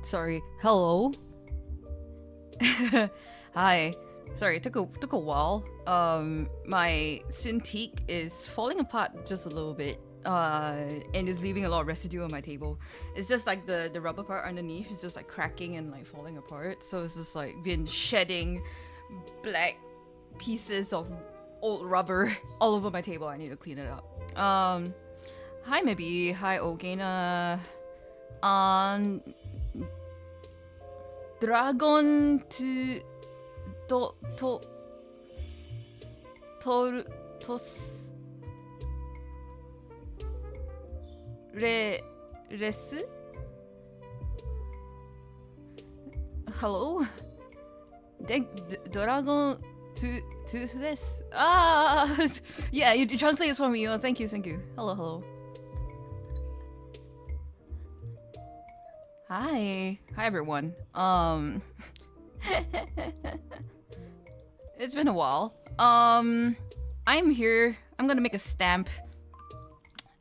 Sorry. Hello. Hi. Sorry, it took a while. My Cintiq is falling apart just a little bit. And is leaving a lot of residue on my table. It's just like the rubber part underneath is just like cracking and like falling apart. So it's just like been shedding black pieces of old rubber all over my table. I need to clean it up. Hi maybe. Hi Ogena. Dragon tos res? Hello? Dragon to this. Yeah, you translate this for me. Oh, thank you. Hello. Hi everyone. It's been a while. I'm here. I'm gonna make a stamp.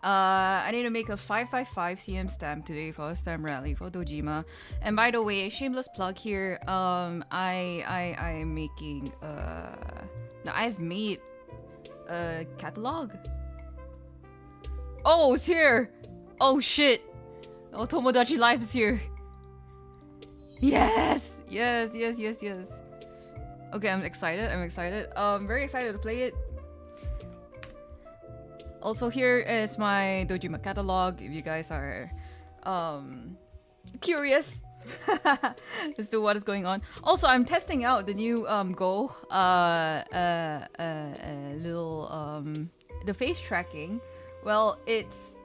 I need to make a 555 cm stamp today for a stamp rally for Dojima. And by the way, shameless plug here. I'm making no, I've made a catalog. Oh, it's here. Oh shit. Oh, Tomodachi Life is here. Yes. Okay, I'm excited. Very excited to play it. Also, here is my Dojima catalog. If you guys are curious as to what is going on. Also, I'm testing out the new Go little the face tracking. Well, it's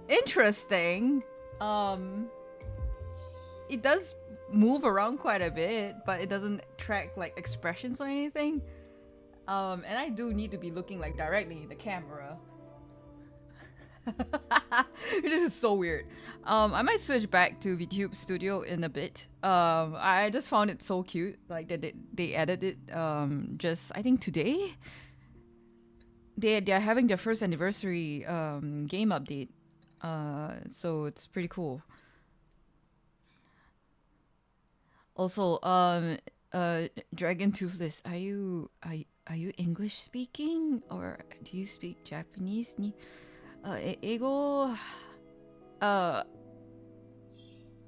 interesting. It does move around quite a bit, but it doesn't track like expressions or anything. And I do need to be looking like directly in the camera. This is so weird. I might switch back to VTube Studio in a bit. I just found it so cute, like that they added it just I think today. They're having their first anniversary game update. So it's pretty cool. Also, Dragon Toothless, are you English speaking or do you speak Japanese? Eigo,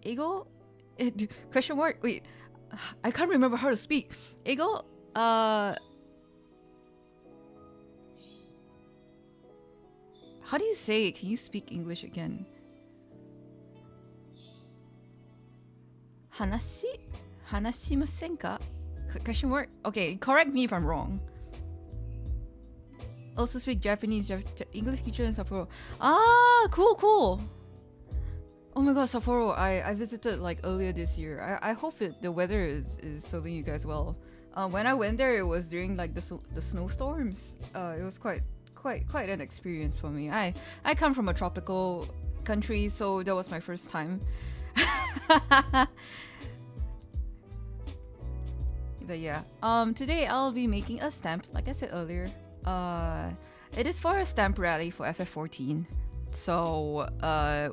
Eigo? Question mark? Wait, I can't remember how to speak. Eigo, how do you say it? Can you speak English again? Hanashimasen ka? Question mark? Okay, correct me if I'm wrong. Also speak Japanese, English teacher in Sapporo. Ah, cool. Oh my god, Sapporo, I visited like earlier this year. I hope the weather is serving you guys well. When I went there, it was during like the snowstorms. It was quite an experience for me. I come from a tropical country, so that was my first time. But yeah, today I'll be making a stamp, like I said earlier. It is for a stamp rally for FF14, so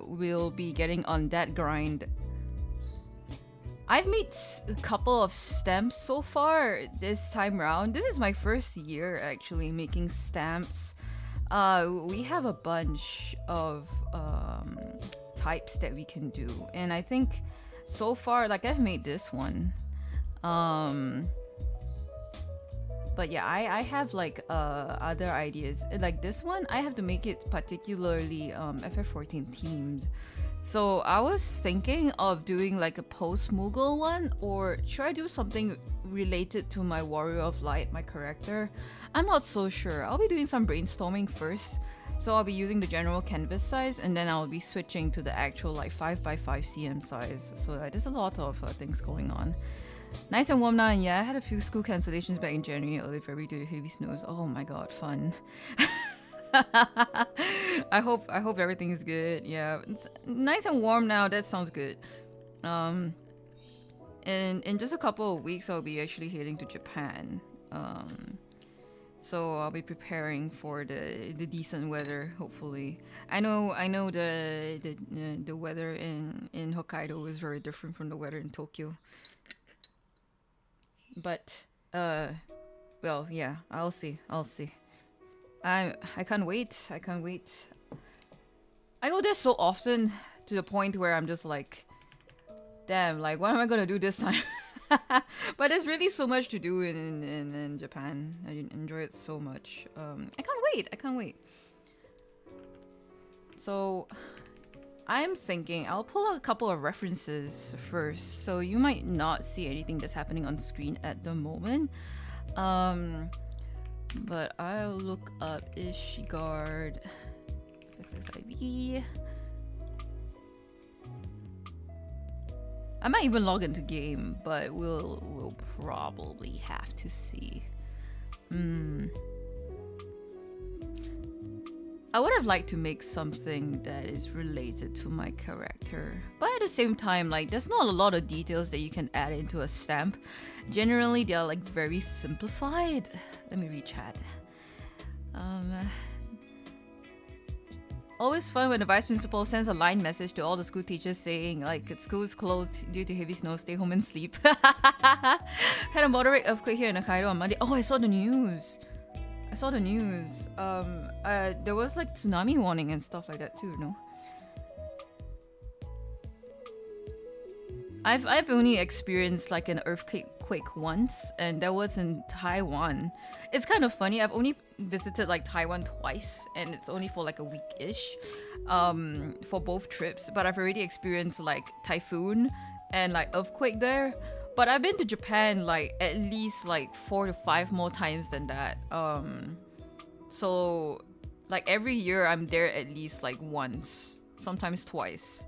we'll be getting on that grind. I've made a couple of stamps so far this time round. This is my first year actually making stamps. We have a bunch of types that we can do, and I think so far, like I've made this one. But yeah, I have like other ideas. Like this one, I have to make it particularly FF14 themed. So I was thinking of doing like a post-Moogle one, or should I do something related to my Warrior of Light, my character? I'm not so sure. I'll be doing some brainstorming first. So I'll be using the general canvas size, and then I'll be switching to the actual like 5x5 cm size. So there's a lot of things going on. Nice and warm now, and yeah, I had a few school cancellations back in January, early February due to heavy snows. Oh my god, fun. I hope everything is good. Yeah, it's nice and warm now. That sounds good. And in just a couple of weeks, I'll be actually heading to Japan. So I'll be preparing for the decent weather. Hopefully, I know the weather in Hokkaido is very different from the weather in Tokyo. But well, yeah, I'll see. I can't wait. I can't wait. I go there so often to the point where I'm just like, damn, like what am I gonna do this time? But there's really so much to do in Japan. I enjoy it so much. I can't wait. I can't wait. So I'm thinking I'll pull out a couple of references first. So you might not see anything that's happening on screen at the moment. But I'll look up Ishigard XXIV. I might even log into game, but we'll probably have to see. I would have liked to make something that is related to my character, but at the same time, like there's not a lot of details that you can add into a stamp. Generally, they are like very simplified. Let me read chat. Always fun when the vice principal sends a line message to all the school teachers saying like school is closed due to heavy snow, stay home and sleep. Had a moderate earthquake here in Hokkaido on Monday. Oh, I saw the news. There was like tsunami warning and stuff like that too, no? I've only experienced like an earthquake once, and that was in Taiwan. It's kind of funny. I've only visited like Taiwan twice, and it's only for like a week-ish, for both trips. But I've already experienced like typhoon and like earthquake there. But I've been to Japan like at least like 4 to 5 more times than that. So like every year I'm there at least like once, sometimes twice.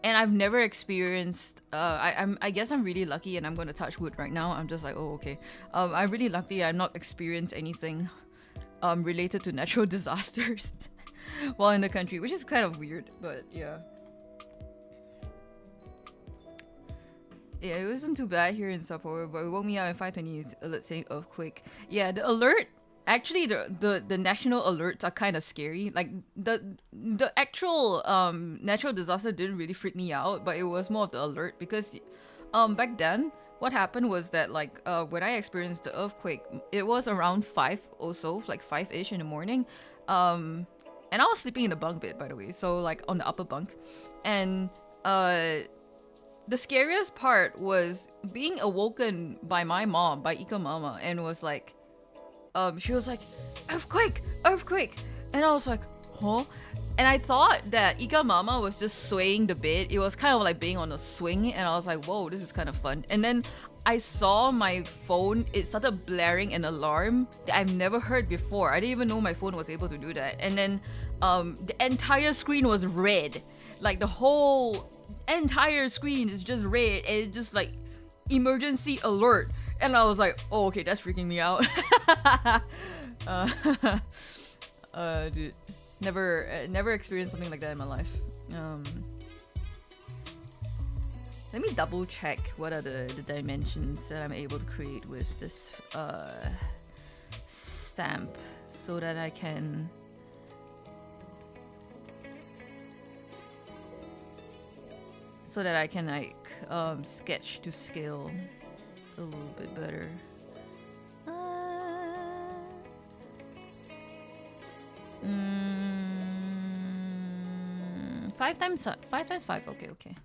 And I've never experienced. I guess I'm really lucky, and I'm gonna touch wood right now. I'm just like, oh okay. I'm really lucky. I've not experienced anything related to natural disasters while in the country, which is kind of weird, but yeah. Yeah, it wasn't too bad here in Sapporo, but it woke me up at 5:20. Alert saying earthquake. Yeah, the alert. Actually, the national alerts are kind of scary. Like the actual natural disaster didn't really freak me out, but it was more of the alert because back then what happened was that like when I experienced the earthquake, it was around 5 or so, like 5-ish in the morning, and I was sleeping in the bunk bed, by the way, so like on the upper bunk, and the scariest part was being awoken by my mom, by Ika Mama, and was like. She was like, earthquake, and I was like, huh? And I thought that Ika Mama was just swaying the bed. It was kind of like being on a swing, and I was like, whoa, this is kind of fun. And then I saw my phone, it started blaring an alarm that I've never heard before. I didn't even know my phone was able to do that. And then the entire screen was red. Like the whole entire screen is just red, and it's just like emergency alert. And I was like, oh, okay, that's freaking me out. Dude, never experienced something like that in my life. Let me double check what are the dimensions that I'm able to create with this stamp so that I can like sketch to scale a little bit better. 5 times 5. Okay.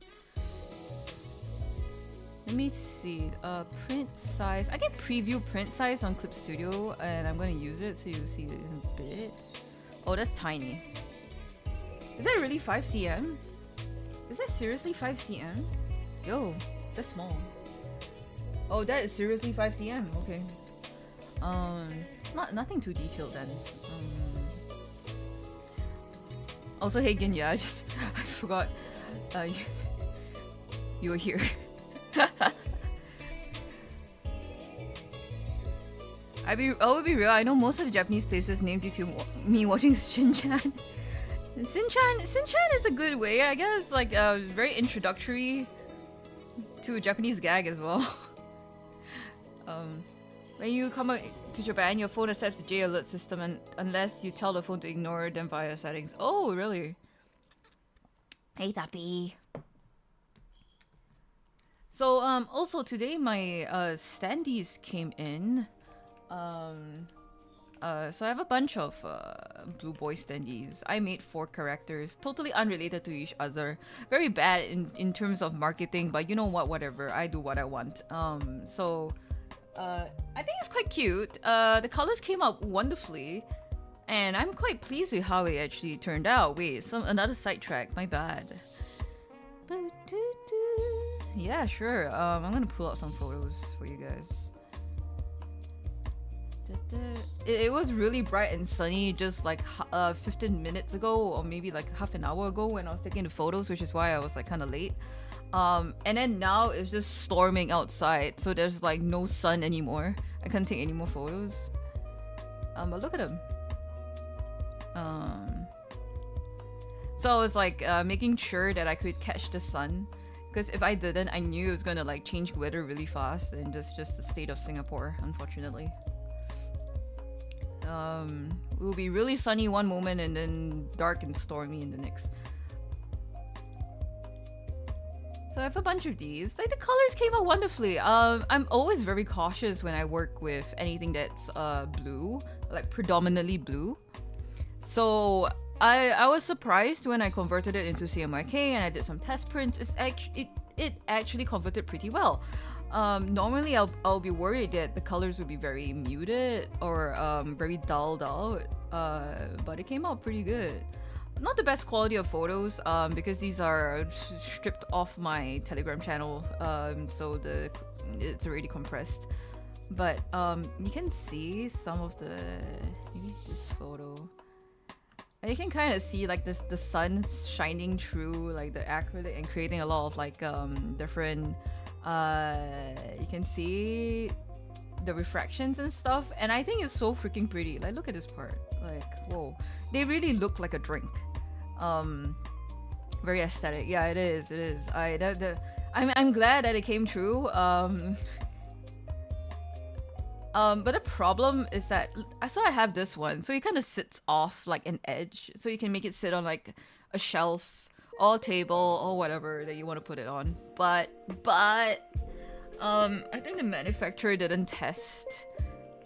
Let me see. Print size. I can preview print size on Clip Studio, and I'm gonna use it so you see it in a bit. Oh, that's tiny. Is that really 5 cm? Is that seriously 5 cm? Yo, that's small. Oh, that is seriously 5 cm. Okay. Nothing too detailed then. Also, hey Ginya, I forgot. You were here. I will be real. I know most of the Japanese places named due to me watching Shin-chan. Shin-chan is a good way, I guess. Like very introductory to a Japanese gag as well. When you come to Japan, your phone accepts the J alert system, and unless you tell the phone to ignore them via settings. Oh, really? Hey, Tapi. So, also today my standees came in. So I have a bunch of Blue Boy standees. I made 4 characters, totally unrelated to each other. Very bad in terms of marketing, but you know what? Whatever. I do what I want. I think it's quite cute. The colors came out wonderfully, and I'm quite pleased with how it actually turned out. Wait, another sidetrack. My bad. Yeah, sure. I'm gonna pull out some photos for you guys. It was really bright and sunny just like 15 minutes ago, or maybe like half an hour ago when I was taking the photos, which is why I was like kind of late. And then now it's just storming outside, so there's like no sun anymore. I can't take any more photos. But look at them. So I was like making sure that I could catch the sun, because if I didn't, I knew it was gonna like change weather really fast, and that's just the state of Singapore, unfortunately. It will be really sunny one moment and then dark and stormy in the next. So I have a bunch of these. Like, the colors came out wonderfully. I'm always very cautious when I work with anything that's blue, like predominantly blue. So I was surprised when I converted it into CMYK and I did some test prints. It actually converted pretty well. Normally I'll be worried that the colors would be very muted or very dulled out, but it came out pretty good. Not the best quality of photos, because these are stripped off my Telegram channel, so it's already compressed. But you can see some of maybe this photo. And you can kind of see like the sun shining through like the acrylic and creating a lot of like different. You can see the refractions and stuff, and I think it's so freaking pretty. Like, look at this part. Like, whoa, they really look like a drink. Very aesthetic. Yeah, it is. It is. I'm glad that it came true. But the problem is that I have this one, so it kind of sits off like an edge, so you can make it sit on like a shelf or table or whatever that you want to put it on. But I think the manufacturer didn't test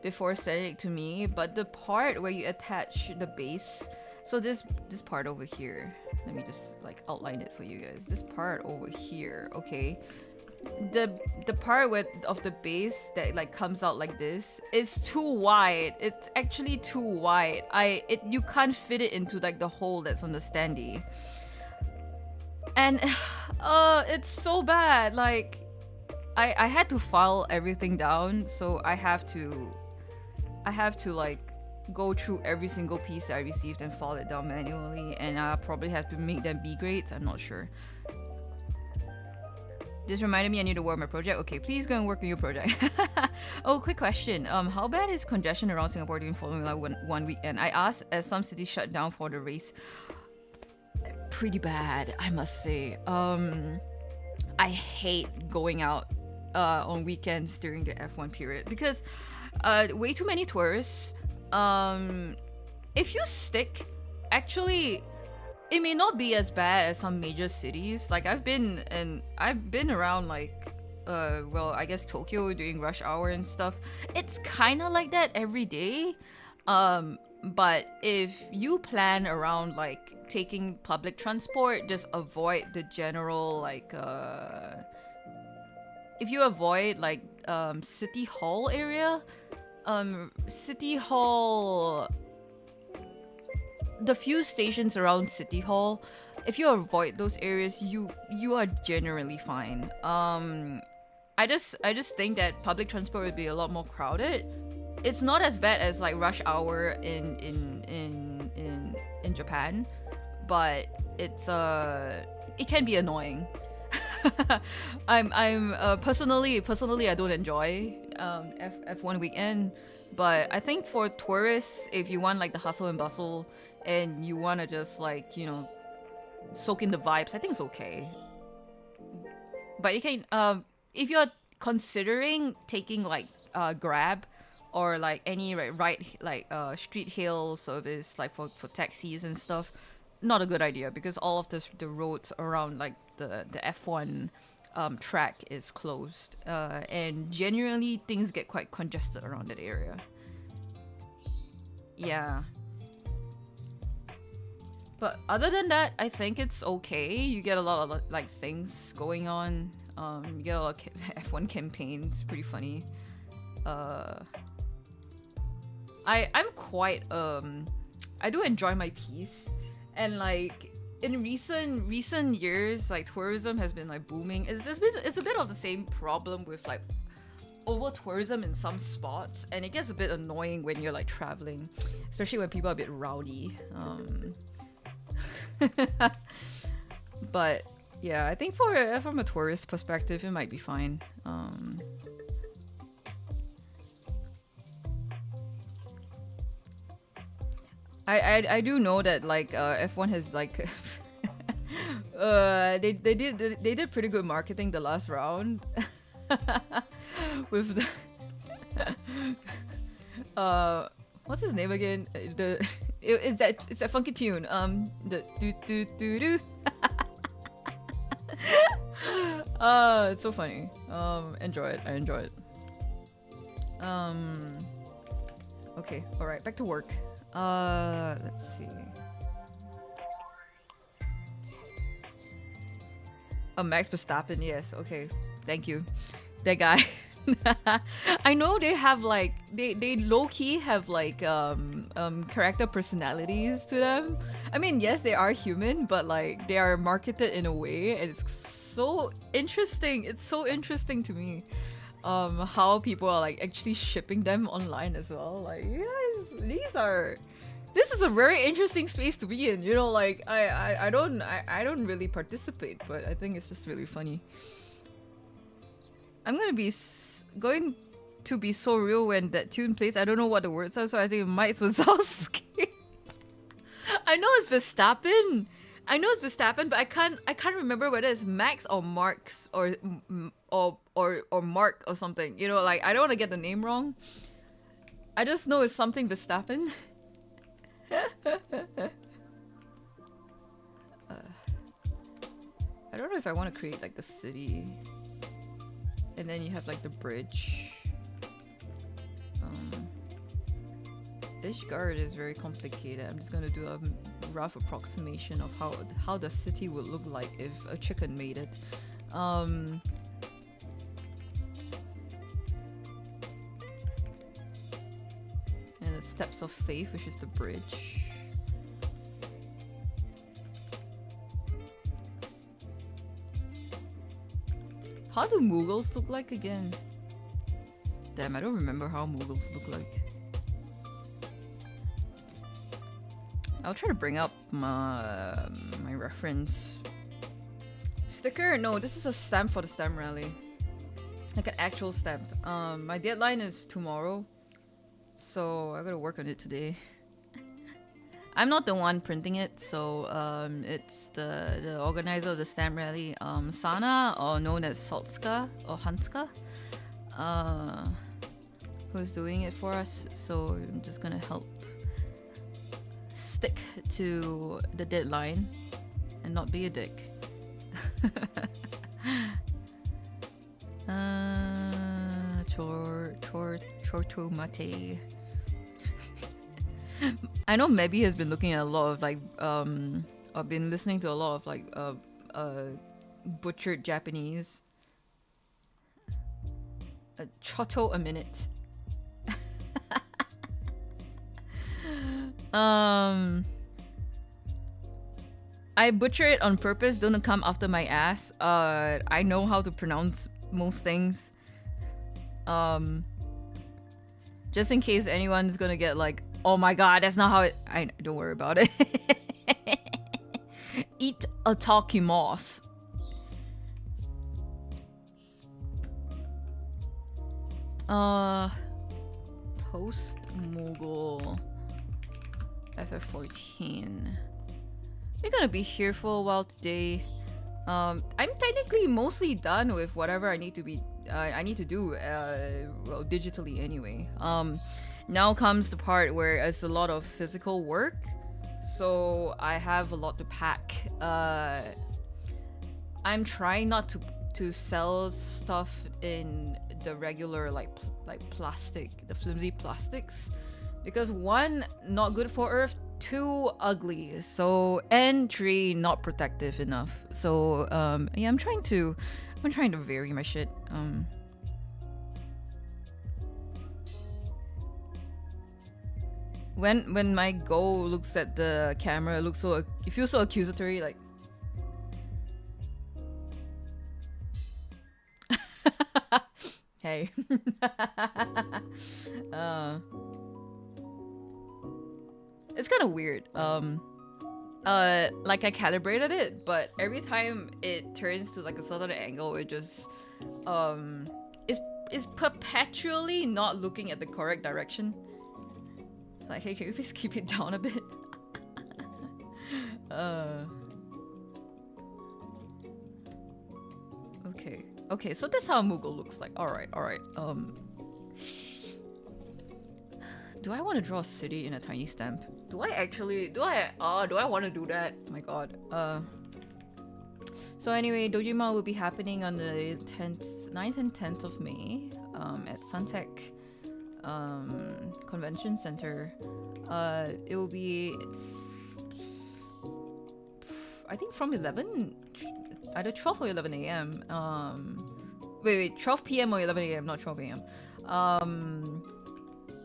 before sending it to me. But the part where you attach the base, so this part over here, let me just like outline it for you guys. This part over here, okay. The part of the base that like comes out like this is too wide. It's actually too wide. You can't fit it into like the hole that's on the standee. And it's so bad. Like, I had to file everything down, so I have to like go through every single piece that I received and file it down manually, and I'll probably have to make them B grades. I'm not sure. This reminded me I need to work on my project. Okay, please go and work on your project. Oh, quick question. How bad is congestion around Singapore during Formula One weekend? I asked as some cities shut down for the race. Pretty bad, I must say. I hate going out on weekends during the F1 period because way too many tourists. If you stick, actually, it may not be as bad as some major cities. Like, I've been around like well, I guess Tokyo during rush hour and stuff. It's kind of like that every day. But if you plan around like taking public transport, just avoid the general like if you avoid like City Hall area, City Hall, the few stations around City Hall, if you avoid those areas, you are generally fine. I just think that public transport would be a lot more crowded. It's not as bad as like rush hour in Japan, but it can be annoying. I'm personally I don't enjoy F1 weekend, but I think for tourists, if you want like the hustle and bustle and you want to just like, you know, soak in the vibes, I think it's okay. But you can if you're considering taking like Grab or like any street hail service like for taxis and stuff, not a good idea because all of the roads around like the F1 track is closed, and generally things get quite congested around that area. Yeah. But other than that, I think it's okay. You get a lot of like things going on. You get a lot of F1 campaigns. Pretty funny. I'm quite I do enjoy my piece, and like in recent years, like tourism has been like booming. It's a bit of the same problem with like over tourism in some spots, and it gets a bit annoying when you're like traveling, especially when people are a bit rowdy. But yeah, I think from a tourist perspective, it might be fine. I do know that like F1 has like they did pretty good marketing the last round with the what's his name again? It's a funky tune. The do do do do. It's so funny. Enjoy it. I enjoy it. Okay. All right. Back to work. Let's see. Oh, Max Verstappen. Yes. Okay. Thank you. That guy. I know they have like they low key have like character personalities to them. I mean, yes, they are human, but like they are marketed in a way, and it's so interesting. It's so interesting to me. How people are like actually shipping them online as well. Like, yes, this is a very interesting space to be in. You know, like I don't really participate, but I think it's just really funny. I'm going to be so real when that tune plays. I don't know what the words are, so I think Mike Wazowski. I know it's Verstappen. But I can't remember whether it's Max or Marx or Mark or something. You know, like I don't want to get the name wrong. I just know it's something Verstappen. I don't know if I want to create like the city. And then you have like the bridge. Ishgard is very complicated. I'm just gonna do a rough approximation of how the city would look like if a chicken made it. And the Steps of Faith, which is the bridge. How do Mughals look like again? Damn, I don't remember how Mughals look like. I'll try to bring up my reference. Sticker? No, this is a stamp for the stamp rally. Like an actual stamp. My deadline is tomorrow, so I gotta work on it today. I'm not the one printing it, so it's the organizer of the stamp rally, Sana, or known as Solska or Hanska, who's doing it for us. So I'm just gonna help stick to the deadline and not be a dick. Chorto mate. I know Mebby has been looking at a lot of like I've been listening to a lot of like butchered Japanese. A chotto a minute. I butcher it on purpose, don't come after my ass. I know how to pronounce most things. Just in case anyone's gonna get like, oh my god, that's not how it... don't worry about it. Eat a takimasu. Post-Mughal FF14. We're gonna be here for a while today. I'm technically mostly done with whatever I need to be. I need to do. Well, digitally anyway. Now comes the part where it's a lot of physical work, so I have a lot to pack. I'm trying not to sell stuff in the regular like plastic, the flimsy plastics, because one, not good for Earth. Two, ugly. So, and three, not protective enough. So yeah, I'm trying to vary my shit. When my goal looks at the camera, it feels so accusatory, like. Hey. It's kind of weird. Like I calibrated it, but every time it turns to like a certain angle, it just is perpetually not looking at the correct direction. It's like, hey, can you please keep it down a bit? Okay, so that's how Moogle looks like. Alright. Do I want to draw a city in a tiny stamp? Do I want to do that? Oh my god. So anyway, Dojima will be happening on the 9th and 10th of May at Suntech Convention Center. It will be, I think, from 11, either 12 or 11 a.m. Wait, 12 p.m. or 11 a.m., not 12 a.m.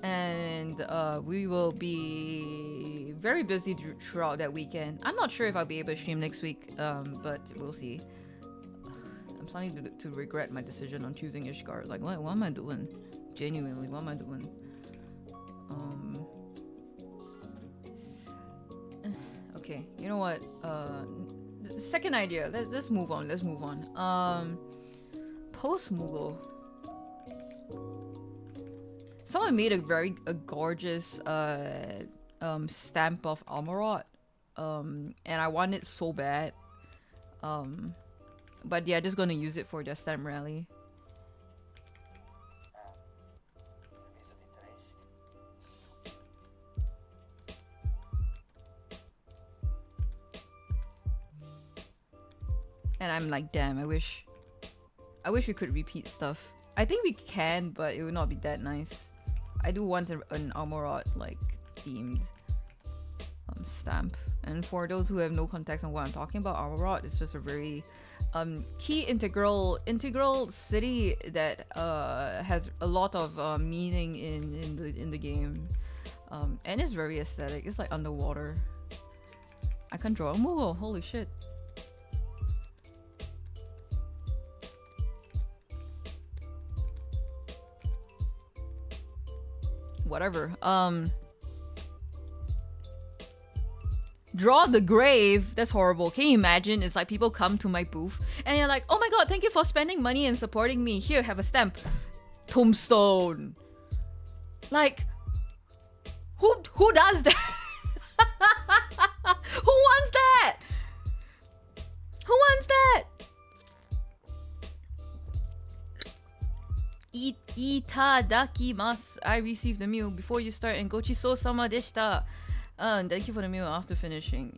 And we will be very busy throughout that weekend. I'm not sure if I'll be able to stream next week, but we'll see. I'm starting to regret my decision on choosing Ishgard. Like, what am I doing? Genuinely, what am I doing? Okay, you know what? Second idea. Let's move on. Post Moogle. Someone made a gorgeous stamp of Amarot, and I want it so bad. But yeah, just gonna use it for their stamp rally. And I'm like, damn, I wish we could repeat stuff. I think we can, but it would not be that nice. I do want an Amarot like themed stamp. And for those who have no context on what I'm talking about, Amarot is just a very key integral city that has a lot of meaning in the game, and it's very aesthetic. It's like underwater. I can draw a Moogle. Holy shit. Whatever. Draw the grave. That's horrible. Can you imagine? It's like people come to my booth and you're like, oh my god, thank you for spending money and supporting me. Here, have a stamp. Tombstone. Like, who does that? Who wants that? Who wants that? Itadakimasu. I received the meal before you start, and gochiso-sama deshita. Thank you for the meal after finishing.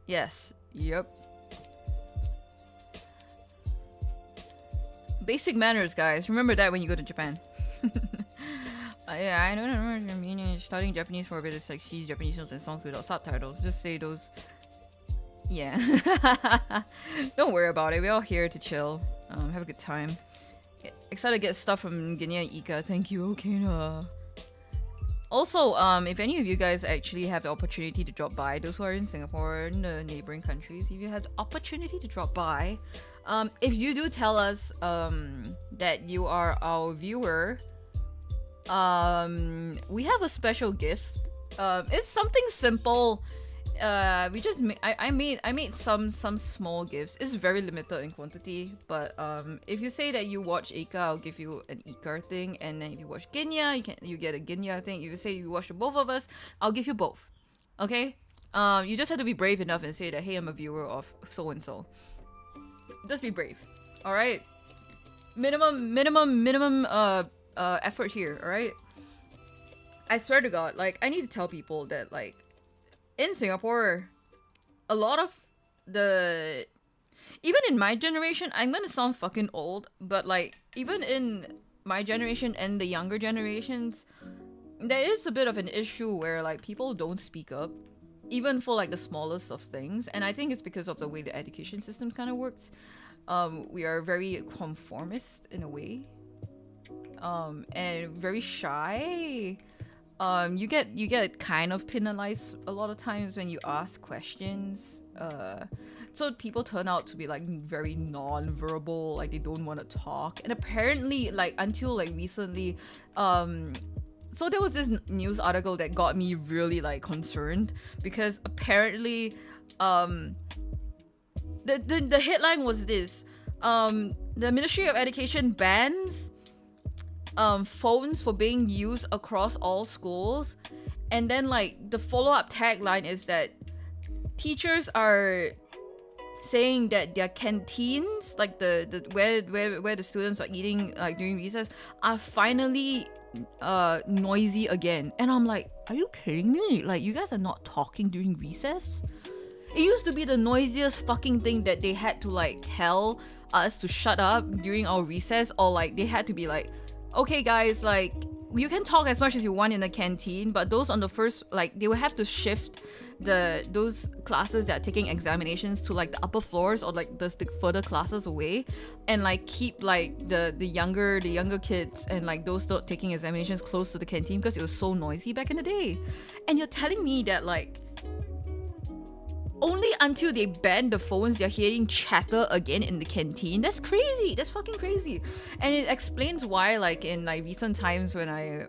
Yes. Yep. Basic manners, guys. Remember that when you go to Japan. Yeah, I don't remember the meaning. Studying Japanese for a bit is like she's Japanese notes and songs without subtitles. Just say those. Yeah. Don't worry about it. We're all here to chill. Have a good time. Excited to get stuff from Ginya and Ika. Thank you, Okina. Also, if any of you guys actually have the opportunity to drop by, those who are in Singapore and the neighboring countries, if you have the opportunity to drop by, if you do tell us that you are our viewer, we have a special gift. It's something simple. We just I made some small gifts. It's very limited in quantity, but if you say that you watch Ika, I'll give you an Ika thing, and then if you watch Ginya, you get a Ginya thing. If you say you watch both of us, I'll give you both. Okay? You just have to be brave enough and say that, hey, I'm a viewer of so and so. Just be brave. All right. Minimum effort here. All right. I swear to God, like, I need to tell people that, like, in Singapore, a lot of the, even in my generation, I'm gonna sound fucking old, but like, even in my generation and the younger generations, there is a bit of an issue where like people don't speak up, even for like the smallest of things. And I think it's because of the way the education system kind of works. We are very conformist in a way, and very shy. You get kind of penalized a lot of times when you ask questions. So people turn out to be like very non-verbal, like they don't want to talk. And apparently, like until like recently, so there was this news article that got me really like concerned, because apparently, the headline was this: the Ministry of Education bans phones for being used across all schools. And then like the follow-up tagline is that teachers are saying that their canteens, like the where the students are eating like during recess, are finally noisy again. And I'm like, are you kidding me? Like, you guys are not talking during recess? It used to be the noisiest fucking thing that they had to like tell us to shut up during our recess, or like they had to be like, okay guys, like you can talk as much as you want in the canteen, but those on the first, like they will have to shift those classes that are taking examinations to like the upper floors, or like the further classes away, and like keep like the younger kids and like those not taking examinations close to the canteen, because it was so noisy back in the day. And you're telling me that like only until they ban the phones they're hearing chatter again in the canteen? That's crazy. That's fucking crazy. And it explains why like in like recent times when I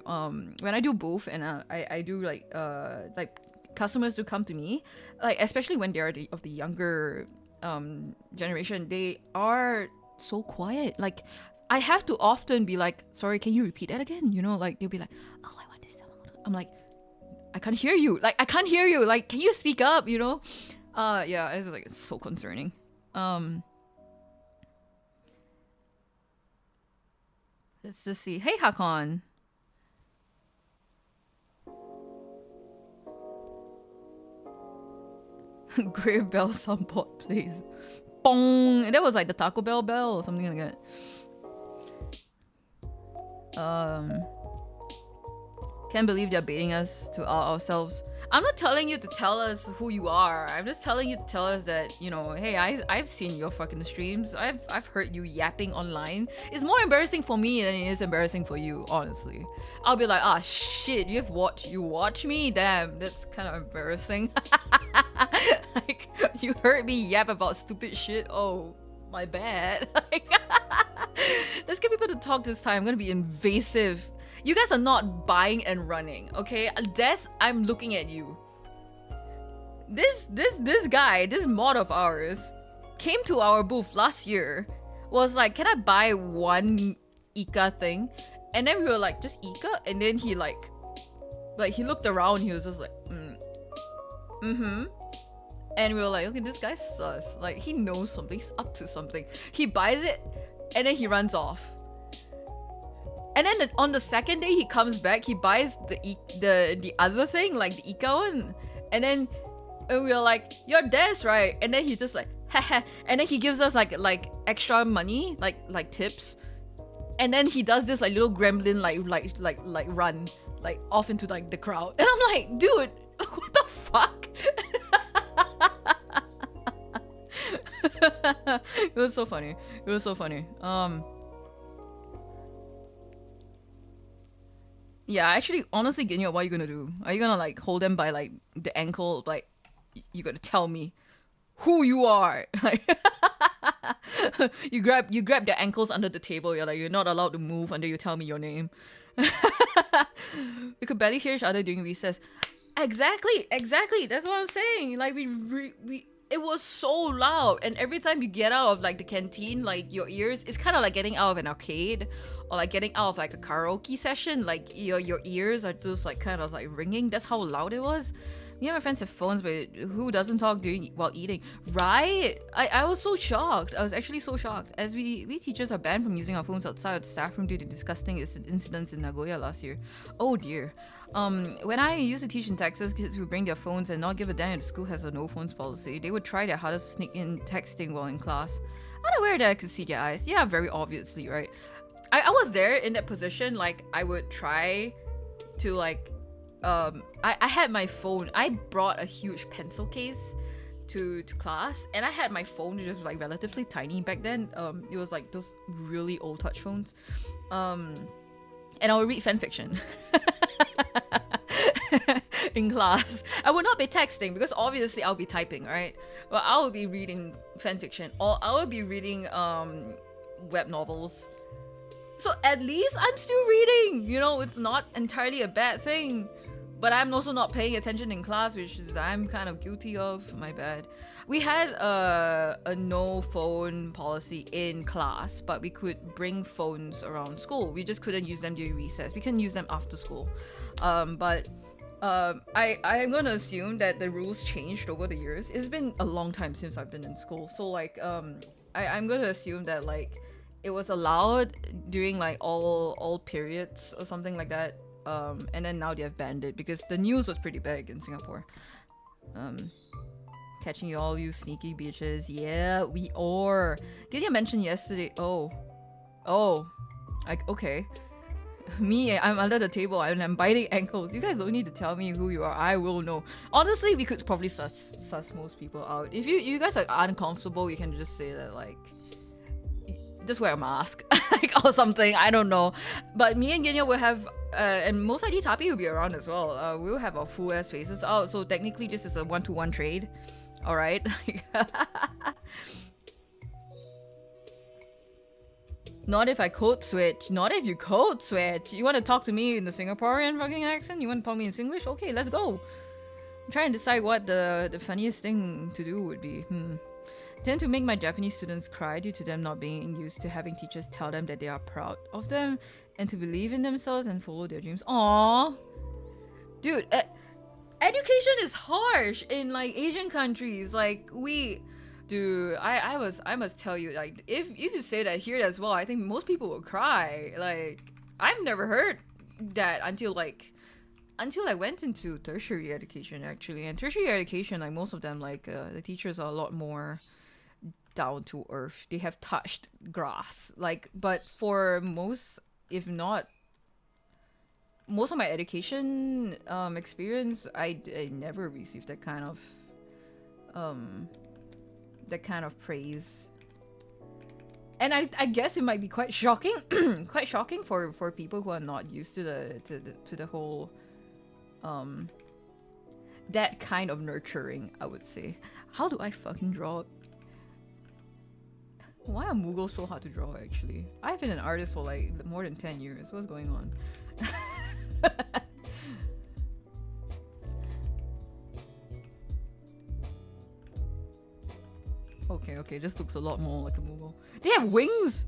do booth and I do like customers do come to me, like especially when they're of the younger generation, they are so quiet. Like I have to often be like, sorry, can you repeat that again? You know, like they'll be like, oh, I want this. I'm like, I can't hear you. Like I can't hear you. Like, can you speak up? You know? Yeah, it's like, it's so concerning. Let's just see. Hey, Hakon. Grave Bell soundboard plays. Bong! And that was like the Taco Bell bell or something like that. Can't believe they're baiting us to ourselves. I'm not telling you to tell us who you are. I'm just telling you to tell us that, you know, hey, I've seen your fucking streams. I've heard you yapping online. It's more embarrassing for me than it is embarrassing for you, honestly. I'll be like, ah, shit, you watch me? Damn, that's kind of embarrassing. Like, you heard me yap about stupid shit? Oh, my bad. Like, let's get people to talk this time. I'm gonna be invasive. You guys are not buying and running, okay? Des, I'm looking at you. This guy, this mod of ours, came to our booth last year, was like, can I buy one Ika thing? And then we were like, just Ika? And then he like he looked around, he was just like, And we were like, okay, this guy's sus. Like, he knows something, he's up to something. He buys it, and then he runs off. And then on the second day, he comes back, he buys the other thing, like the Ika one. And then we were like, you're Des, right? And then he just like, haha. And then he gives us like extra money, like tips. And then he does this like little gremlin like run like off into like the crowd. And I'm like, dude, what the fuck? It was so funny. It was so funny. Yeah, actually, honestly, Genya, what are you gonna do? Are you gonna like hold them by like the ankle? Like, you gotta tell me who you are. Like, you grab their ankles under the table. You're like, you're not allowed to move until you tell me your name. We could barely hear each other during recess. Exactly. That's what I'm saying. Like we it was so loud, and every time you get out of like the canteen, like your ears, it's kind of like getting out of an arcade or like getting out of like a karaoke session. Like your ears are just like kind of like ringing. That's how loud it was. Me and my friends have phones, but who doesn't talk during while eating? Right? I was so shocked. I was actually so shocked. As we teachers are banned from using our phones outside the staff room due to disgusting incidents in Nagoya last year. Oh dear. When I used to teach in Texas, kids would bring their phones and not give a damn if the school has a no phones policy. They would try their hardest to sneak in texting while in class. Unaware that I could see their eyes. Yeah, very obviously, right? I was there in that position. Like, I would try to like I had my phone. I brought a huge pencil case to class, and I had my phone just like relatively tiny back then. It was like those really old touch phones, and I would read fan fiction in class. I would not be texting because obviously I'll be typing, right? But I will be reading fan fiction, or I will be reading web novels. So at least I'm still reading. You know, it's not entirely a bad thing. But I'm also not paying attention in class, which is I'm kind of guilty of. My bad. We had a no phone policy in class, but we could bring phones around school. We just couldn't use them during recess. We can use them after school. I'm gonna assume that the rules changed over the years. It's been a long time since I've been in school, so like I'm gonna assume that like it was allowed during like all periods or something like that. And then now they have banned it because the news was pretty big in Singapore. Catching you all, you sneaky bitches. Yeah, we are. Did you mention yesterday? Oh, like okay. Me, I'm under the table and I'm biting ankles. You guys don't need to tell me who you are. I will know. Honestly, we could probably suss most people out. If you guys are uncomfortable, you can just say that like, just wear a mask like, or something. I don't know. But me and Genya will have and most likely Tapi will be around as well. We'll have our full ass faces out. So technically this is a 1-to-1 trade. Alright. Not if I code switch. Not if you code switch. You want to talk to me in the Singaporean fucking accent? You want to talk to me in Singlish? Okay, let's go. I'm trying to decide what the funniest thing to do would be. Tend to make my Japanese students cry due to them not being used to having teachers tell them that they are proud of them and to believe in themselves and follow their dreams. Aww. Dude, education is harsh in like Asian countries. Like I must tell you, like if you say that here as well, I think most people will cry. Like I've never heard that until I went into tertiary education actually. And tertiary education, like most of them, like the teachers are a lot more down to earth. They have touched grass. Like, but for most, if not most of my education experience, I never received that kind of praise. And I guess it might be quite shocking, quite shocking for people who are not used to the whole that kind of nurturing, I would say. How do I fucking draw? Why are Mughal so hard to draw, actually? I've been an artist for like more than 10 years. What's going on? Okay, this looks a lot more like a Mughal. They have wings!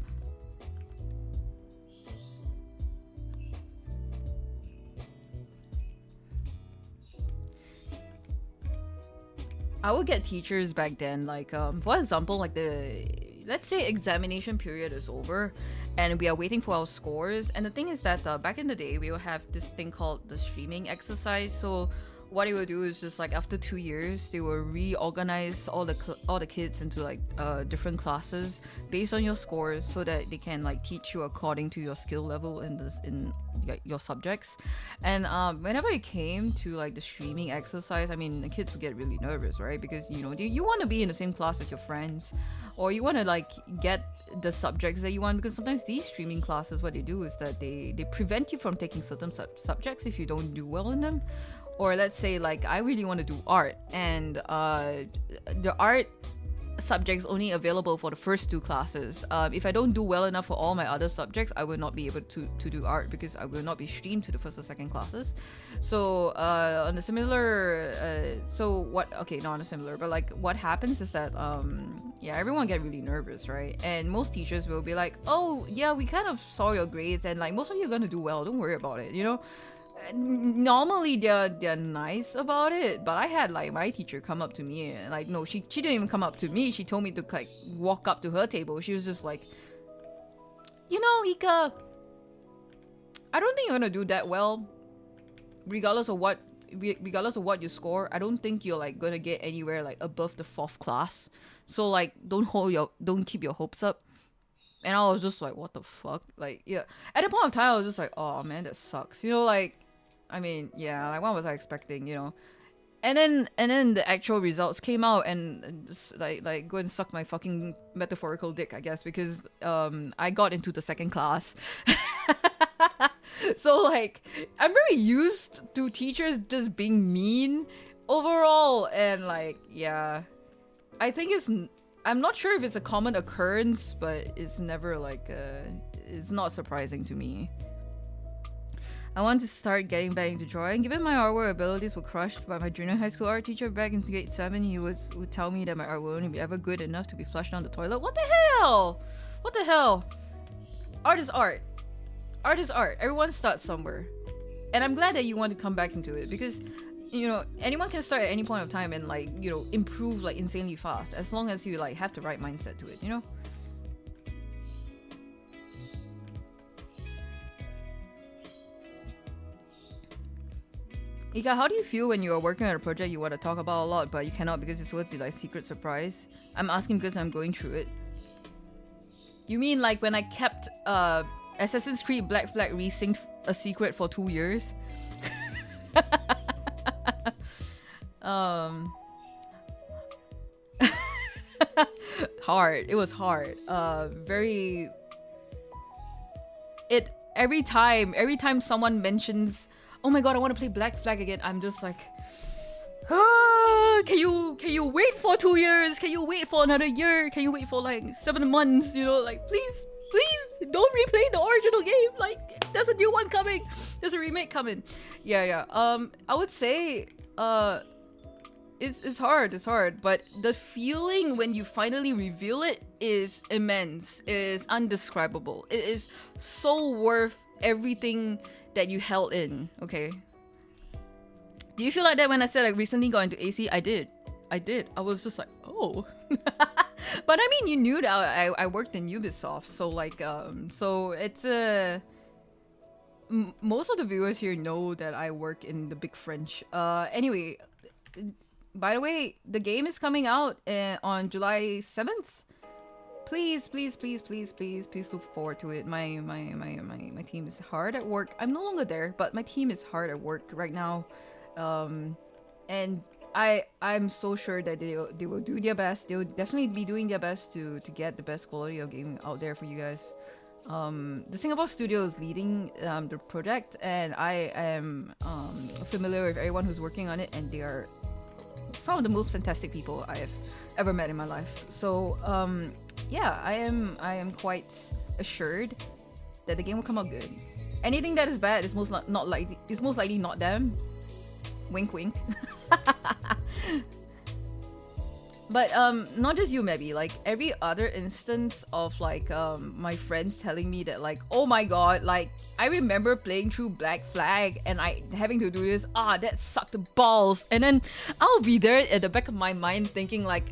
I would get teachers back then, like, for example, like let's say examination period is over and we are waiting for our scores. And the thing is that back in the day, we will have this thing called the streaming exercise. So what they will do is just like after 2 years, they will reorganize all the kids into like different classes based on your scores, so that they can like teach you according to your skill level in your subjects. And whenever it came to like the streaming exercise, I mean, the kids would get really nervous, right? Because you know you want to be in the same class as your friends, or you want to like get the subjects that you want, because sometimes these streaming classes, what they do is that they prevent you from taking certain subjects if you don't do well in them. Or let's say like I really want to do art, and the art subjects only available for the first 2 classes. If I don't do well enough for all my other subjects, I will not be able to do art, because I will not be streamed to the first or second classes. So on a similar not on a similar, but like what happens is that everyone get really nervous, right? And most teachers will be like, oh yeah, we kind of saw your grades, and like most of you are gonna do well, don't worry about it, you know. Normally they're nice about it, but I had like my teacher come up to me and like no, she didn't even come up to me. She told me to like walk up to her table. She was just like, you know, Ika, I don't think you're gonna do that well, regardless of what you score. I don't think you're like gonna get anywhere like above the 4th class. So like don't keep your hopes up. And I was just like, what the fuck? Like, yeah. At the point of time, I was just like, oh man, that sucks. You know, like, I mean, yeah, like what was I expecting, you know? And then the actual results came out, and just, like go and suck my fucking metaphorical dick, I guess, because I got into the 2nd class. So like I'm very used to teachers just being mean overall, and like yeah, I think I'm not sure if it's a common occurrence, but it's never like it's not surprising to me. I want to start getting back into drawing. Given my artwork abilities were crushed by my junior high school art teacher back in grade 7, he would tell me that my art would only be ever good enough to be flushed down the toilet. What the hell? What the hell? Art is art. Art is art. Everyone starts somewhere. And I'm glad that you want to come back into it, because, you know, anyone can start at any point of time and like, you know, improve like insanely fast, as long as you like have the right mindset to it, you know? Ika, how do you feel when you are working on a project you want to talk about a lot, but you cannot because it's supposed to be like secret surprise? I'm asking because I'm going through it. You mean like when I kept Assassin's Creed Black Flag Resynced a secret for 2 years? Hard. It was hard. Very. Every time someone mentions, oh my god, I want to play Black Flag again, I'm just like, can you wait for 2 years? Can you wait for another year? Can you wait for like 7 months? You know, like please don't replay the original game. Like there's a new one coming. There's a remake coming. Yeah. I would say it's hard, but the feeling when you finally reveal it is immense, is undescribable. It is so worth everything that you held in. Okay. Do you feel like that when I said I recently got into AC? I did. I was just like, oh. But I mean, you knew that I worked in Ubisoft, so like, so it's most of the viewers here know that I work in the Big French. Anyway, by the way, the game is coming out on July 7th. Please look forward to it. My team is hard at work. I'm no longer there, but my team is hard at work right now. And I'm so sure that they will do their best. They'll definitely be doing their best to get the best quality of game out there for you guys. The Singapore studio is leading the project, and I am familiar with everyone who's working on it, and they are some of the most fantastic people I have ever met in my life. So yeah, I am quite assured that the game will come out good. Anything that is bad is most likely not them. Wink wink. But not just you, maybe like every other instance of like my friends telling me that like, oh my god, like I remember playing through Black Flag and I having to do this, that sucked balls. And then I'll be there at the back of my mind thinking like,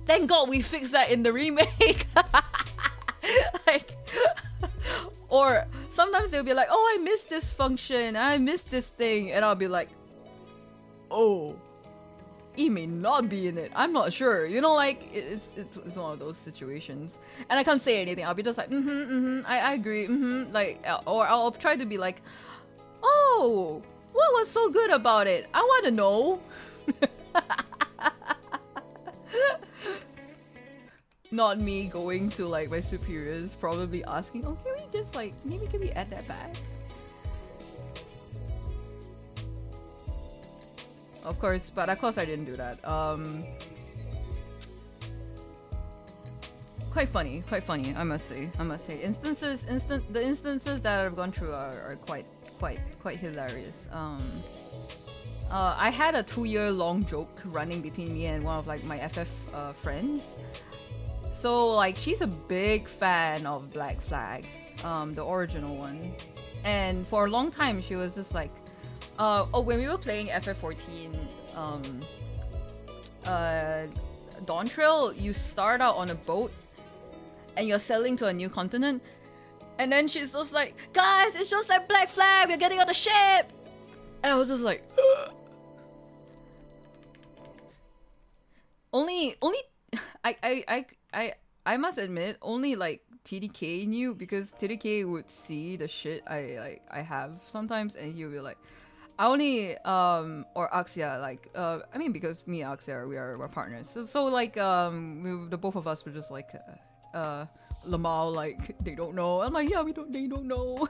thank god we fixed that in the remake. Like, or sometimes they'll be like, oh, I missed this function, I missed this thing, and I'll be like, oh, he may not be in it, I'm not sure, you know, like it's one of those situations, and I can't say anything. I'll be just like I agree, like, or I'll try to be like, oh, what was so good about it, I want to know. Not me going to like my superiors probably asking, oh, can we just like, maybe can we add that back? Of course, but of course I didn't do that. Quite funny, I must say. The instances that I've gone through are quite hilarious. I had a 2-year-long joke running between me and one of like my FF friends. So like she's a big fan of Black Flag, the original one. And for a long time, she was just like, when we were playing FF14, Dawn Trail, you start out on a boat and you're sailing to a new continent. And then she's just like, guys, it's just like Black Flag, we're getting on the ship! And I was just like, only, I must admit, only like TDK knew, because TDK would see the shit I have sometimes, and he'll be like, I only or Axia, like I mean, because me and Axia we're partners, so like the both of us were just like Lamal, like they don't know. I'm like, yeah, they don't know.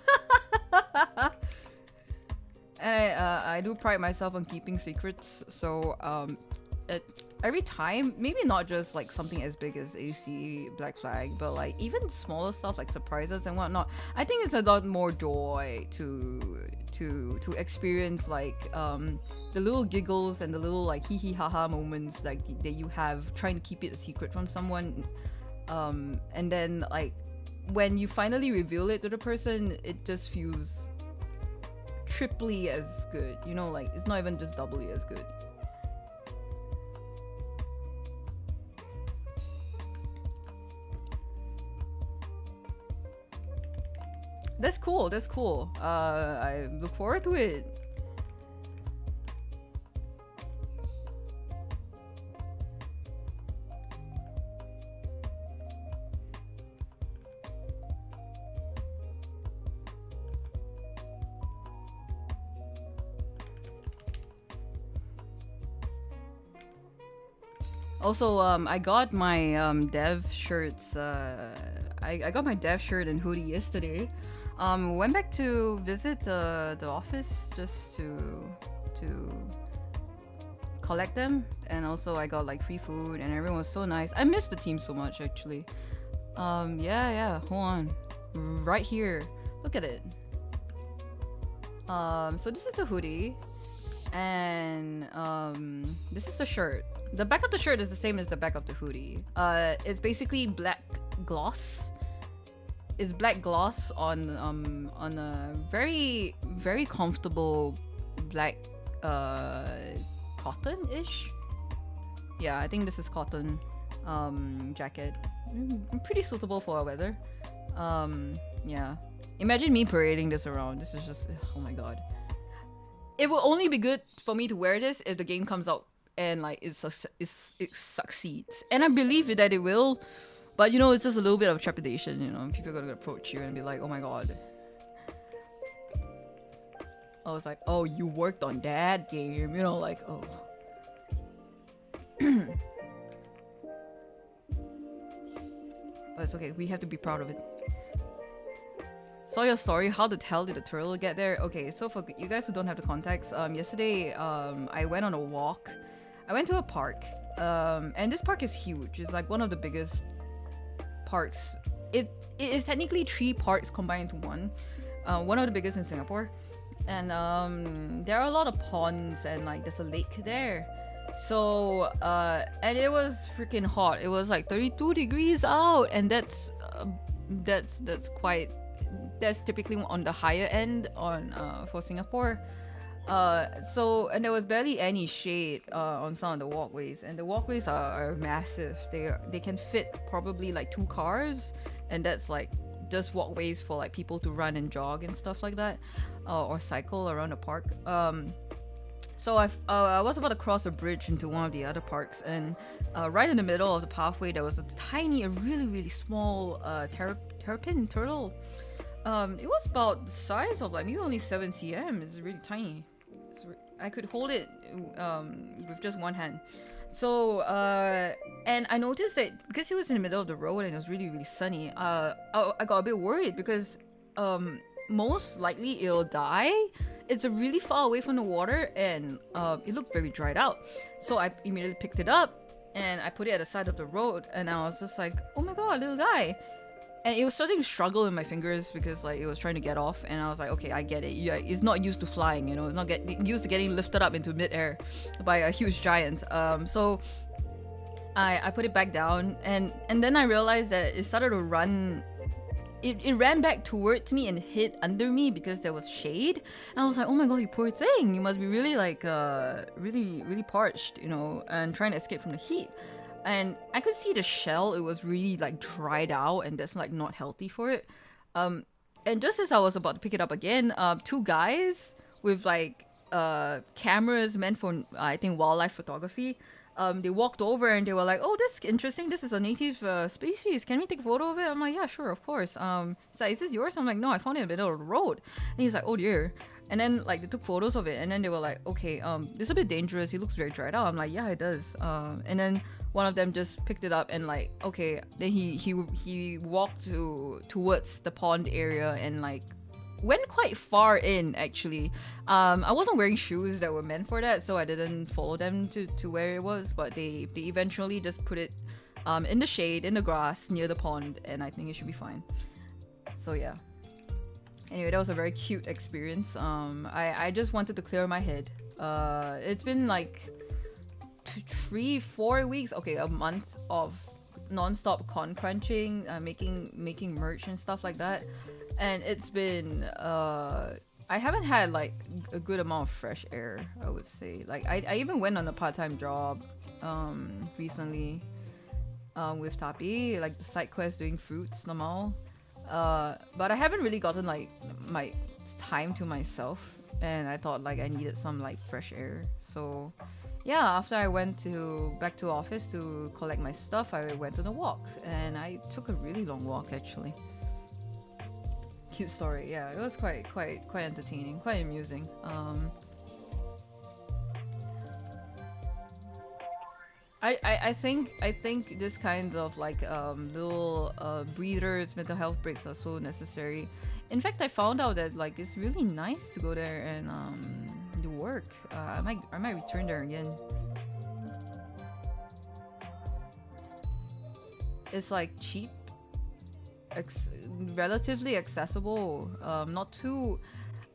And I do pride myself on keeping secrets, so every time, maybe not just like something as big as AC Black Flag, but like even smaller stuff like surprises and whatnot, I think it's a lot more joy to experience like the little giggles and the little like hee hee haha moments like that you have trying to keep it a secret from someone, and then like when you finally reveal it to the person, it just feels triply as good, you know, like it's not even just doubly as good. That's cool, that's cool. I look forward to it. Also, I got my dev shirts. I got my dev shirt and hoodie yesterday. Went back to visit the office just to collect them, and also I got like free food, and everyone was so nice. I miss the team so much actually. Yeah. Hold on, right here. Look at it. So this is the hoodie, and this is the shirt. The back of the shirt is the same as the back of the hoodie. It's basically black gloss. It's black gloss on a very very comfortable black cotton-ish. Yeah, I think this is cotton jacket. Pretty suitable for our weather. Yeah. Imagine me parading this around. This is just, oh my god. It will only be good for me to wear this if the game comes out and like it succeeds, and I believe that it will, but you know, it's just a little bit of trepidation, you know. People are gonna approach you and be like, oh my god. I was like, oh, you worked on that game, you know, like, oh. But it's okay, we have to be proud of it. Saw your story. How the hell did the turtle get there? Okay, so for you guys who don't have the context, yesterday I went on a walk. I went to a park, and this park is huge. It's like one of the biggest parks. It is technically 3 parks combined into one. One of the biggest in Singapore, and there are a lot of ponds, and like there's a lake there. So and it was freaking hot. It was like 32 degrees out, and that's typically on the higher end for Singapore. And there was barely any shade on some of the walkways, and the walkways are massive. They can fit probably like 2 cars, and that's like just walkways for like people to run and jog and stuff like that, or cycle around the park. So I was about to cross a bridge into one of the other parks, and right in the middle of the pathway there was a really small terrapin turtle. It was about the size of like maybe only 7 cm. It's really tiny. I could hold it with just one hand. So and I noticed that because it was in the middle of the road and it was really sunny, I got a bit worried because most likely it'll die. It's really far away from the water, and it looked very dried out. So I immediately picked it up and I put it at the side of the road, and I was just like, oh my god, little guy. And it was starting to struggle in my fingers because like it was trying to get off, and I was like, okay, I get it. Yeah, it's not used to flying, you know. It's not used to getting lifted up into midair by a huge giant. So I put it back down, and then I realized that it started to run. it ran back towards me and hid under me because there was shade. And I was like, oh my god, you poor thing, you must be really like really parched, you know, and trying to escape from the heat. And I could see the shell, it was really like dried out, and that's like not healthy for it. And just as I was about to pick it up again, two guys with like cameras meant for I think wildlife photography, they walked over and they were like, "Oh, that's interesting. This is a native species. Can we take a photo of it?" I'm like, "Yeah, sure, of course." He's like, "Is this yours?" I'm like, "No, I found it in the middle of the road." And he's like, "Oh dear." And then like they took photos of it, and then they were like, "Okay, this is a bit dangerous. He looks very dried out." I'm like, "Yeah, it does." And then one of them just picked it up and like, okay. Then he walked towards the pond area and like went quite far in actually. I wasn't wearing shoes that were meant for that, so I didn't follow them to where it was, but they eventually just put it in the shade, in the grass near the pond, and I think it should be fine. So yeah. Anyway, that was a very cute experience. I just wanted to clear my head. It's been like 3-4 weeks, okay, a month of non-stop concrunching, making merch and stuff like that. And it's been I haven't had like a good amount of fresh air, I would say. Like I even went on a part-time job recently with Tapi, like the side quest doing fruits normal. But I haven't really gotten like my time to myself, and I thought like I needed some like fresh air. So yeah, after I went back to office to collect my stuff, I went on a walk, and I took a really long walk actually. Cute story, yeah. It was quite entertaining, quite amusing. I think this kind of like little breathers, mental health breaks are so necessary. In fact, I found out that like it's really nice to go there and do work. I might return there again. It's like cheap, relatively accessible,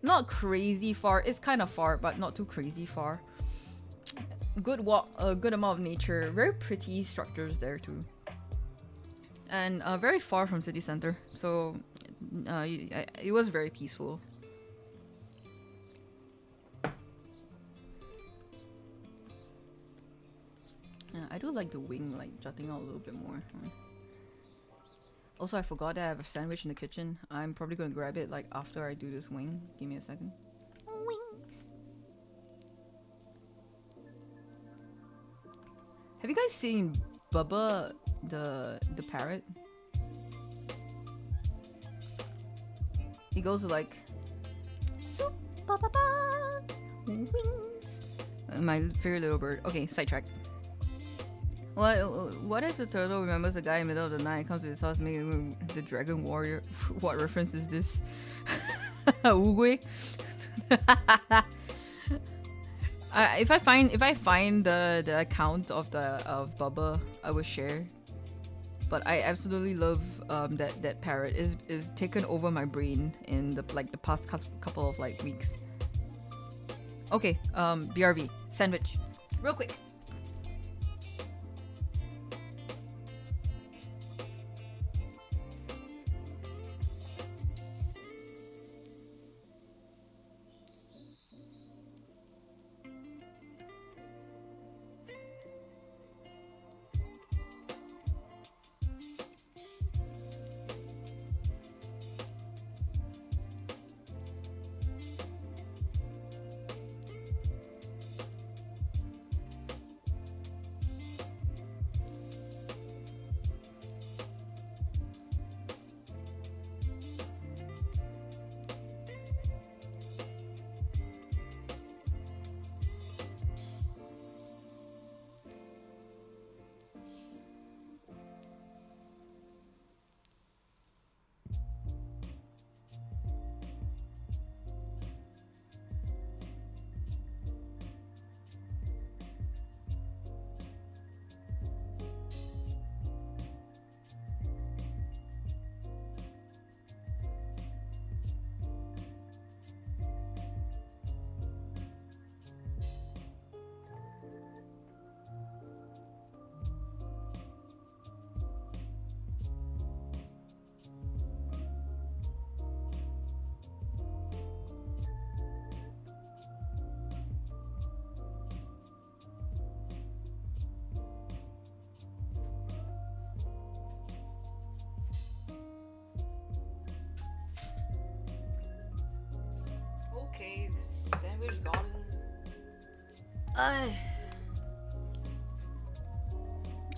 not crazy far. It's kind of far, but not too crazy far. Good walk, a good amount of nature, very pretty structures there too, and very far from city center, so it was very peaceful. Yeah, I do like the wing like jutting out a little bit more. Also, I forgot that I have a sandwich in the kitchen. I'm probably gonna grab it like after I do this wing. Give me a second. Wings. Have you guys seen Bubba the parrot? He goes like soup ba ba ba wings. My favorite little bird. Okay, sidetrack. What if the turtle remembers a guy in the middle of the night, comes to his house, making the dragon warrior? What reference is this? Ugwe? If I find the account of Bubba, I will share. But I absolutely love that parrot is taken over my brain in the past couple of like weeks. Okay, BRB sandwich, real quick.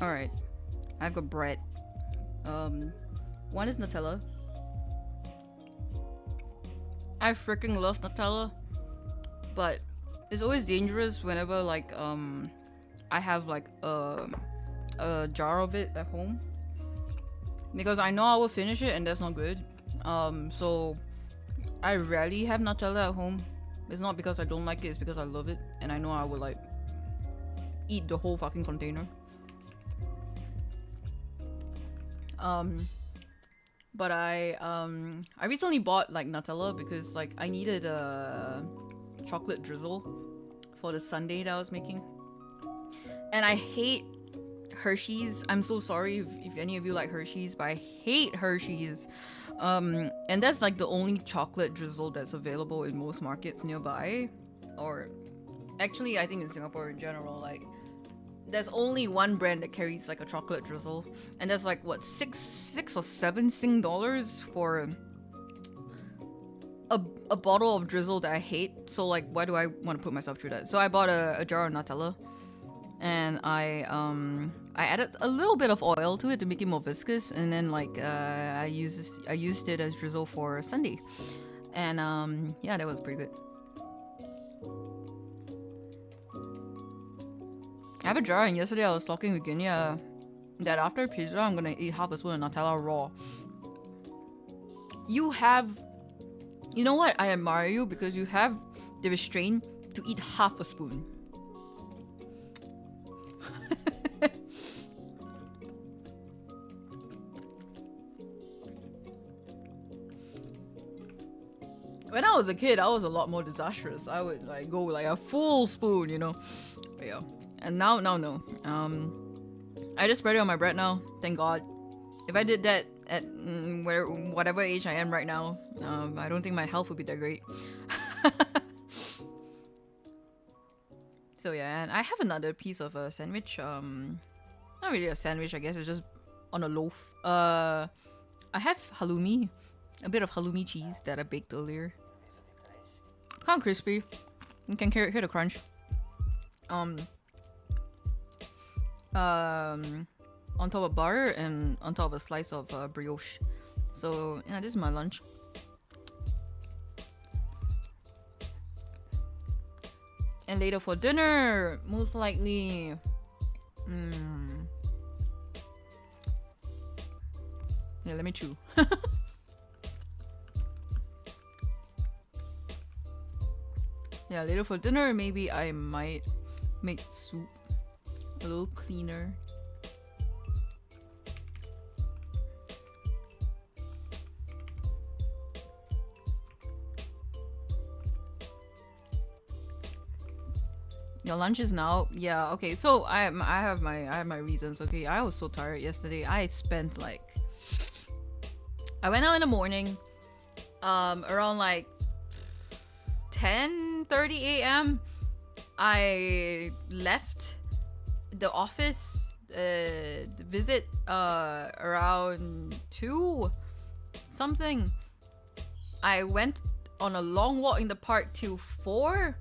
Alright. I've got bread. One is Nutella. I freaking love Nutella, but it's always dangerous whenever like I have like a jar of it at home, because I know I will finish it and that's not good. So I rarely have Nutella at home. It's not because I don't like it, it's because I love it and I know I will like eat the whole fucking container. But I recently bought like Nutella because like I needed a chocolate drizzle for the sundae that I was making. And I hate Hershey's. I'm so sorry if any of you like Hershey's, but I hate Hershey's. And that's like the only chocolate drizzle that's available in most markets nearby. Or actually I think in Singapore in general, like there's only one brand that carries like a chocolate drizzle, and that's like what, six or seven Sing dollars for a bottle of drizzle that I hate. So like, why do I want to put myself through that? So I bought a jar of Nutella, and I added a little bit of oil to it to make it more viscous, and then like I used it as drizzle for sundae, and yeah, that was pretty good. I have a jar, and yesterday I was talking with Guinea that after pizza I'm gonna eat half a spoon of Nutella raw. You know what? I admire you because you have the restraint to eat half a spoon. When I was a kid, I was a lot more disastrous. I would like go like a full spoon, you know. But yeah. And now no. I just spread it on my bread now. Thank God. If I did that at whatever age I am right now, I don't think my health would be that great. So yeah, and I have another piece of a sandwich. Not really a sandwich, I guess. It's just on a loaf. I have halloumi, a bit of halloumi cheese that I baked earlier. Kind of crispy. You can hear the crunch. On top of butter and on top of a slice of brioche. So yeah, this is my lunch. And later for dinner, most likely, yeah, let me chew. Yeah, later for dinner, maybe I might make soup a little cleaner. Your lunch is now? Yeah, okay. So I have my reasons. Okay, I was so tired yesterday. I went out in the morning, around like 10:30 a.m. I left the office the visit around 2 something. I went on a long walk in the park till 4.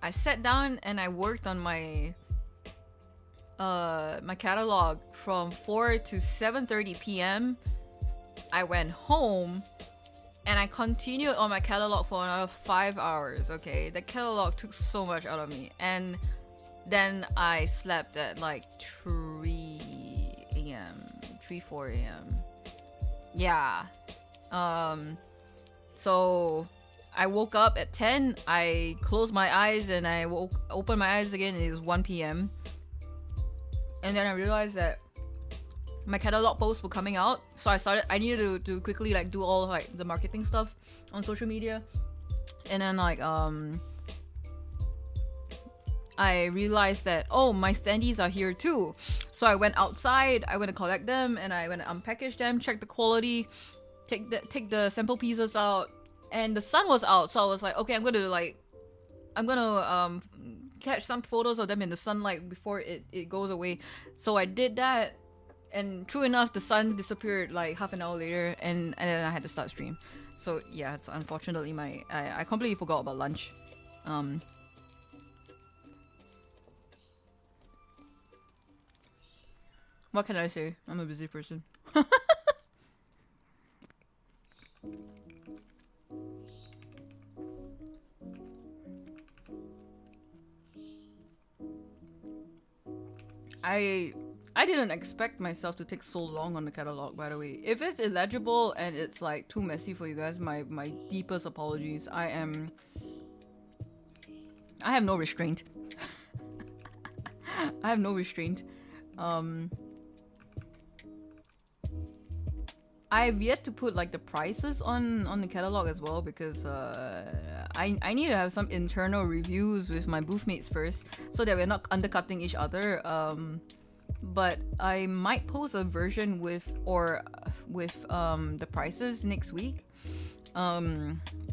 I sat down and I worked on my my catalog from 4 to 7:30 p.m. I went home and I continued on my catalog for another 5 hours. Okay, the catalog took so much out of me, and then I slept at like 3 a.m. 4 a.m. Yeah. So I woke up at 10, I closed my eyes and I opened my eyes again, it is 1 p.m. And then I realized that my catalog posts were coming out, so I needed to quickly like do all like the marketing stuff on social media. And then like I realized that, oh, my standees are here too. So I went outside, I went to collect them, and I went to unpackage them, check the quality, take the sample pieces out, and the sun was out, so I was like, okay, I'm gonna catch some photos of them in the sunlight before it goes away. So I did that, and true enough, the sun disappeared like half an hour later, and then I had to start stream. So yeah, it's unfortunately I completely forgot about lunch. What can I say? I'm a busy person. I I didn't expect myself to take so long on the catalog, by the way. If it's illegible and it's like too messy for you guys, my deepest apologies. I have no restraint. I have no restraint. Um I've yet to put like the prices on the catalog as well because I need to have some internal reviews with my booth mates first so that we're not undercutting each other. But I might post a version with the prices next week.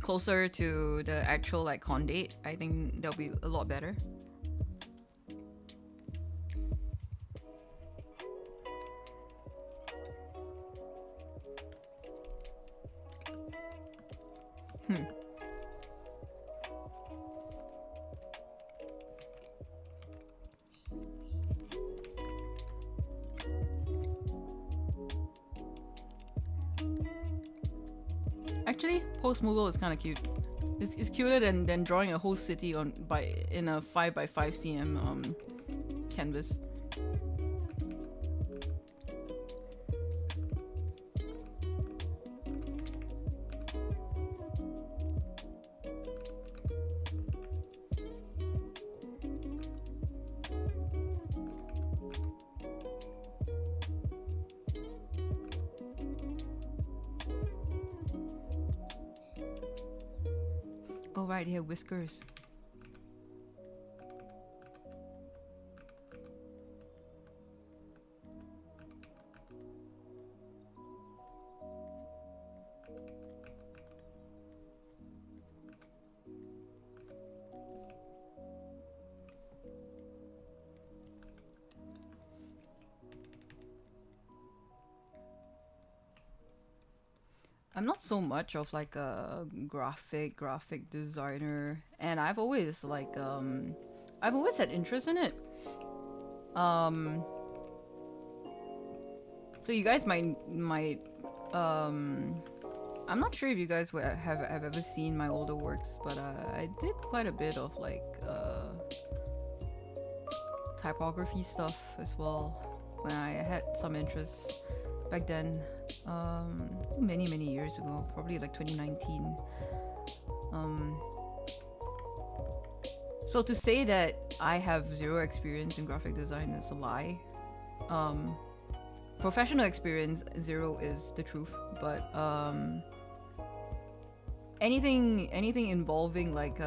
Closer to the actual like con date. I think that'll be a lot better. Actually, Post Moogle is kind of cute. It's cuter than drawing a whole city in a 5x5 cm canvas. Oh right, here whiskers. I'm not so much of like a graphic designer, and I've always had interest in it. So you guys might I'm not sure if you guys have ever seen my older works, but I did quite a bit of like typography stuff as well when I had some interest back then. Many years ago, probably like 2019. So to say that I have zero experience in graphic design is a lie. Professional experience, zero is the truth, but anything involving like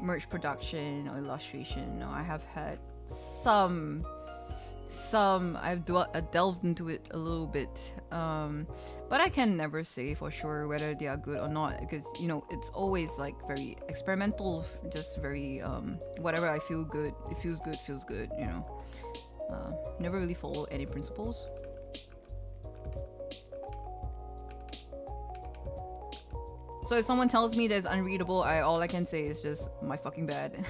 merch production or illustration, I have had some I've delved into it a little bit, but I can never say for sure whether they are good or not, because it's always like very experimental, just very whatever I feel good, it feels good, never really follow any principles. So if someone tells me that it's unreadable, all I can say is just my fucking bad.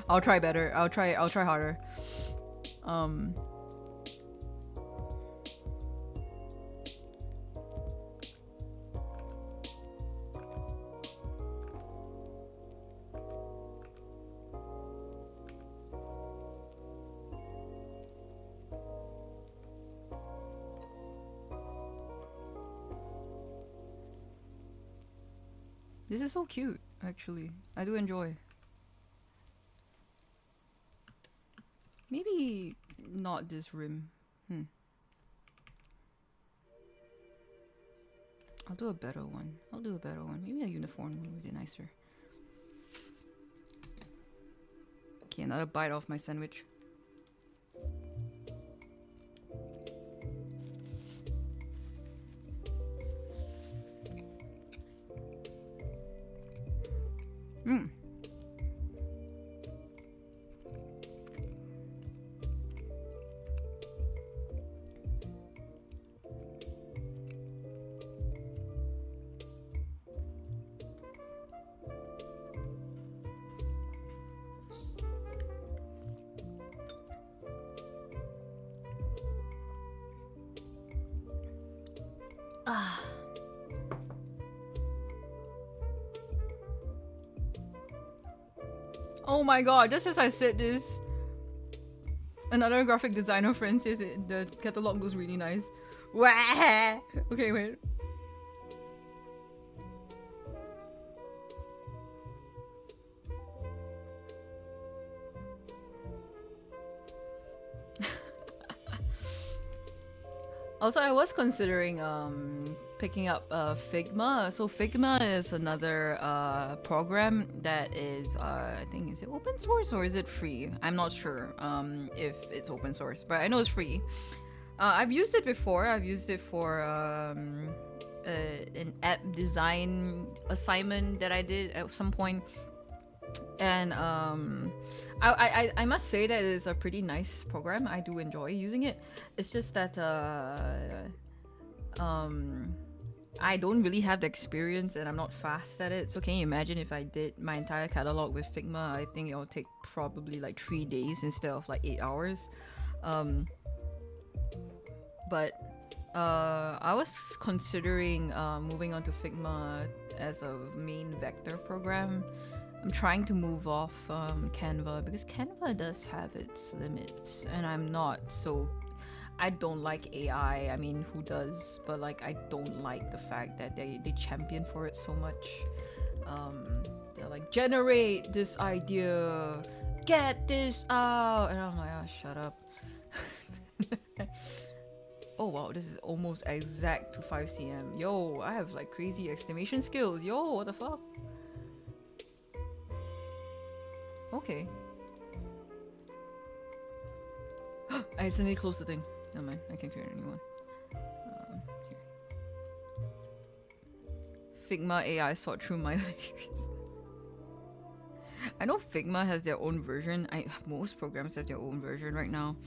I'll try better. I'll try harder. This is so cute, actually. I do enjoy. Maybe not this rim. I'll do a better one. Maybe a uniform one would be nicer. Okay, another bite off my sandwich. Oh my god, just as I said this, another graphic designer friend says the catalog looks really nice. Wah! Okay, wait. Also, I was considering picking up Figma. So Figma is another program that is I think, is it open source or is it free? I'm not sure if it's open source, but I know it's free. I've used it before. I've used it for an app design assignment that I did at some point, and I must say that it's a pretty nice program. I do enjoy using it. It's just that I don't really have the experience and I'm not fast at it. So can you imagine if I did my entire catalog with Figma? I think it will take probably like 3 days instead of like 8 hours. But I was considering moving on to Figma as a main vector program. I'm trying to move off Canva because Canva does have its limits and I'm not, so I don't like AI. I mean, who does? But like, I don't like the fact that they champion for it so much. They're like, generate this idea, get this out, and I'm like, oh, shut up. Oh wow, this is almost exact to 5 cm. Yo, I have like crazy estimation skills. Yo, what the fuck? Okay. I accidentally closed the thing. Never mind, I can create a new one. Here. Figma AI sort through my layers. I know Figma has their own version. Most programs have their own version right now.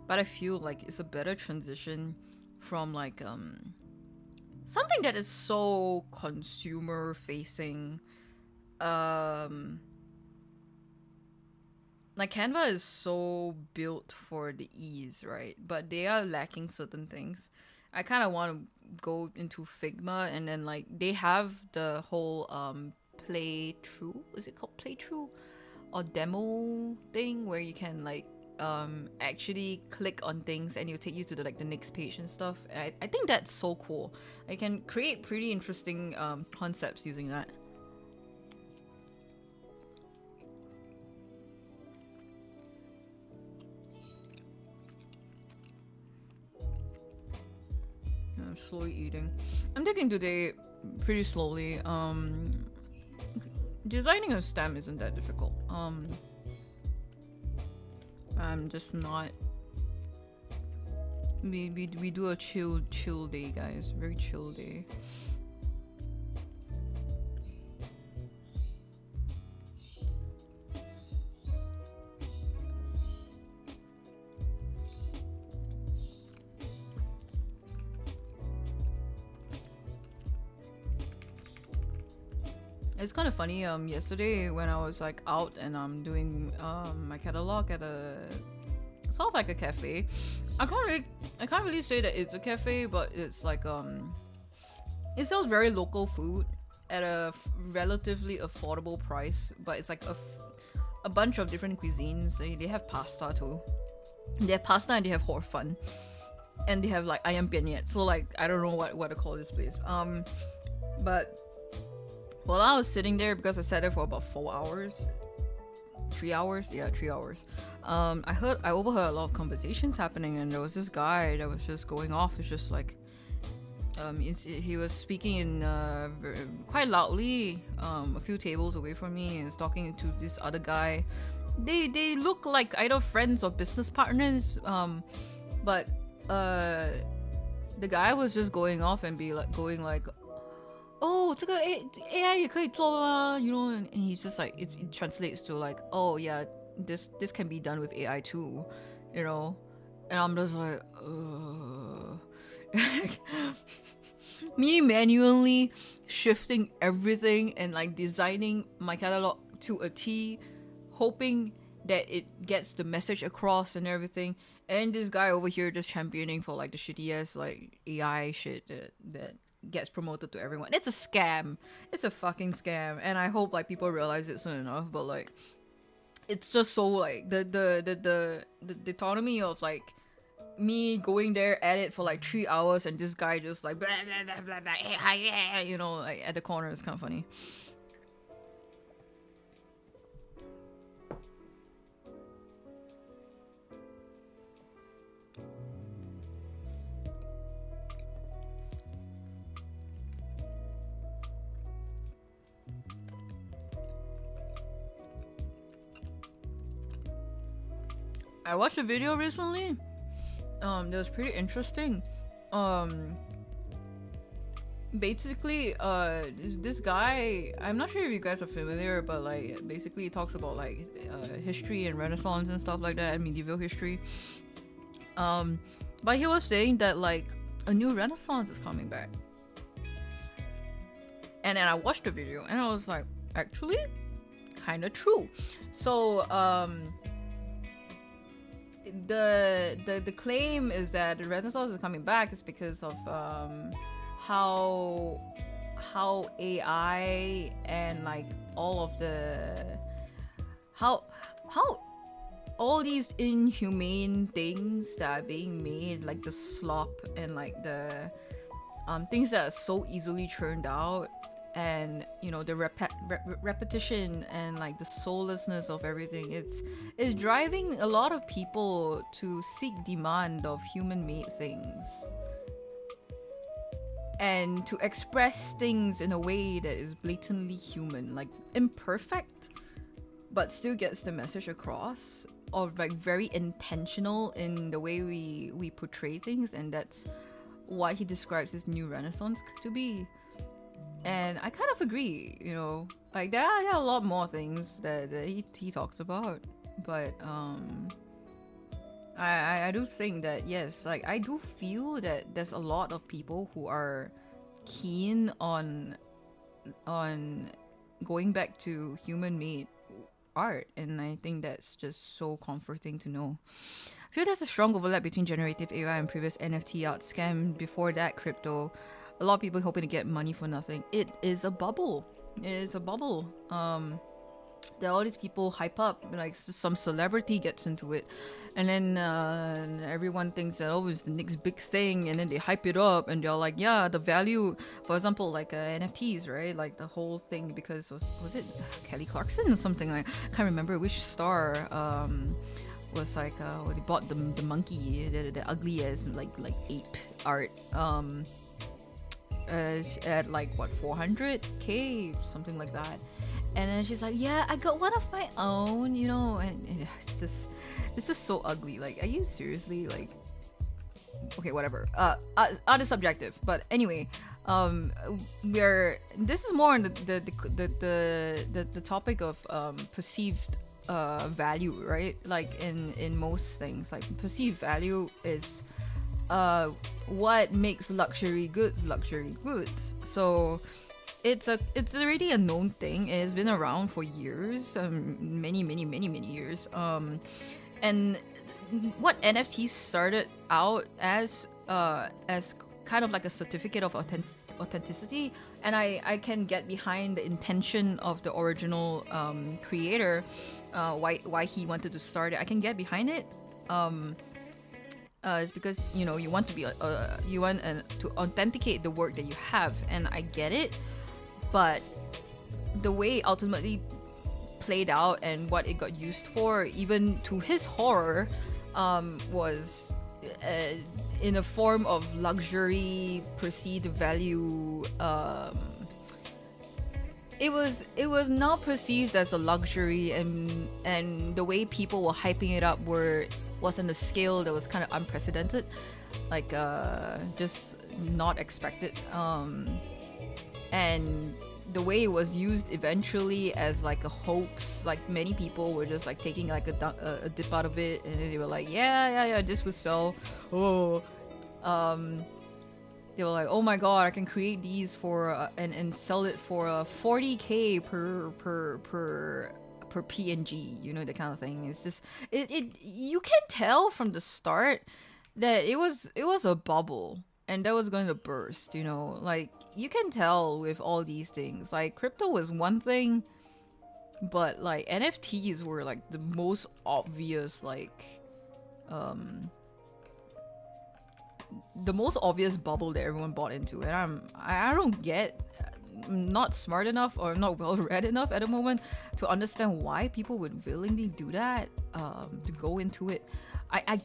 But I feel like it's a better transition from like something that is so consumer facing. Like Canva is so built for the ease, right? But they are lacking certain things. I kind of want to go into Figma, and then like they have the whole playthrough. Is it called playthrough or demo thing where you can like actually click on things and it'll take you to the like the next page and stuff. And I think that's so cool. I can create pretty interesting concepts using that. I'm slowly eating. I'm taking today pretty slowly. Designing a stem isn't that difficult. I'm just not. We do a chill day, guys. Very chill day. It's kind of funny. Yesterday when I was like out and I'm doing my catalog at a sort of like a cafe. I can't really say that it's a cafe, but it's like it sells very local food at a relatively affordable price. But it's like a bunch of different cuisines. They have pasta too. They have pasta and they have hor fun, and they have like ayam penyet. So like I don't know what to call this place. But while I was sitting there, because I sat there for about 4 hours, 3 hours, yeah, 3 hours. I overheard a lot of conversations happening, and there was this guy that was just going off. It's just like, he was speaking in quite loudly, a few tables away from me, and was talking to this other guy. They look like either friends or business partners, but the guy was just going off and going like. Oh, 这个 AI 也可以做吗? You know, and he's just like it translates to like, oh yeah, this can be done with AI too, you know, and I'm just like, me manually shifting everything and like designing my catalog to a T, hoping that it gets the message across and everything, and this guy over here just championing for like the shitty ass like AI shit that gets promoted to everyone. It's a scam. It's a fucking scam, and I hope like people realize it soon enough. But like, it's just so like the autonomy of like me going there at it for like 3 hours and this guy just like blah, blah, blah, blah, blah, hey, hi, yeah, you know, like at the corner is kind of funny. I watched a video recently that was pretty interesting. um Basically, this guy, I'm not sure if you guys are familiar, but like basically he talks about like history and Renaissance and stuff like that, and medieval history. um but he was saying that like a new Renaissance is coming back, and then I watched the video and I was like, actually kind of true. So the claim is that the Renaissance is coming back is because of how AI and like all of the how all these inhumane things that are being made, like the slop and like the things that are so easily churned out, and you know the repetition and like the soullessness of everything, it's driving a lot of people to seek demand of human made things and to express things in a way that is blatantly human, like imperfect but still gets the message across, or like very intentional in the way we portray things. And that's what he describes his new Renaissance to be. And I kind of agree, you know, like there are a lot more things that he talks about, but I do think that yes, like I do feel that there's a lot of people who are keen on going back to human made art, and I think that's just so comforting to know. I feel there's a strong overlap between generative AI and previous NFT art scam. Before that, crypto, a lot of people hoping to get money for nothing. It is a bubble. It is a bubble. There are all these people hype up, like some celebrity gets into it, and then everyone thinks that oh, it's the next big thing, and then they hype it up, and they're like, yeah, the value, for example, like NFTs, right? Like the whole thing, because was it Kelly Clarkson or something? Like I can't remember which star. Was like they bought the monkey, the ugly as like ape art. At like what 400k, something like that. And then she's like, yeah, I got one of my own, you know, and it's just so ugly. Like, are you seriously like? Okay, whatever. Art is subjective, but anyway, this is more on the topic of perceived value, right? Like in most things, like perceived value is what makes luxury goods. So it's already a known thing. It's been around for years, many years. And what NFTs started out as kind of like a certificate of authenticity, and I can get behind the intention of the original creator, why he wanted to start it. I can get behind it. It's because you know you want to be to authenticate the work that you have, and I get it. But the way it ultimately played out and what it got used for, even to his horror, was in a form of luxury, perceived value. It was not perceived as a luxury, and the way people were hyping it up was on a scale that was kind of unprecedented, like just not expected. And the way it was used eventually as like a hoax, like many people were just like taking like a dip out of it, and then they were like, yeah, this would sell. They were like, oh my god, I can create these for and sell it for 40k per PNG, you know, that kind of thing. It's just it you can tell from the start that it was a bubble and that was going to burst, you know. Like you can tell with all these things. Like crypto was one thing, but like NFTs were like the most obvious, like the most obvious bubble that everyone bought into, and I don't get, I'm not smart enough or not well read enough at the moment to understand why people would willingly do that, to go into it. I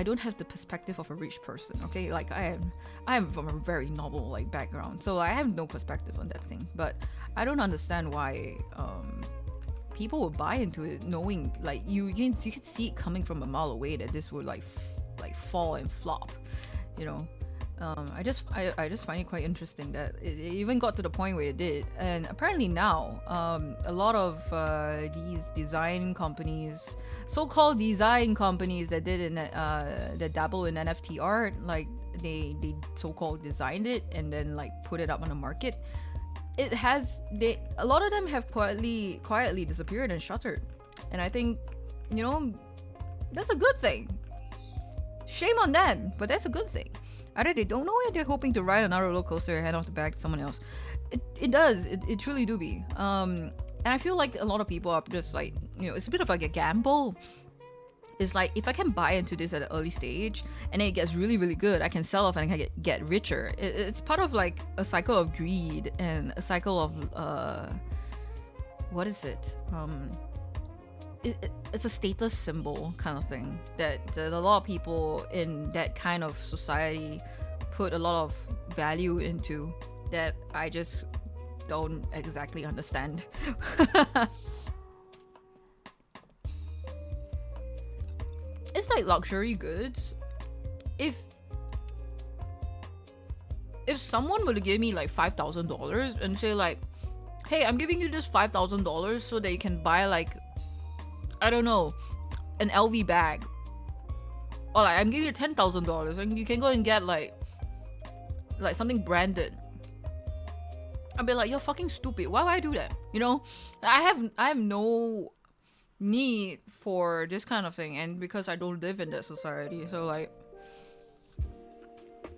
don't have the perspective of a rich person, okay? Like I am from a very noble like background, so I have no perspective on that thing. But I don't understand why people would buy into it, knowing like you can see it coming from a mile away that this would like fall and flop, you know. I just find it quite interesting that it even got to the point where it did. And apparently now, a lot of these design companies, so-called design companies that that dabble in NFT art, like they so-called designed it and then like put it up on the market. A lot of them have quietly disappeared and shuttered. And I think, you know, that's a good thing. Shame on them, but that's a good thing. Either they don't know it, they're hoping to ride another roller coaster and hand off the bag to someone else. It truly do be. And I feel like a lot of people are just like, you know, it's a bit of like a gamble. It's like, if I can buy into this at an early stage and then it gets really, really good, I can sell off and I can get richer. It's part of like a cycle of greed and a cycle of, what is it? It's a status symbol kind of thing that a lot of people in that kind of society put a lot of value into, that I just don't exactly understand. It's like luxury goods. If someone were to give me like $5,000 and say like, hey, I'm giving you this $5,000 so that you can buy like, I don't know, an LV bag, or like I'm giving you $10,000 and you can go and get like something branded, I'd be like, you're fucking stupid. Why would I do that? You know, I have no need for this kind of thing, and because I don't live in that society, so like,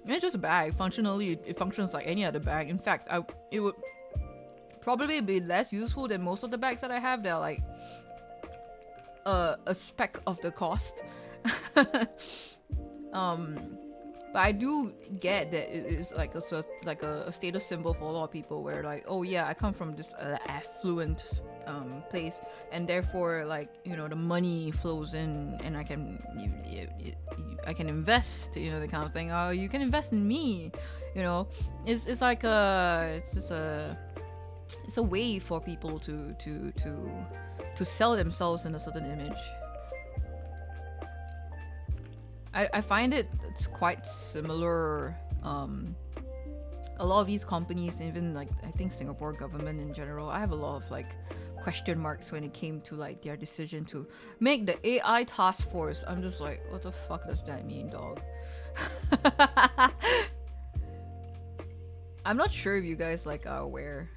it's just a bag. Functionally, it functions like any other bag. In fact, it would probably be less useful than most of the bags that I have. They're like a speck of the cost. But I do get that it is like a status symbol for a lot of people, where like, oh yeah, I come from this affluent place, and therefore like, you know, the money flows in and I can I can invest, you know, the kind of thing. Oh, you can invest in me, you know. It's like it's a way for people to sell themselves in a certain image. I find it's quite similar. A lot of these companies, even like I think Singapore government in general, I have a lot of like question marks when it came to like their decision to make the AI task force. I'm just like, what the fuck does that mean, dog? I'm not sure if you guys like are aware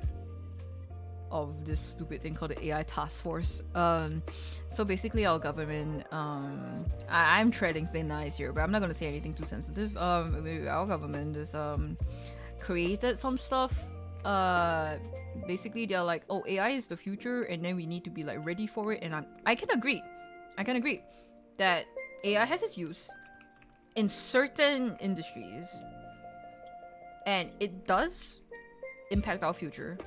of this stupid thing called the AI task force. So basically our government, I'm treading thin ice here, but I'm not going to say anything too sensitive. Our government is created some stuff. Basically they're like, oh, AI is the future and then we need to be like ready for it, and I can agree that AI has its use in certain industries and it does impact our future,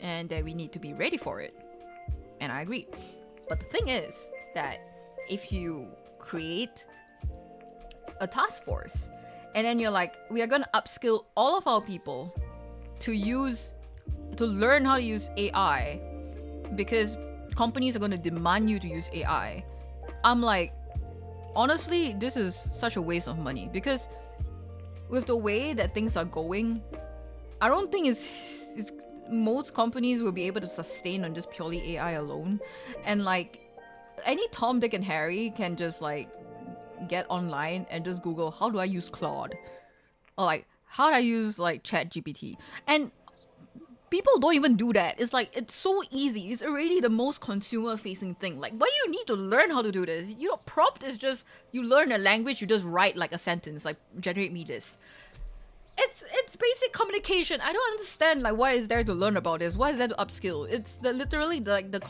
and that we need to be ready for it. And I agree. But the thing is that if you create a task force and then you're like, we are going to upskill all of our people to learn how to use AI because companies are going to demand you to use AI. I'm like, honestly, this is such a waste of money, because with the way that things are going, I don't think it's most companies will be able to sustain on just purely AI alone. And like, any Tom, Dick and Harry can just like get online and just Google, how do I use Claude? Or like, how do I use like ChatGPT? And people don't even do that. It's like, it's so easy. It's already the most consumer facing thing. Like, why do you need to learn how to do this? You know, prompt is just, you learn a language, you just write like a sentence, like generate me this. It's basic communication. I don't understand like what is there to learn about this. What is there to upskill? It's literally like the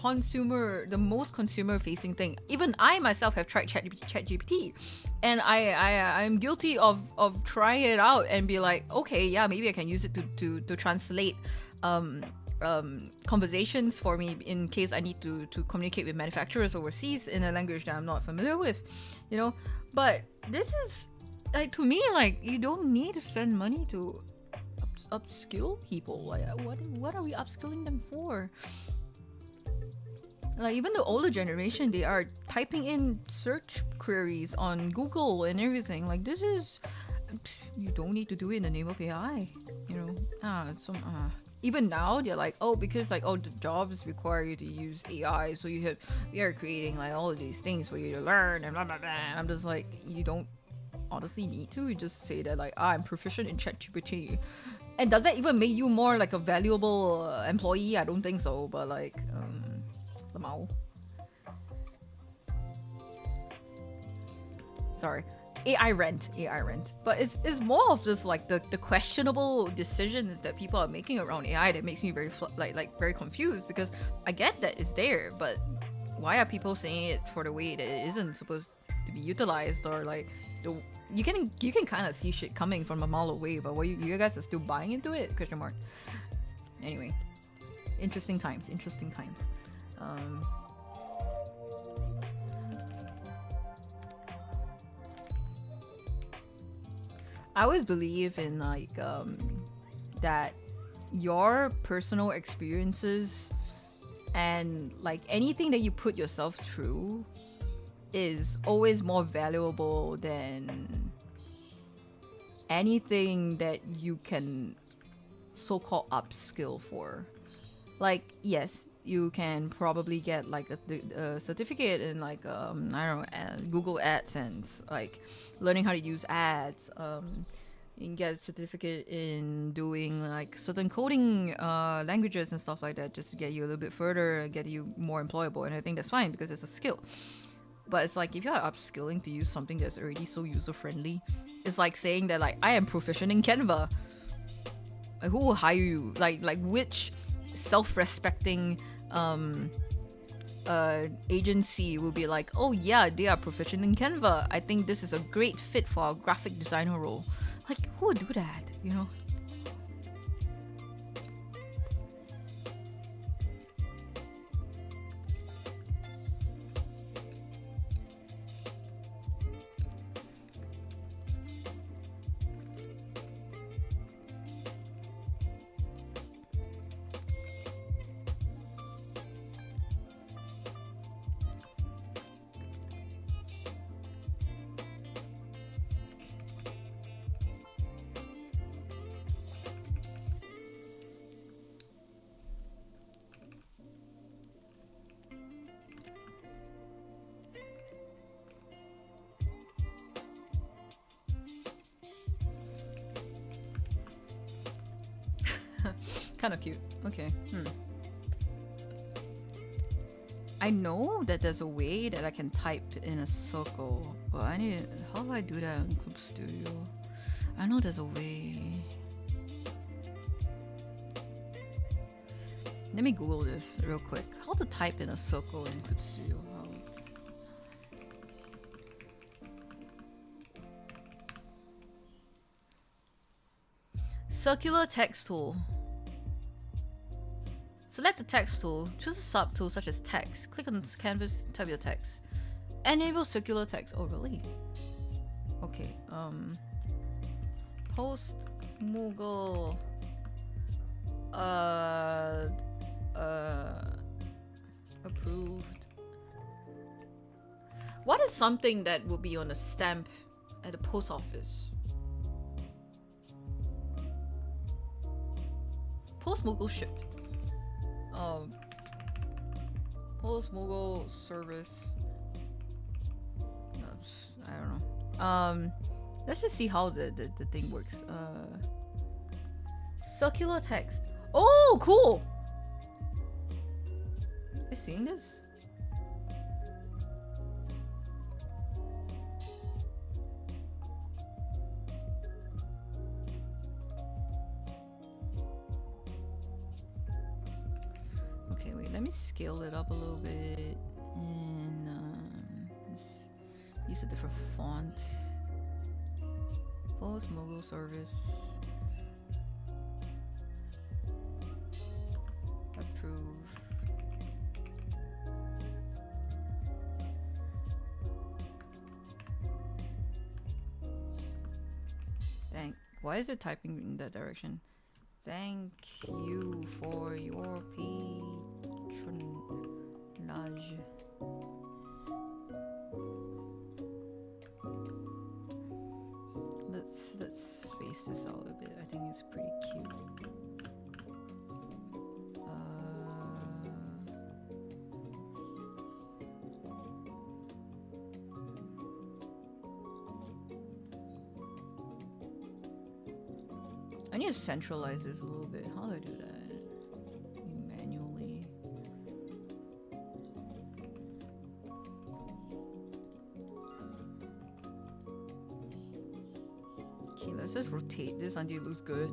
most consumer facing thing. Even I myself have tried ChatGPT, and I'm guilty of trying it out and be like, okay, yeah, maybe I can use it to translate conversations for me in case I need to communicate with manufacturers overseas in a language that I'm not familiar with, you know. But this is like, to me, like, you don't need to spend money to upskill people. Like, what are we upskilling them for? Like, even the older generation, they are typing in search queries on Google and everything. Like, this is, you don't need to do it in the name of AI, you know. Even now they're like, oh, because like, oh, the jobs require you to use AI, so we are creating like all of these things for you to learn and blah blah blah. And I'm just like, you don't honestly need to. You just say that like, I'm proficient in ChatGPT. And does that even make you more like a valuable employee? I don't think so. But like, lamao. Sorry. AI rent. But it's more of just like the questionable decisions that people are making around AI that makes me very very confused, because I get that it's there, but why are people saying it for the way that it isn't supposed to be utilized? Or like, you can kind of see shit coming from a mile away, but what you guys are still buying into it? Question mark. Anyway, interesting times. I always believe in like that your personal experiences and like anything that you put yourself through is always more valuable than anything that you can so-called upskill for. Like, yes, you can probably get like a certificate in like I don't know, Google AdSense, like learning how to use ads. You can get a certificate in doing like certain coding languages and stuff like that, just to get you a little bit further, get you more employable. And I think that's fine because it's a skill. But it's like, if you're upskilling to use something that's already so user-friendly, it's like saying that like, I am proficient in Canva. Like, who will hire you? Like which self-respecting agency will be like, oh yeah, they are proficient in Canva, I think this is a great fit for our graphic designer role. Like, who would do that, you know? Kind of cute. Okay. I know that there's a way that I can type in a circle, but how do I do that in Club Studio? I know there's a way. Let me Google this real quick. How to type in a circle in Clip Studio. Circular text tool. Select the text tool, choose a subtool such as text, click on canvas, type your text. Enable circular text. Oh really? Okay, post Moogle approved. What is something that will be on a stamp at the post office? Post Moogle shipped. Post Moogle service. I don't know. Let's just see how the thing works. Circular text. Oh, cool! Are you seeing this? Okay, wait, let me scale it up a little bit and use a different font. Post Mogul service. Approve. Why is it typing in that direction? Thank you for your patronage. Let's space this out a bit. I think it's pretty cute. I need to centralize this a little bit. How do I do that? Manually. Okay, let's just rotate this until it looks good.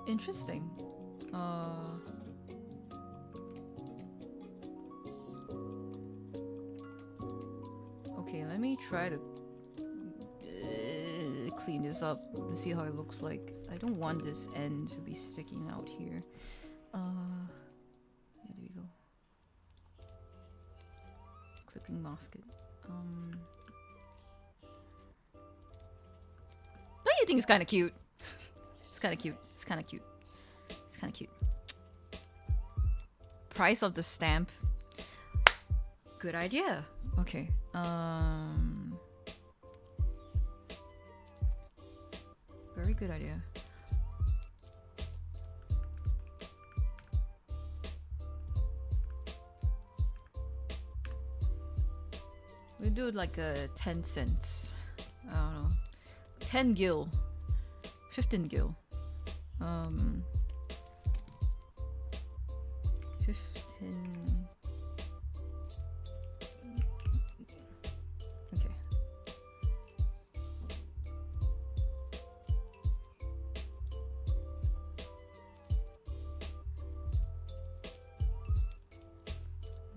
Interesting. Okay, let me try to clean this up and see how it looks like. I don't want this end to be sticking out here. Yeah, there we go. Clipping basket. Don't you think it's kind of cute? It's kind of cute. It's kind of cute. It's kind of cute. Price of the stamp. Good idea. Okay. Very good idea. We do it like a 10 cents. I don't know. 10 gil. 15 gil. 15. Okay.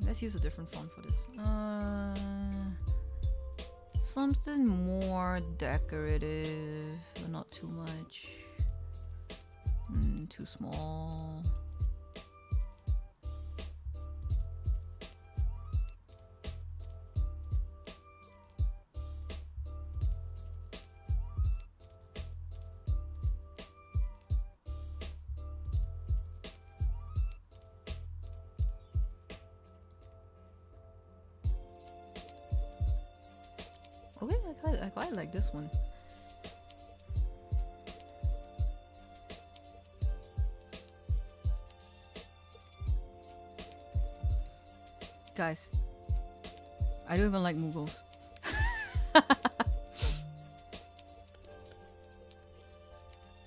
Let's use a different font for this. Something more decorative, but not too much. Too small. Okay, I quite like this one. Guys, I don't even like Mughals.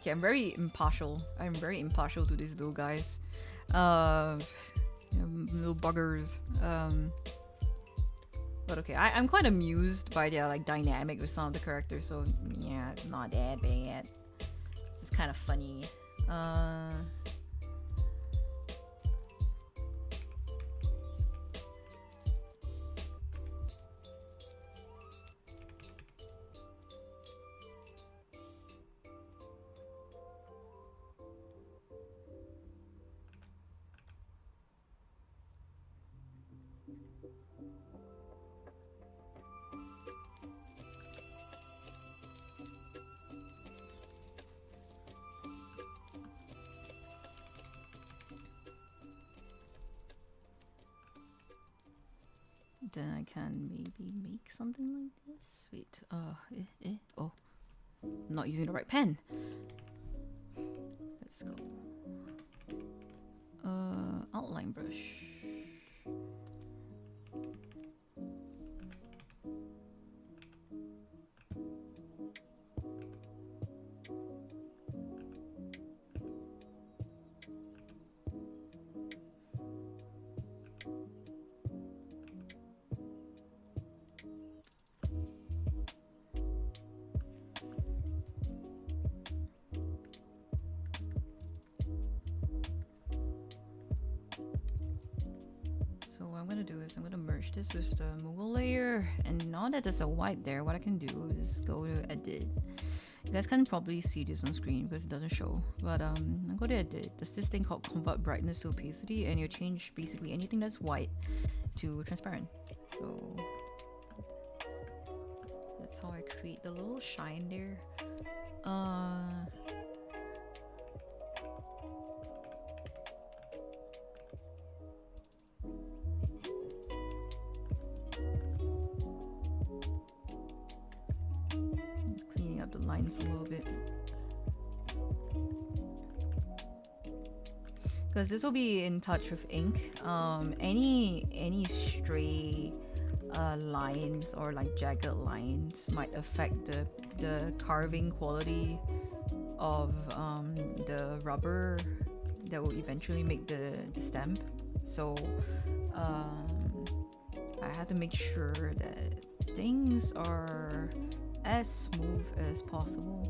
Okay, I'm very impartial. I'm very impartial to these little guys. Little buggers. But okay, I'm quite amused by their like dynamic with some of the characters, so yeah, it's not that bad. It's just kind of funny. Then I can maybe make something like this. Wait, oh, I'm not using the right pen. Let's go. outline brush. So what I'm gonna do is I'm gonna merge this with the Moogle layer, and now that there's a white there, what I can do is go to edit. You guys can probably see this on screen because it doesn't show, but I'll go to edit. There's this thing called convert brightness to opacity, and you change basically anything that's white to transparent. So that's how I create the little shine there. Cleaning up the lines a little bit, because this will be in touch with ink. Any stray lines or like jagged lines might affect the carving quality of the rubber that will eventually make the stamp. So I have to make sure that things are as smooth as possible.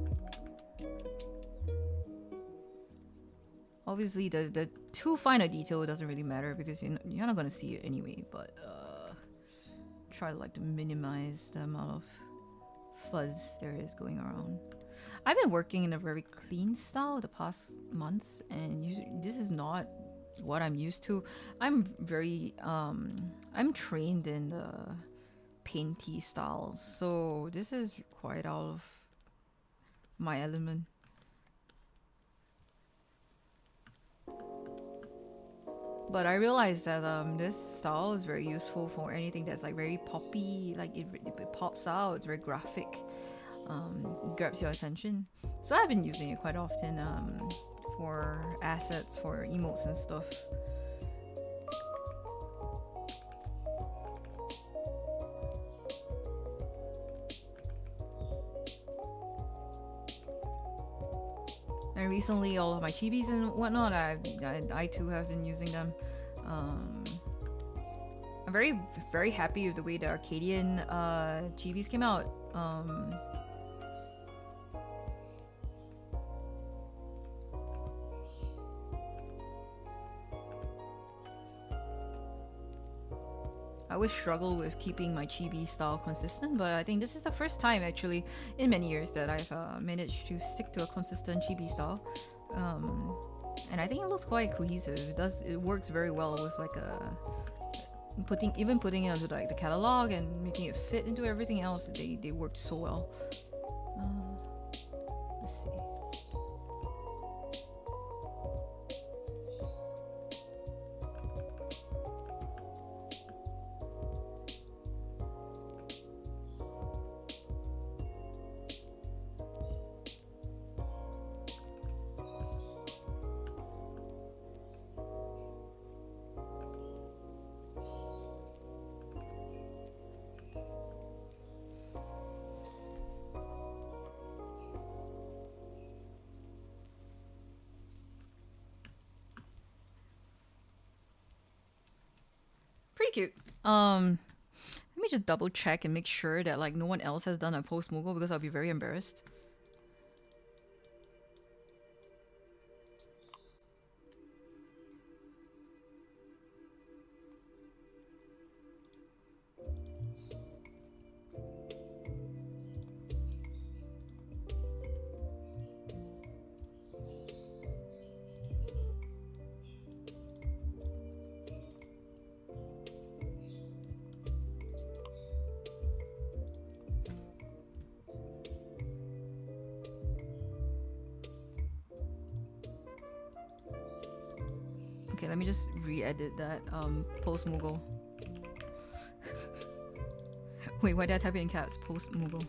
Obviously the too fine a detail doesn't really matter because you're not gonna see it anyway, but try to minimize the amount of fuzz there is going around. I've been working in a very clean style the past month, and this is not what I'm used to. I'm trained in the painty styles, so this is quite out of my element. But I realized that this style is very useful for anything that's like very poppy, like it pops out, it's very graphic, grabs your attention. So I've been using it quite often for assets, for emotes and stuff. And recently, all of my chibis and whatnot, I too have been using them. I'm very, very happy with the way the Arcadian chibis came out. I always struggle with keeping my chibi style consistent, but I think this is the first time actually in many years that I've managed to stick to a consistent chibi style, and I think it looks quite cohesive. It works very well with like putting it onto like the catalog and making it fit into everything else. They worked so well. Let's see. Pretty cute. Let me just double check and make sure that like no one else has done a post Moogle, because I'll be very embarrassed. Okay, let me just re-edit that post Moogle. Wait, why did I type it in caps? Post Moogle.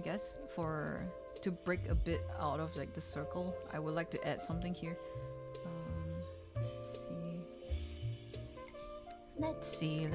I guess to break a bit out of like the circle, I would like to add something here. Let's see.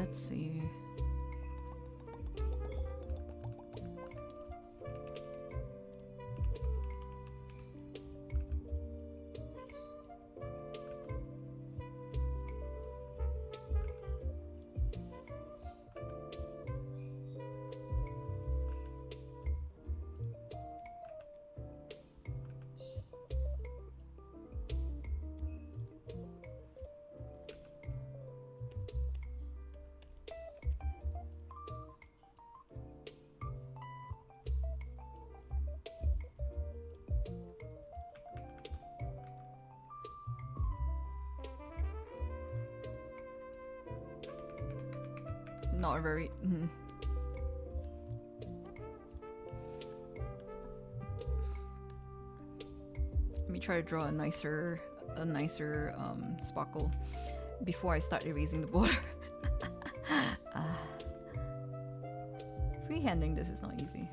Not very. Let me try to draw a nicer sparkle before I start erasing the border. Freehanding this is not easy.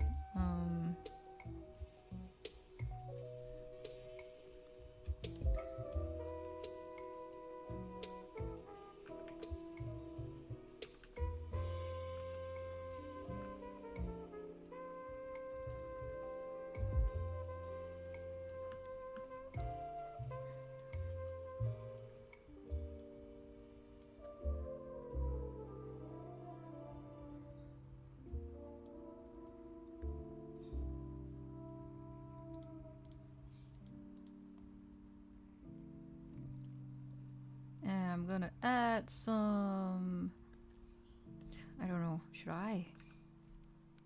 I'm gonna add some... I don't know, should I?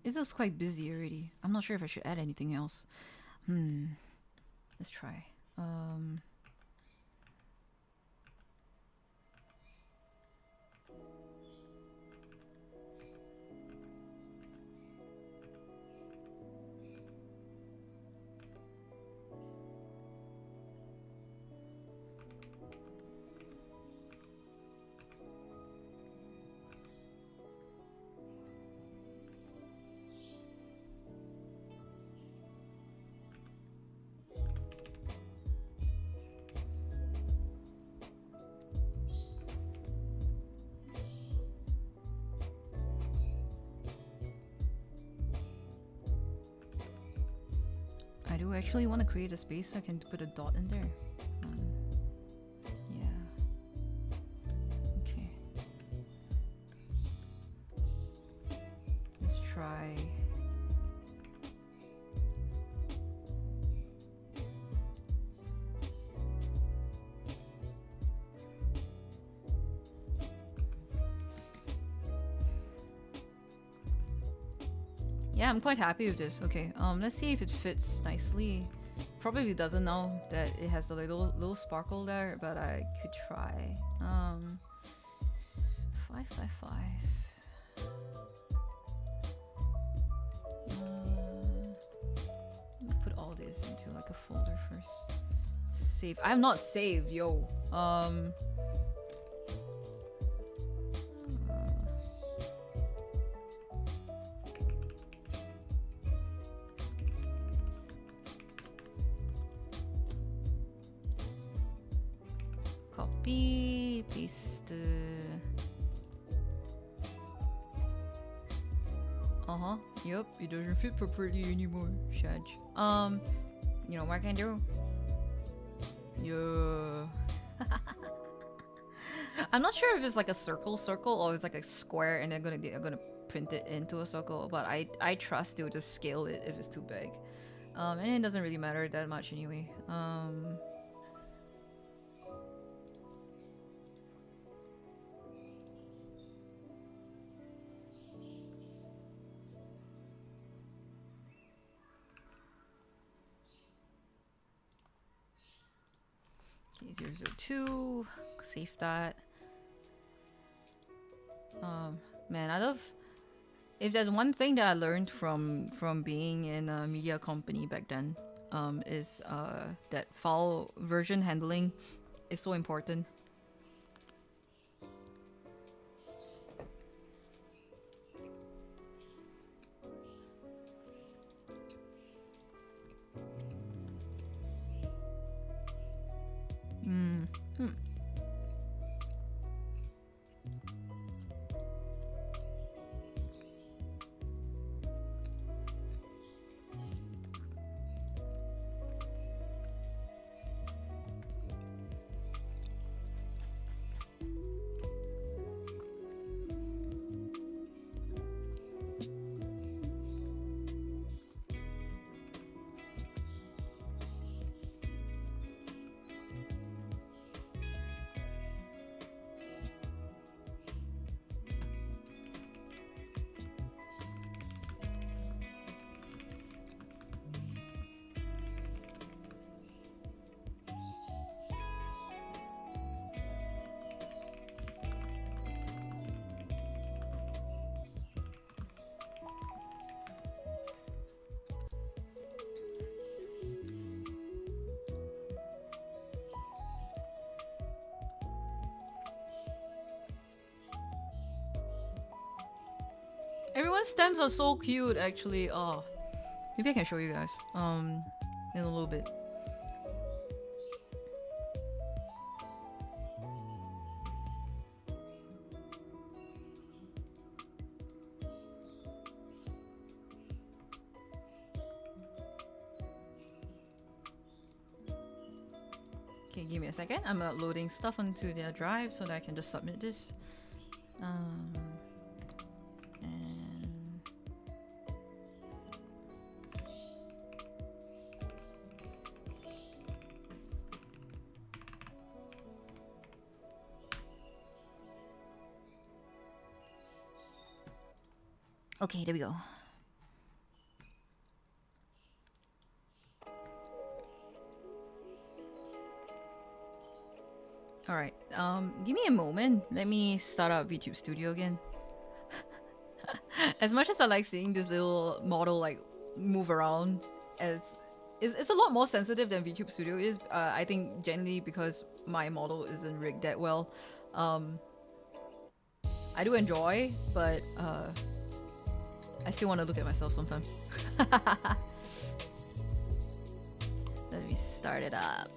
This looks quite busy already. I'm not sure if I should add anything else. Let's try. I do actually want to create a space so I can put a dot in there. Yeah. Okay. Let's try. Yeah, I'm quite happy with this. Okay, let's see if it fits nicely. Probably doesn't now that it has the little sparkle there, but I could try. 555. Let me put all this into like a folder first. Save. I'm not saved, yo. Copy, paste. Yep, it doesn't fit properly anymore. Shaj. You know what I can do? Yeah. I'm not sure if it's like a circle or it's like a square and they're gonna print it into a circle, but I trust they'll just scale it if it's too big. And it doesn't really matter that much anyway. Okay, 002, save that. Man, I love... If there's one thing that I learned from being in a media company back then, is that file version handling is so important. Everyone's stems are so cute, actually. Oh, maybe I can show you guys. In a little bit. Okay, give me a second. I'm loading stuff onto their drive so that I can just submit this. And okay, there we go. All right. Give me a moment. Let me start up VTube Studio again. As much as I like seeing this little model like move around, as it's a lot more sensitive than VTube Studio is. I think generally because my model isn't rigged that well. I do enjoy, but I still want to look at myself sometimes. Let me start it up.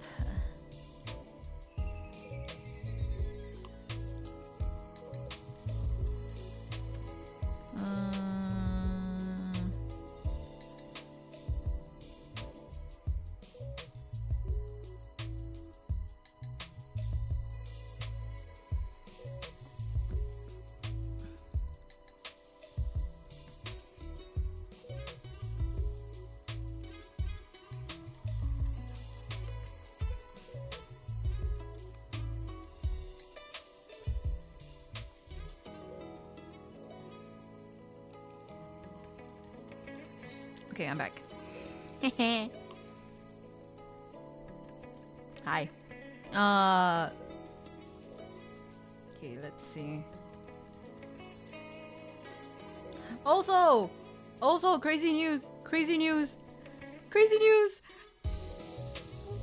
Okay, I'm back. Hi. Okay, let's see. Also, crazy news! Crazy news! Crazy news!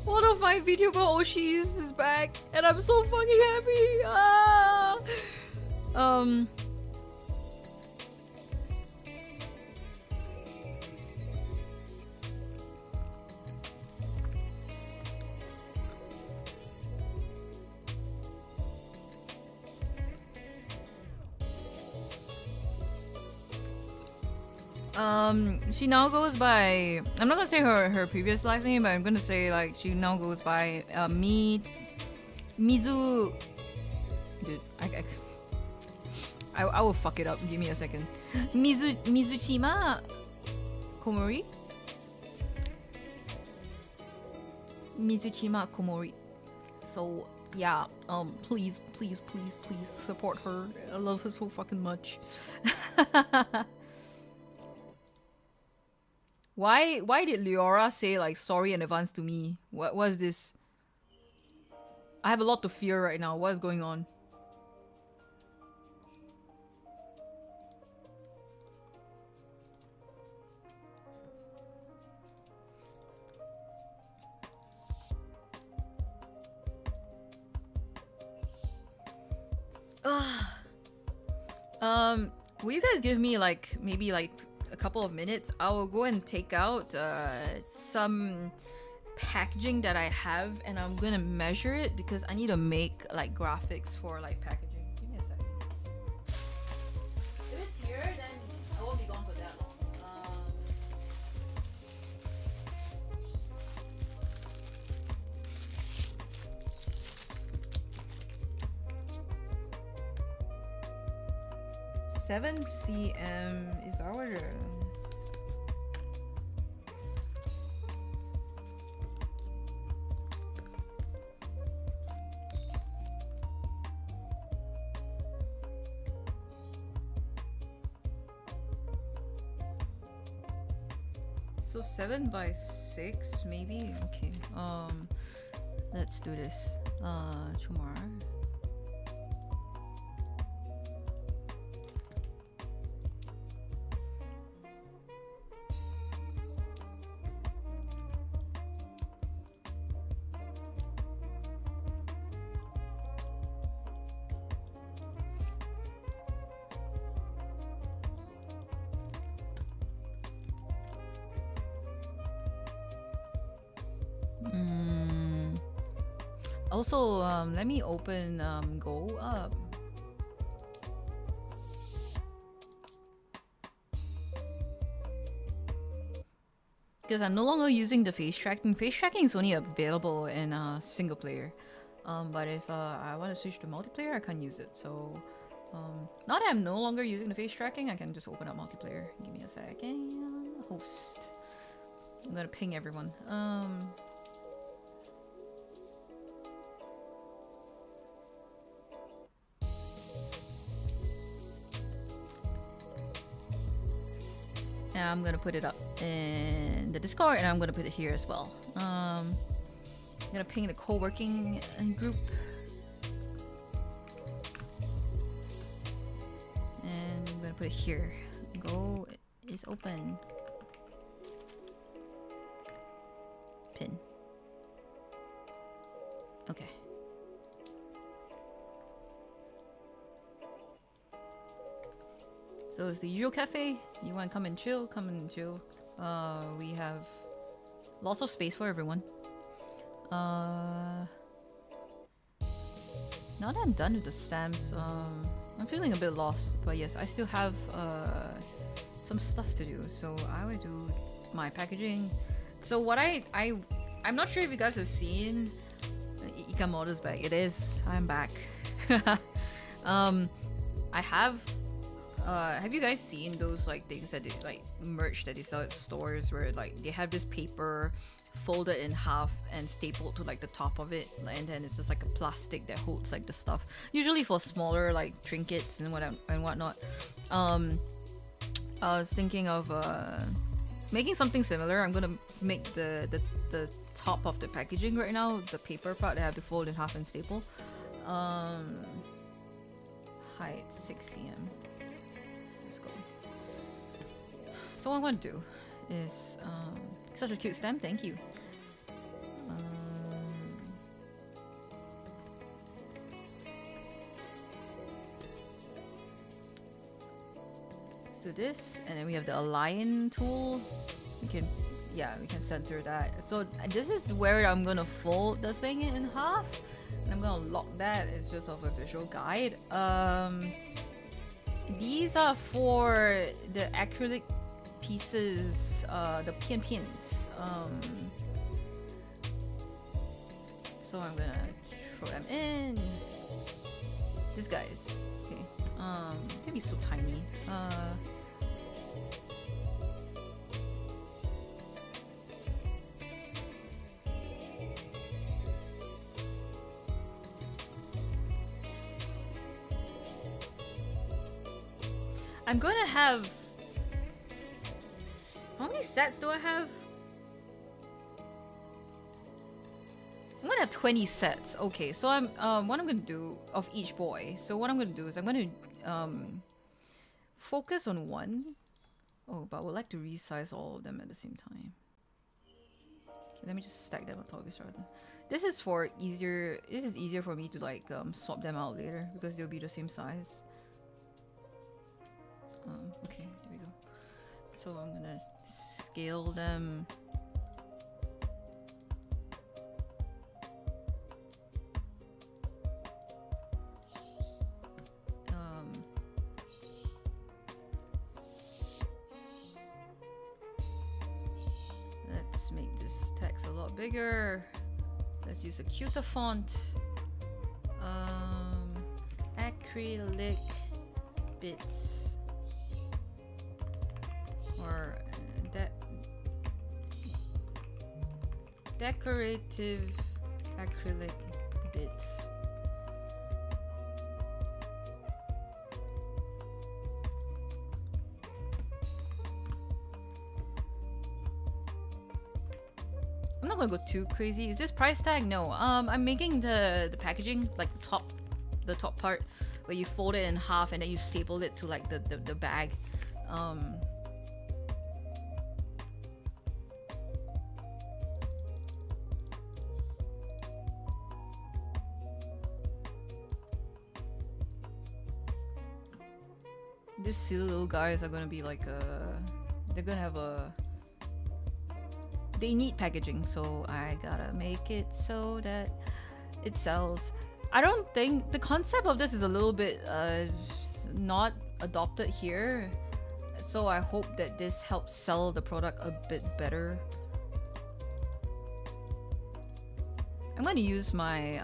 One of my VTuber Oshis is back, and I'm so fucking happy! She now goes by, I'm not gonna say her previous life name, but I'm gonna say like she now goes by Mizu. Dude, I will fuck it up. Give me a second. Mizuchima Komori. Mizuchima Komori. So yeah, please support her. I love her so fucking much. Why did Leora say like sorry in advance to me? What was this? I have a lot to fear right now. What is going on? Will you guys give me like maybe like a couple of minutes? I will go and take out some packaging that I have, and I'm gonna measure it because I need to make like graphics for like packaging. Give me a second. If it's here, then I won't be gone for that long. 7 cm. If I were to... So 7 by 6, maybe? Okay. Let's do this. Tomorrow. Also, let me open Go up. Because I'm no longer using the face tracking. Face tracking is only available in single player. But if I want to switch to multiplayer, I can't use it. So, now that I'm no longer using the face tracking, I can just open up multiplayer. Give me a second. Host. I'm gonna ping everyone. And I'm gonna put it up in the Discord, and I'm gonna put it here as well. I'm gonna ping the co-working group. And I'm gonna put it here. Go is open. Pin. Okay. So it's the usual cafe. You want to come and chill? Come and chill. We have lots of space for everyone. Now that I'm done with the stamps, I'm feeling a bit lost. But yes, I still have some stuff to do. So I will do my packaging. So what I'm not sure if you guys have seen Ikamoto's bag. It is. I'm back. I have you guys seen those like things that they like merch that they sell at stores where like they have this paper folded in half and stapled to like the top of it, and then it's just like a plastic that holds like the stuff, usually for smaller like trinkets and whatnot. I was thinking of making something similar. I'm gonna make the top of the packaging right now, the paper part that I have to fold in half and staple. Hi, it's 6 p.m. Let's go. So what I'm gonna do is such a cute stamp, thank you. Let's do this, and then we have the align tool. We can center that. So this is where I'm gonna fold the thing in half, and I'm gonna lock that. It's just of a visual guide. These are for the acrylic pieces, the pins. So I'm gonna throw them in. These guys. Okay. It's gonna be so tiny. I'm gonna have... How many sets do I have? I'm gonna have 20 sets. Okay, so I'm what I'm gonna do of each boy. So what I'm gonna do is I'm gonna focus on one. Oh, but I would like to resize all of them at the same time. Okay, let me just stack them on top of each other. This is for easier. This is easier for me to like swap them out later because they'll be the same size. Okay, there we go. So I'm gonna scale them. Let's make this text a lot bigger. Let's use a cuter font. Acrylic bits. Or decorative acrylic bits. I'm not gonna go too crazy. Is this price tag? No. I'm making the packaging, like the top part where you fold it in half and then you staple it to like the bag. These silly little guys are gonna be like they're gonna have they need packaging, so I gotta make it so that it sells. I don't think the concept of this is a little bit not adopted here, so I hope that this helps sell the product a bit better. I'm gonna use my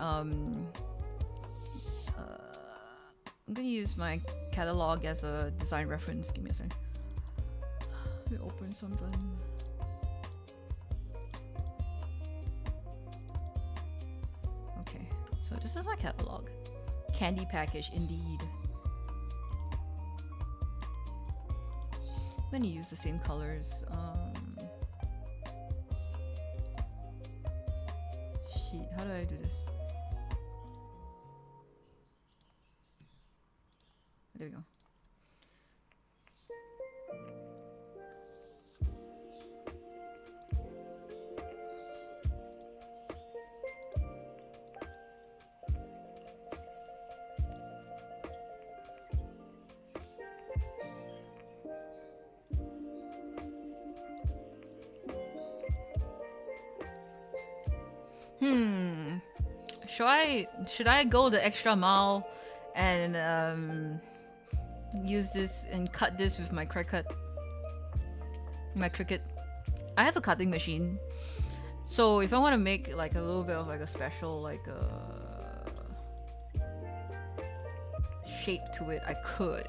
catalog as a design reference. Give me a second. Let me open something. Okay, so this is my catalog. Candy package indeed. I'm gonna use the same colors. Shit, how do I do this? There we go. Should I go the extra mile and use this and cut this with my Cricut? I have a cutting machine, so if I want to make like a little bit of like a special like shape to it, I could.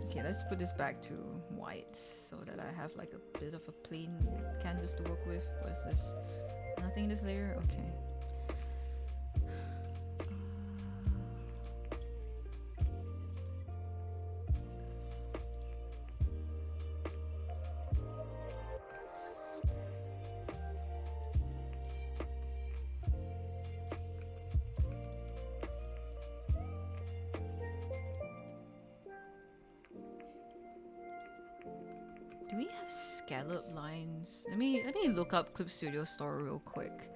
Okay, let's put this back to white so that I have like a bit of a plain canvas to work with. What is this? Nothing in this layer? Okay. Do we have scallop lines? Let me look up Clip Studio Store real quick.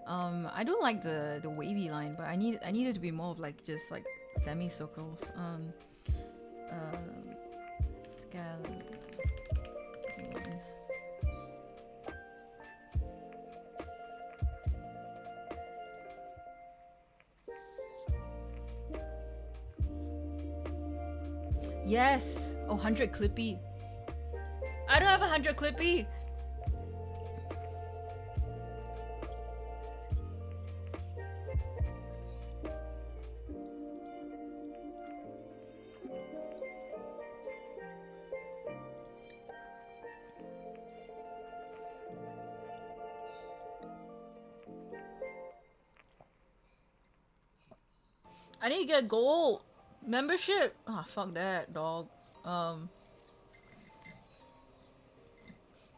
I do like the wavy line, but I need it to be more of like just like semicircles. Scallop line. Yes! Oh, 100 Clippy. I don't have 100 Clippy! I need to get gold membership. Ah, fuck that, dog.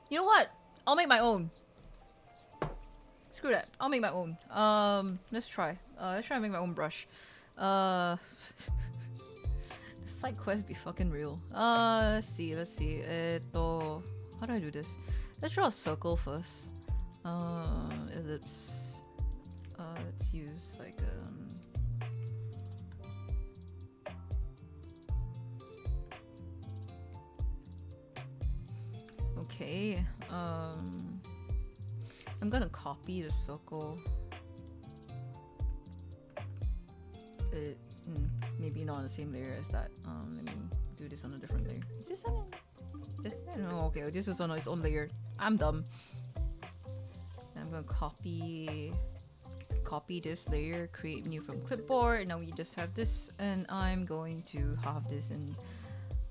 You know what? I'll make my own. Screw that. I'll make my own. Let's try. Let's try and make my own brush. The side quest be fucking real. Let's see. How do I do this? Let's draw a circle first. Ellipse. Let's use like okay, I'm gonna copy the circle. Maybe not on the same layer as that. Let me do this on a different layer. Is this on this? No, okay, this is on its own layer. I'm dumb. And I'm gonna copy this layer, create new from clipboard. Now we just have this, and I'm going to have this and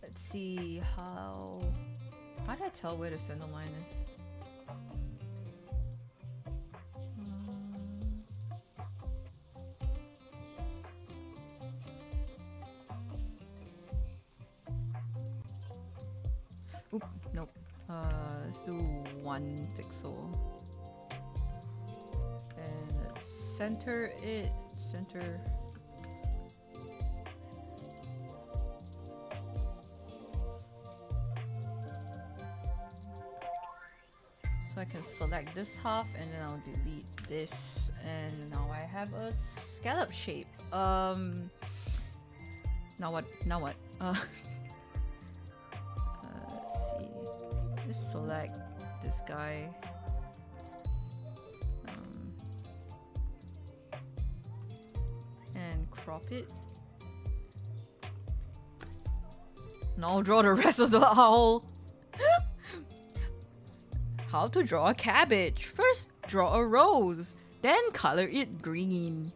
let's see how do I tell where the center line is? Oop, nope. Let's do 1 pixel. And let's center it. Center. So I can select this half and then I'll delete this, and now I have a scallop shape. Now what? Let's see. Just select this guy. And crop it. Now draw the rest of the owl. How to draw a cabbage. First, draw a rose. Then color it green.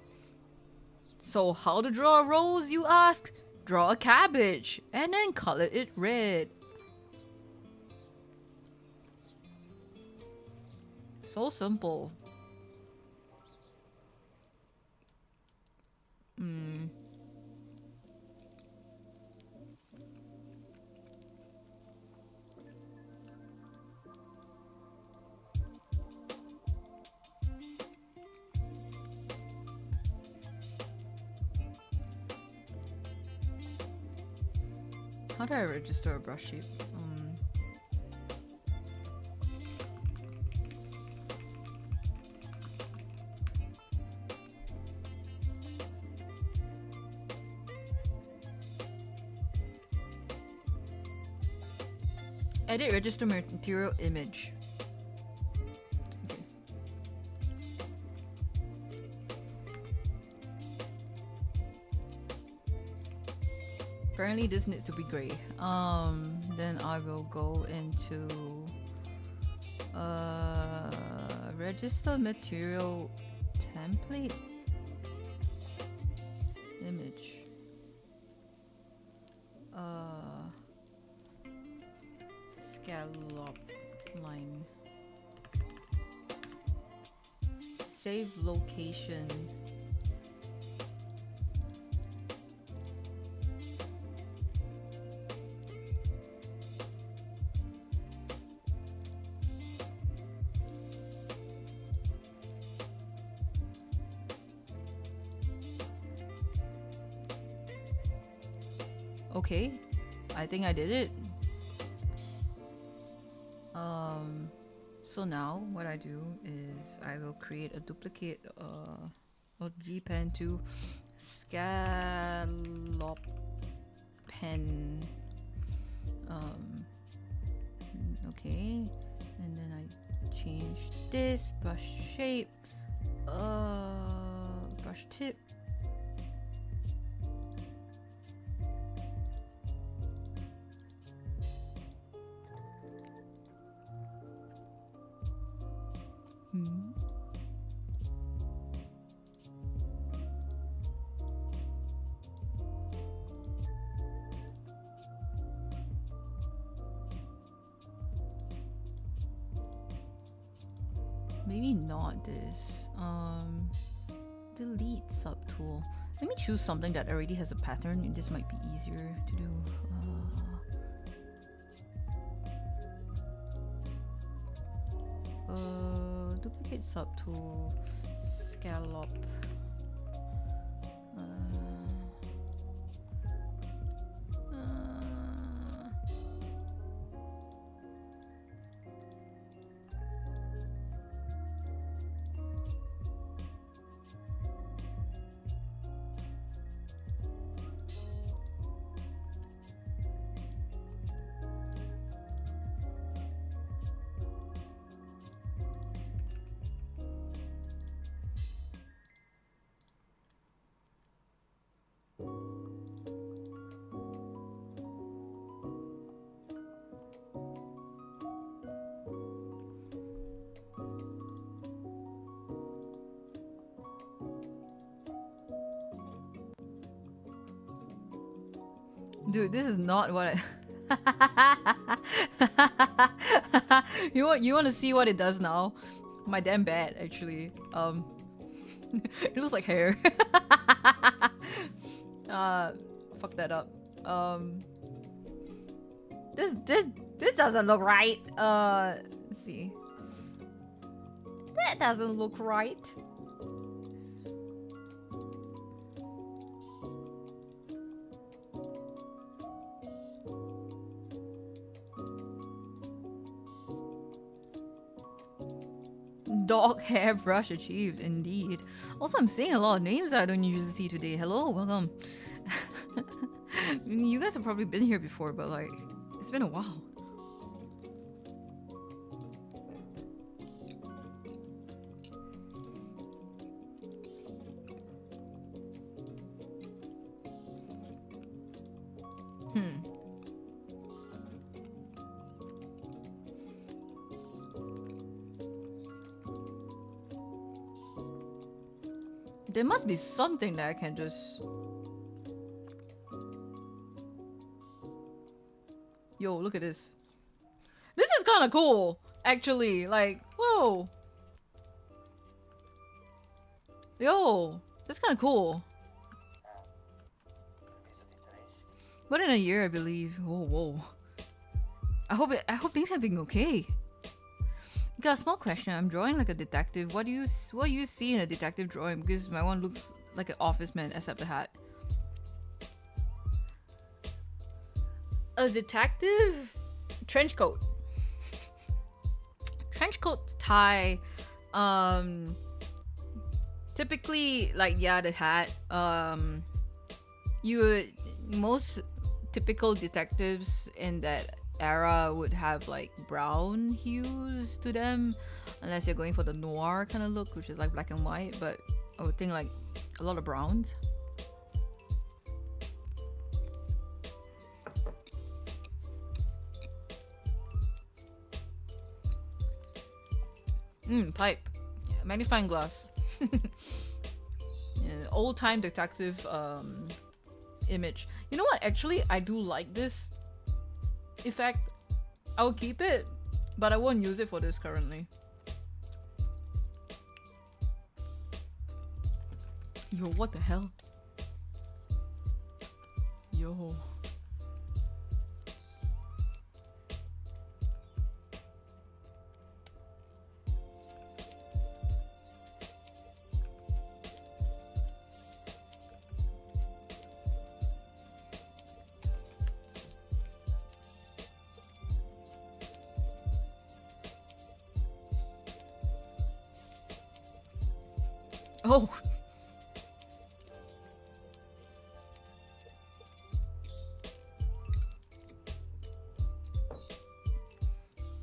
So how to draw a rose, you ask? Draw a cabbage. And then color it red. So simple. How do I register a brush shape? Edit register material image. Okay. Apparently this needs to be gray. Then I will go into register material template image. Scallop line. Save location. Okay, I think I did it. So now what I do is I will create a duplicate of G-pen to scallop pen. Okay, and then I change this brush shape, brush tip. Maybe not this. Delete subtool. Let me choose something that already has a pattern, and this might be easier to do. Duplicate subtool, scallop. Dude, this is not what I... you want to see what it does now? My damn bad, actually. It looks like hair. Fuck that up. This doesn't look right. Let's see. That doesn't look right. Dog hairbrush achieved, indeed. Also, I'm seeing a lot of names I don't usually see today. Hello, welcome. You guys have probably been here before, but like, it's been a while. There must be something that I can just... Yo, look at this. This is kind of cool, actually. Like, whoa. Yo, that's kind of cool. But in a year, I believe. Whoa, whoa. I hope things have been okay. Got a small question. I'm drawing like a detective. What do you see in a detective drawing? Because my one looks like an office man except the hat. A detective trench coat. Trench coat, tie. Typically, like, yeah, the hat. Most typical detectives in that era would have like brown hues to them, unless you're going for the noir kind of look, which is like black and white. But I would think like a lot of browns. Pipe. Yeah, magnifying glass. Yeah, old-time detective image. You know what? Actually, I do like this effect. I will keep it, but I won't use it for this currently. Yo, what the hell? Yo. Oh.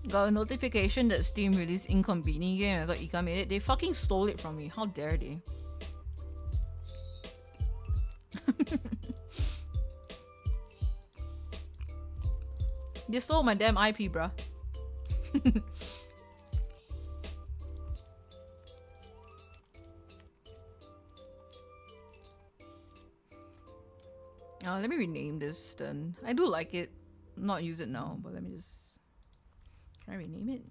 Got a notification that Steam released Inconvenient game. I thought Ika made it. They fucking stole it from me. How dare they? They stole my damn IP, bruh. Let me rename this then. I do like it. Not use it now, but let me just... Can I rename it?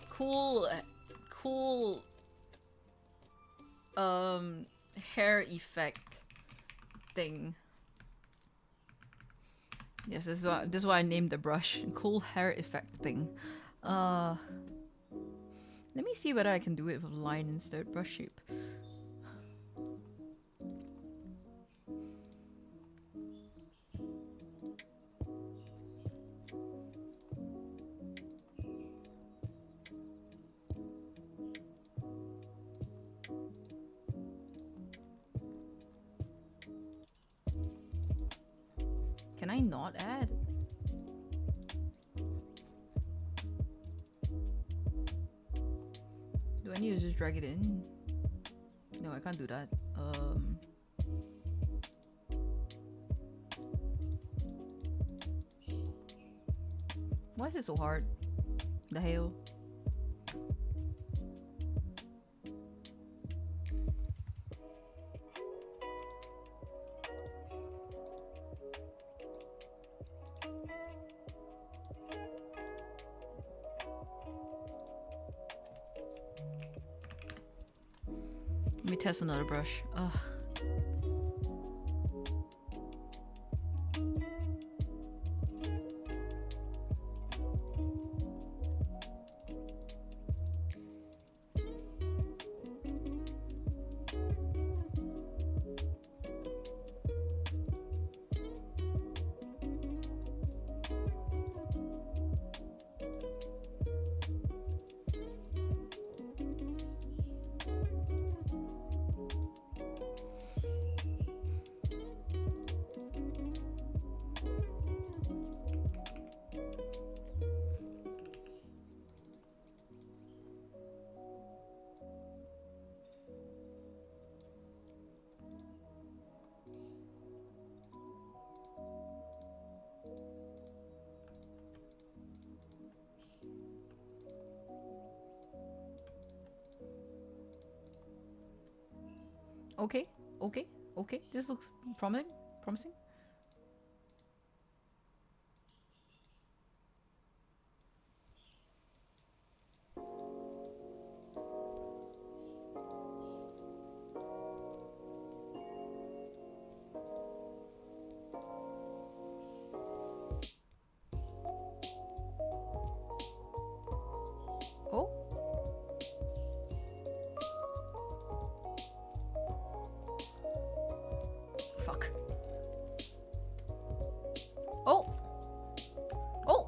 Cool hair effect thing. Yes, this is why I named the brush. Cool hair effect thing. Let me see whether I can do it with line instead. Brush shape. Can I not add? Do I need to just drag it in? No, I can't do that. Why is it so hard? The hell? Let me test another brush. Ugh. Okay, okay, okay. This looks promising. Oh, fuck. Oh, oh,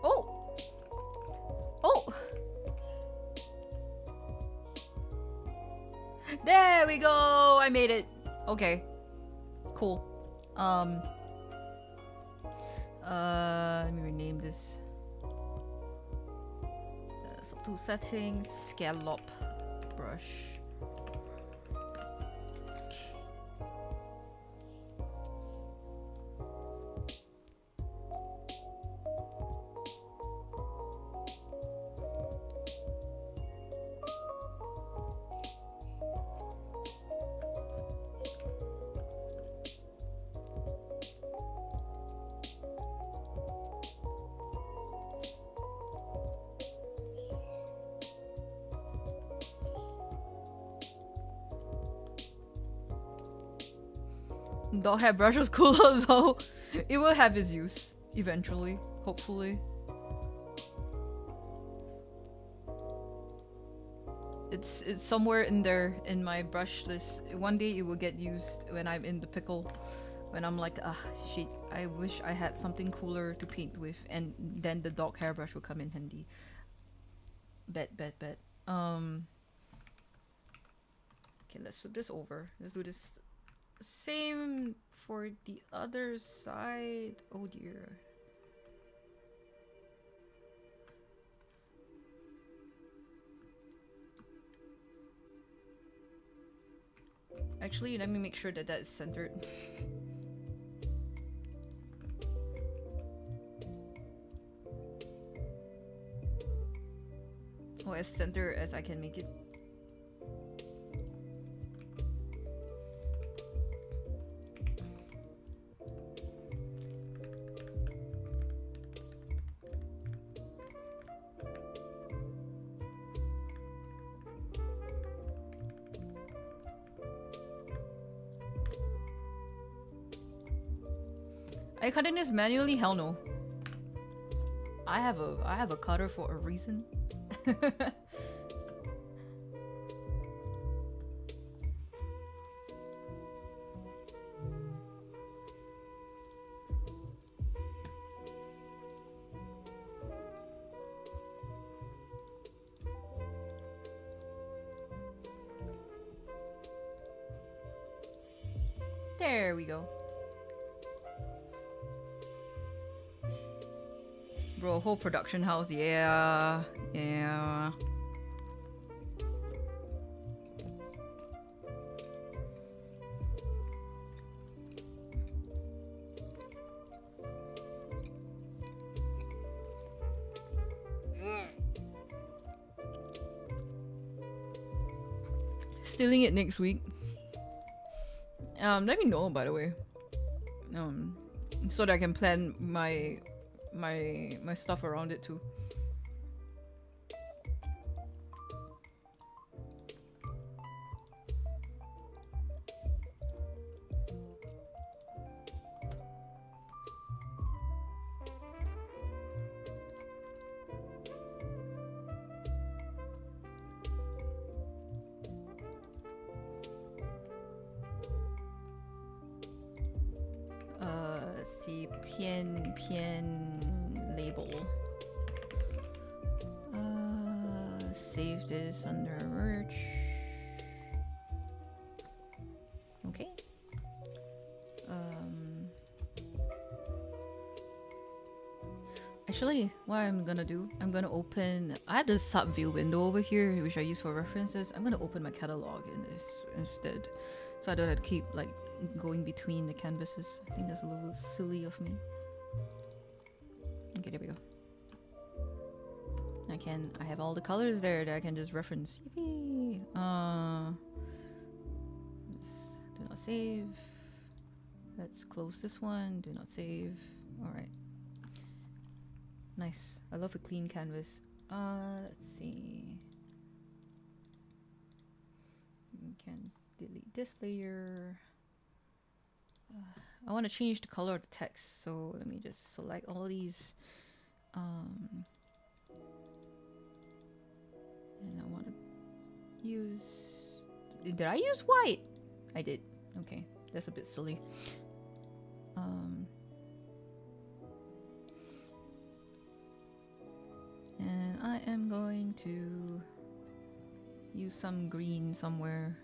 oh, oh. There we go. I made it. Okay, cool. Let me rename this. Subtool settings, scallop brush. Dog hair brush was cooler though. It will have its use eventually, hopefully. It's somewhere in there in my brush list. One day it will get used when I'm in the pickle. When I'm like, ah, shit, I wish I had something cooler to paint with, and then the dog hairbrush will come in handy. Bet. Okay, let's flip this over. Let's do this same for the other side. Oh dear. Actually, let me make sure that that is centered. Oh, as center as I can make it. Are you cutting this manually? Hell no. I have a cutter for a reason. There we go. Bro, whole production house, yeah. Stealing it next week. Let me know, by the way. So that I can plan my stuff around it too. Let's see, pian label. Save this under merch. Okay. Actually, what I'm gonna do, I'm gonna open. I have this sub view window over here, which I use for references. I'm gonna open my catalog in this instead, so I don't have to keep like going between the canvases. I think that's a little silly of me. Okay, there we go. I have all the colors there that I can just reference. Yippee! not save. Let's close this one. Do not save. All right. Nice. I love a clean canvas. Let's see. We can delete this layer. I want to change the color of the text, so let me just select all these. And I want to use. Did I use white? I did. Okay, that's a bit silly. And I am going to use some green somewhere.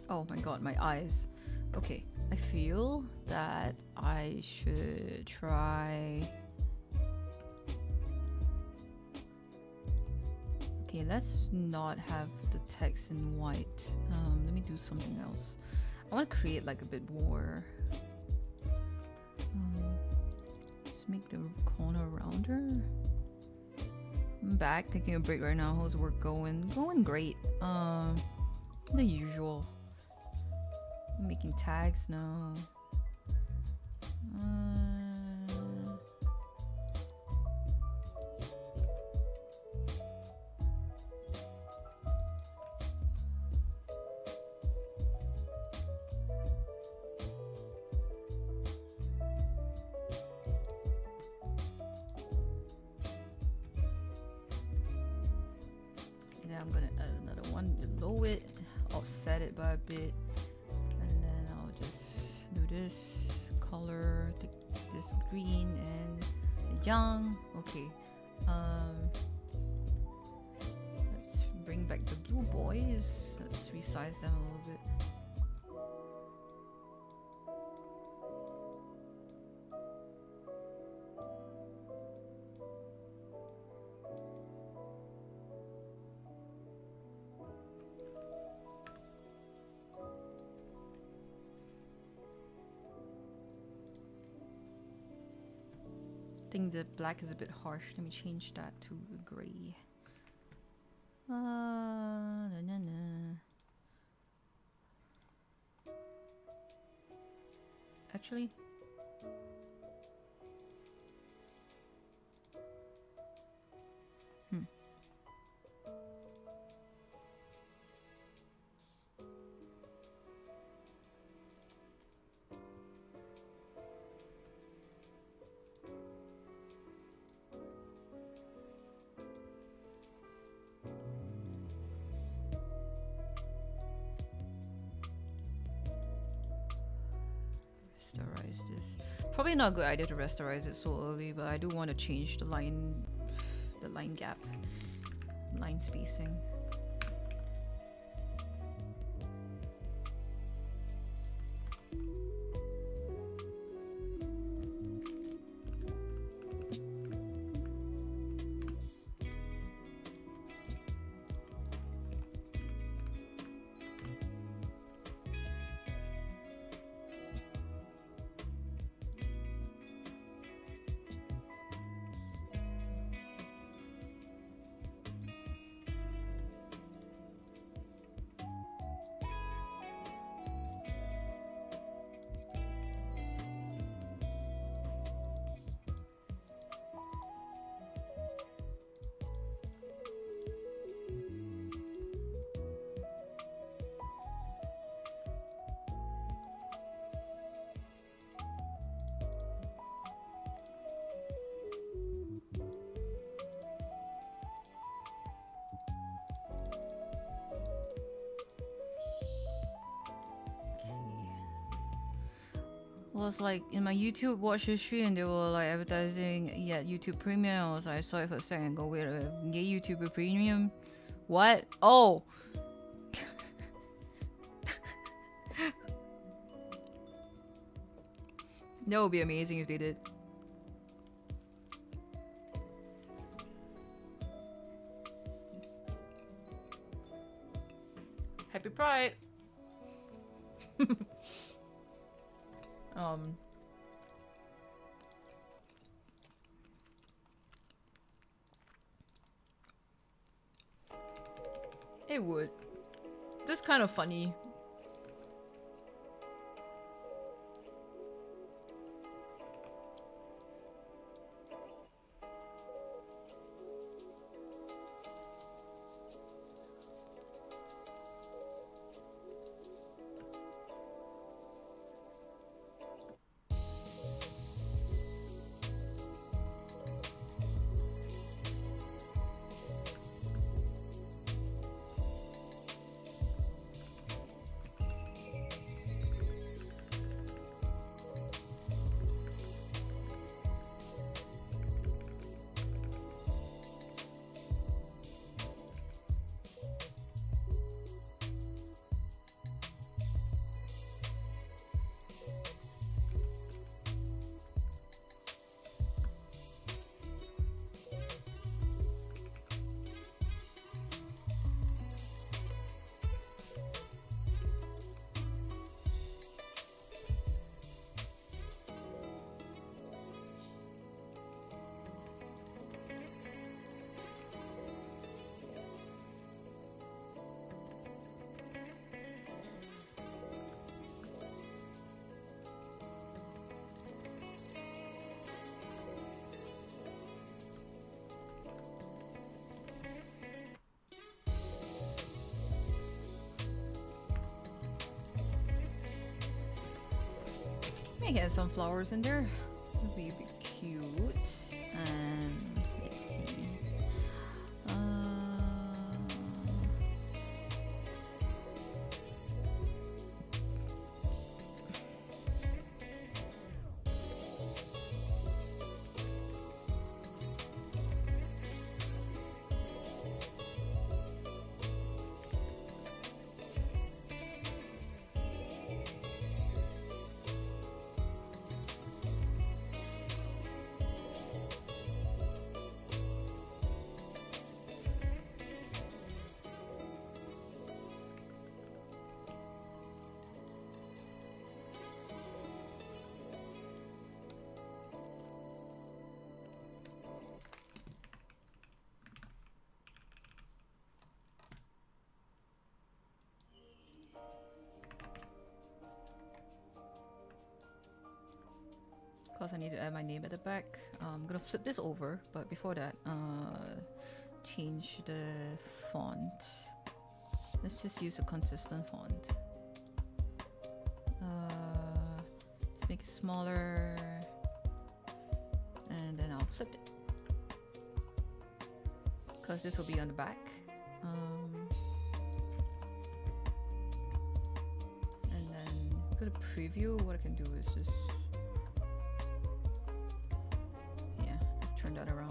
Oh my god, my eyes. Okay, I feel that I should try. Okay, let's not have the text in white. Let me do something else. I want to create like a bit more. Let's make the corner rounder. I'm back, taking a break right now. How's work going? Going great. The usual. I'm making tags now. I'm gonna add another one below it, offset it by a bit, and then I'll just do this color, take this green and the young. Okay, let's bring back the blue boys. Let's resize them a little bit. I think the black is a bit harsh. Let me change that to the gray. Actually, rasterize this. Probably not a good idea to rasterize it so early, but I do want to change the line gap, line spacing. Was like in my YouTube watch history, and they were like advertising YouTube Premium. I was like, I saw it for a second and go, wait a minute, get YouTube Premium? What? Oh! That would be amazing if they did. Happy Pride! It would. This kind of funny. I get some flowers in there. It'll be a bit cute. Let's see. Because I need to add my name at the back. I'm gonna flip this over, but before that, change the font. Let's just use a consistent font. Let's make it smaller, and then I'll flip it. Because this will be on the back. And then go to preview. What I can do is just turn that around.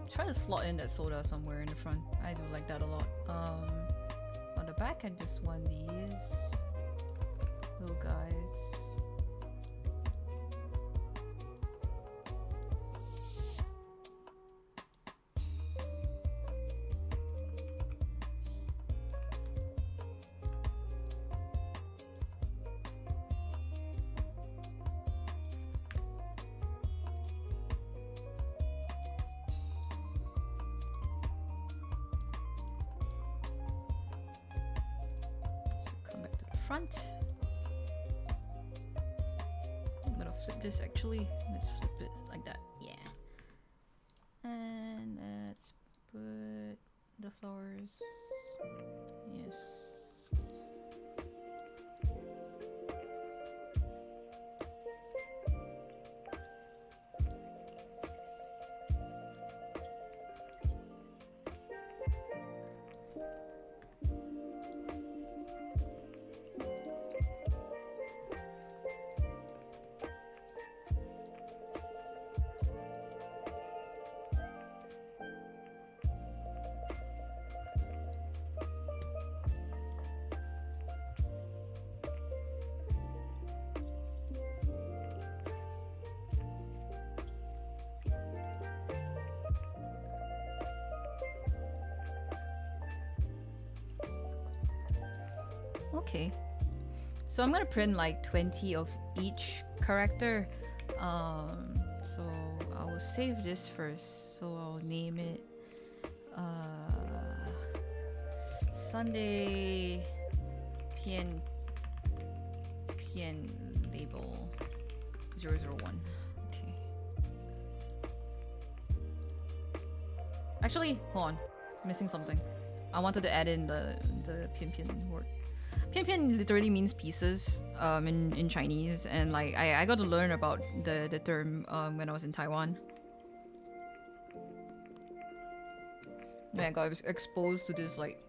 Try to slot in that soda somewhere in the front. I do like that a lot. On the back, I just want these little guys. Front. flip this actually. Let's flip it like that. Yeah. And let's put the flowers. Yes. Okay. So I'm gonna print like 20 of each character. So I will save this first. So I'll name it Sunday PN label 001. Okay. Actually, hold on. Missing something. I wanted to add in the PN word. Pian literally means pieces in Chinese, and like I got to learn about the term when I was in Taiwan. I got exposed to this like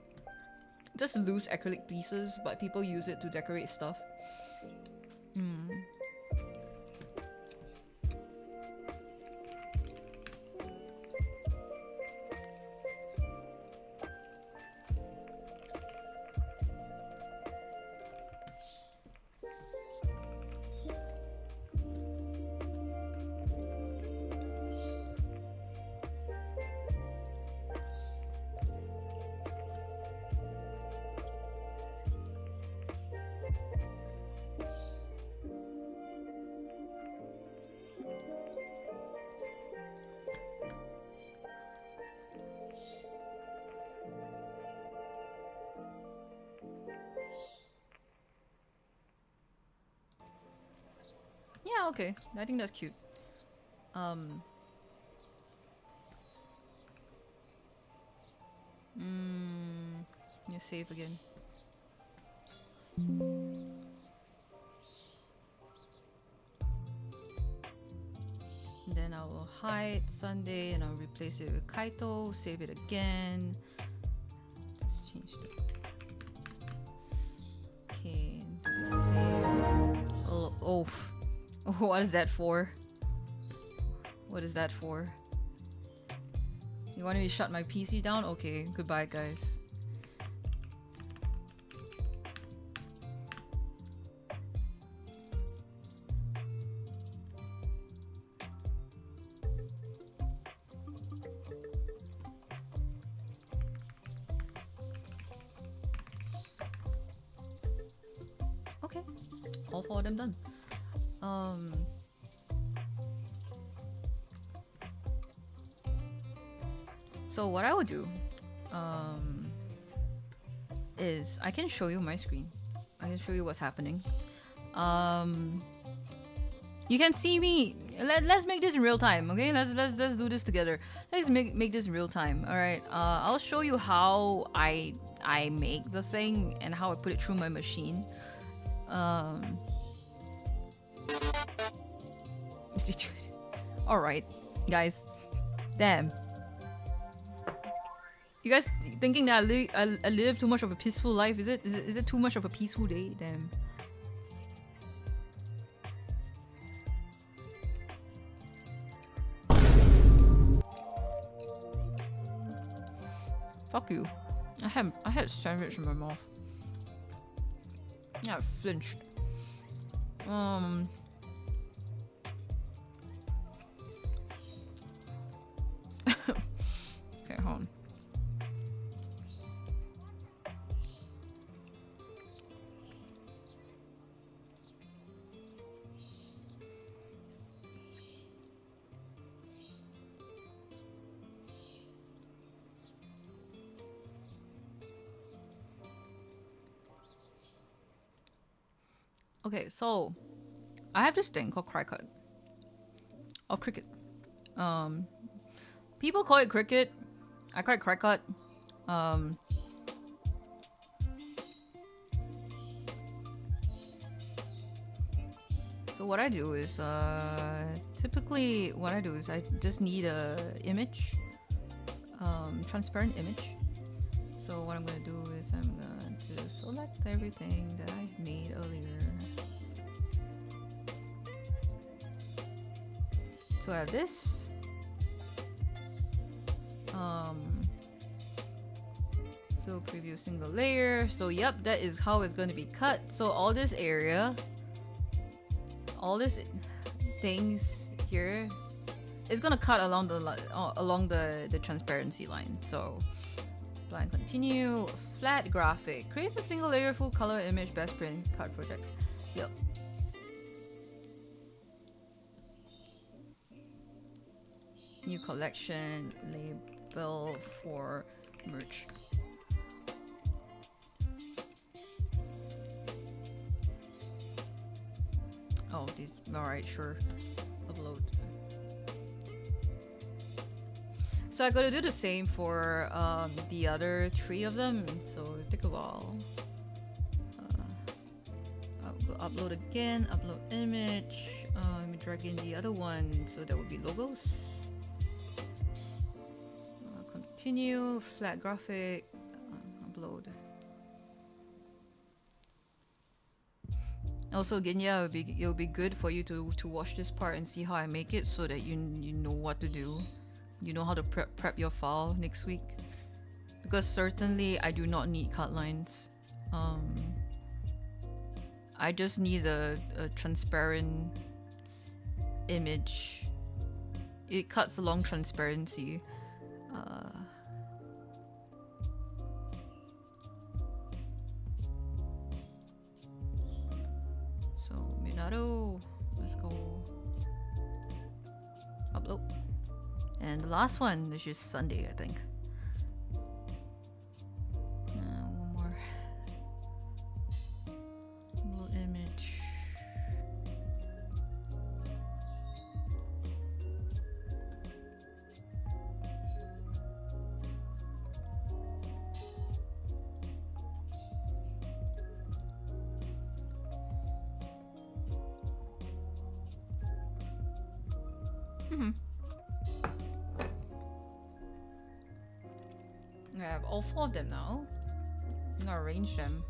just loose acrylic pieces, but people use it to decorate stuff. Yeah, okay. I think that's cute. You save again. Then I will hide Sunday and I'll replace it with Kaito, save it again. Just change the. Okay, do the same. Oh, what is that for? What is that for? You want me to shut my PC down? Okay, goodbye, guys. Okay, all 4 of them done. So what I would do is I can show you my screen. I can show you what's happening. You can see me. Let's make this in real time, okay? Let's do this together. Let's make this in real time. All right. I'll show you how I make the thing and how I put it through my machine. All right, guys. Damn. You guys thinking that I live too much of a peaceful life? Is it too much of a peaceful day? Damn. Fuck you. I had sandwich in my mouth. Yeah, I flinched. Okay, hold on. Okay, so I have this thing called Cricut or Cricut. People call it Cricut. I call it Cricut. So what I do is, typically what I do is I just need a image, transparent image. So what I'm gonna do is I'm going to select everything that I made earlier. So I have this. So preview single layer. So yep, that is how it's going to be cut. So all this area, all this things here is gonna cut along the transparency line. So blind continue, flat graphic creates a single layer full color image best print card projects. Yep. New collection label for merch. Oh, these. Alright, sure. Upload. So I gotta do the same for the other 3 of them. So take a while. I'll go upload again. Upload image. Let me drag in the other one. So that would be logos. Continue. Flat graphic. Upload. Also, again, yeah, it'll be good for you to watch this part and see how I make it, so that you know what to do. You know how to prep your file next week. Because certainly I do not need cut lines. I just need a transparent image. It cuts along transparency. So Minato, let's go upload. And the last one is just Sunday, I think. One more. Upload image. I have all 4 of them now. I'm gonna arrange them.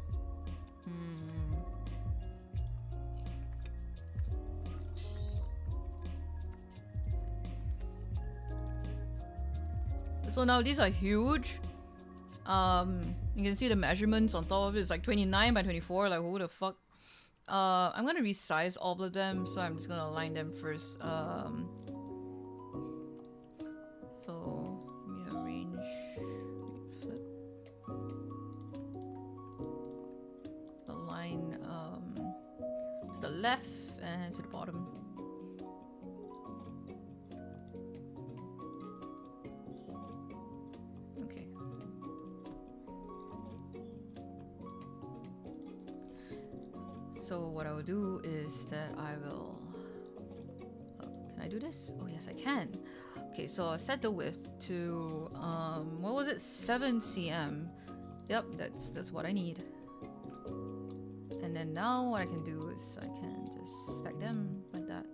So now these are huge. You can see the measurements on top of it. It's like 29 by 24. Like, who the fuck? I'm gonna resize all of them, so I'm just gonna align them first. So let me arrange. Flip. Align to the left and to the bottom. Okay. So what I will do is that I will. Can I do this? Oh yes, I can. Okay, so I set the width to what was it? 7 cm. Yep, that's what I need. And then now what I can do is I can just stack them like that.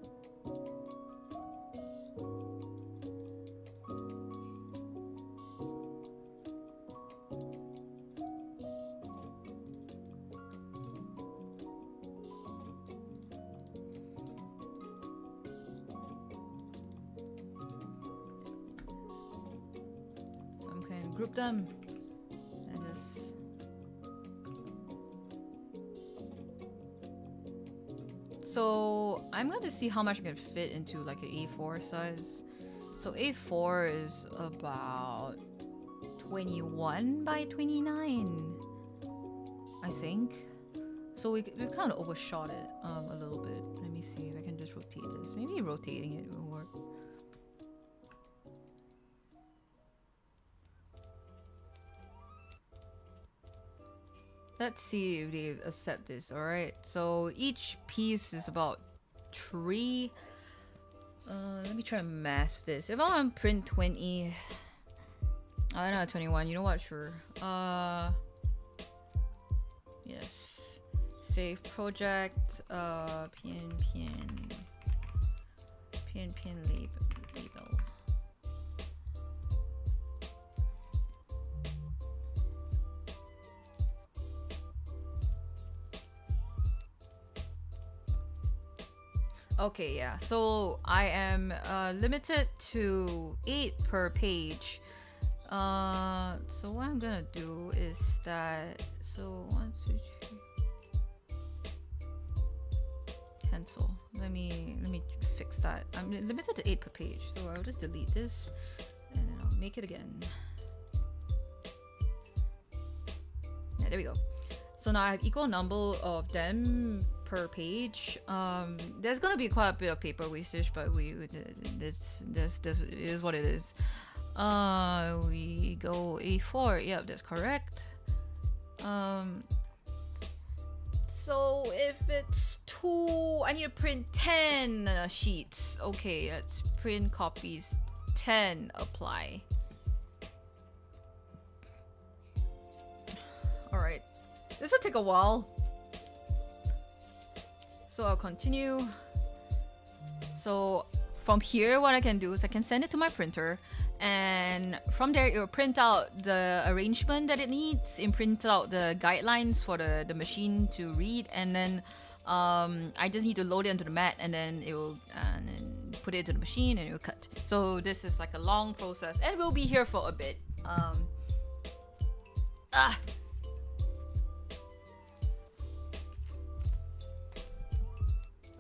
So I can group them and just. So I'm going to see how much I can fit into like an A4 size. So A4 is about 21 by 29, I think. So we kind of overshot it a little bit. Let me see if I can just rotate this. Maybe rotating it will work. Let's see if they accept this. Alright, so each piece is about 3. Let me try to math this. If I want to print 20, I don't know, 21. You know what? Sure. Yes. Save project. Label. Okay, yeah. So I am limited to 8 per page. So what I'm gonna do is that, so 1, 2, 3. Cancel. Let me fix that. I'm limited to 8 per page, so I'll just delete this and then I'll make it again. Yeah, there we go. So now I have equal number of them per page. There's gonna be quite a bit of paper wastage, but this is what it is. We go A4. Yep, that's correct. So if it's 2, I need to print 10 sheets. Okay, let's print copies 10. Apply. All right. This will take a while. So I'll continue. So from here, what I can do is I can send it to my printer, and from there it will print out the arrangement that it needs and print out the guidelines for the machine to read, and then I just need to load it into the mat, and then it will and then put it into the machine and it will cut. So this is like a long process, and we'll be here for a bit.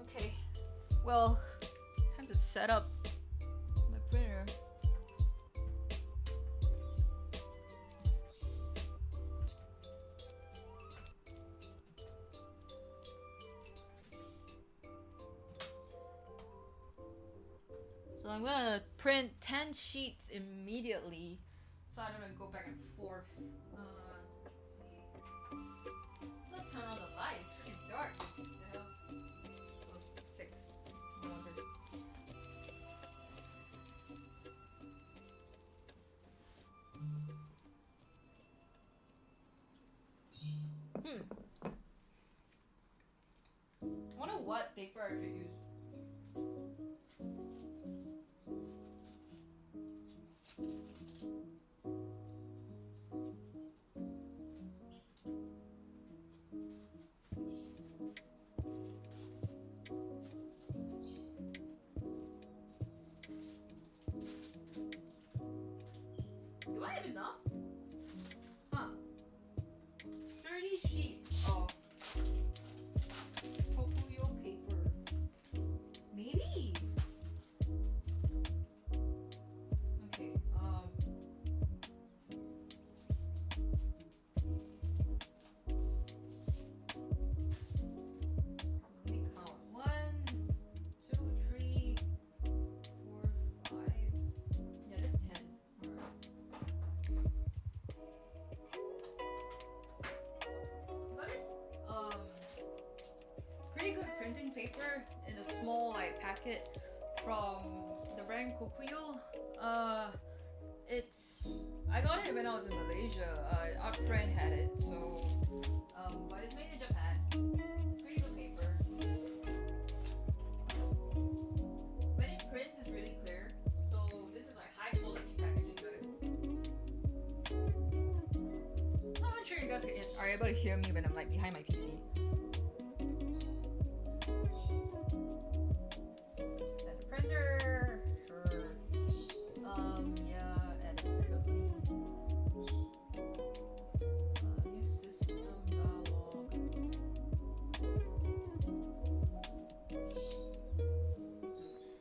Okay, well, time to set up my printer. So I'm gonna print 10 sheets immediately, so I don't have to go back and forth. Let's see. Let's turn on the lights. It's freaking dark. What the hell? So it's 6. No wonder. I wonder what paper I should use. Do I have enough? Huh. 30 sheets of Tokuyo paper. Maybe. Okay, let me count. 1, 2, 3, 4, 5. Yeah, that's 10. Alright. Got this pretty good printing paper in a small like packet from the brand Kokuyo. I got it when I was in Malaysia. Our friend had it, so but it's made in Japan. Pretty good paper. When it prints, it's really clear. So this is like high quality packaging, guys. I'm not sure you guys are able to hear me when I'm like behind my PC. Set the printer. Sure. Yeah, edit edibly. Use system dialog.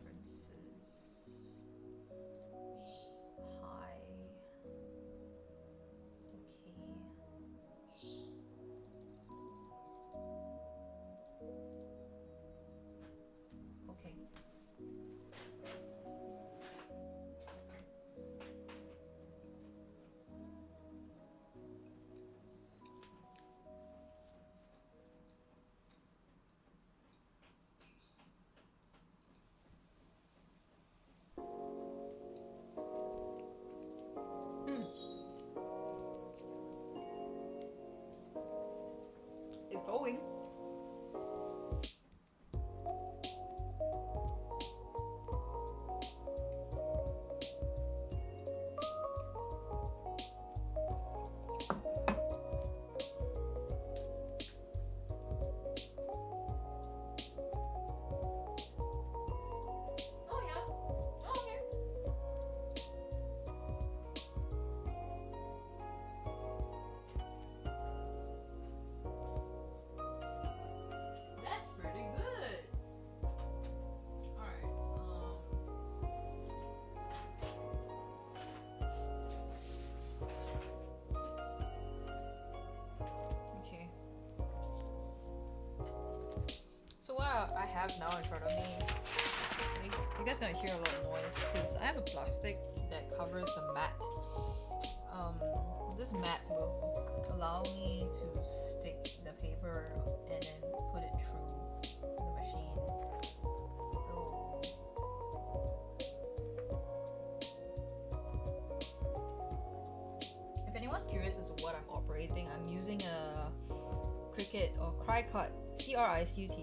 Preferences. Hi. Okay. It's going. Oh yeah. Oh, okay. That's pretty good. Alright. Okay. So what I have now in front of me, you guys gonna hear a lot of noise because I have a plastic that covers the mat. This mat will allow me to stick the paper and then put it through the machine. So if anyone's curious as to what I'm operating, I'm using a Cricut or Cricut, CRICUT,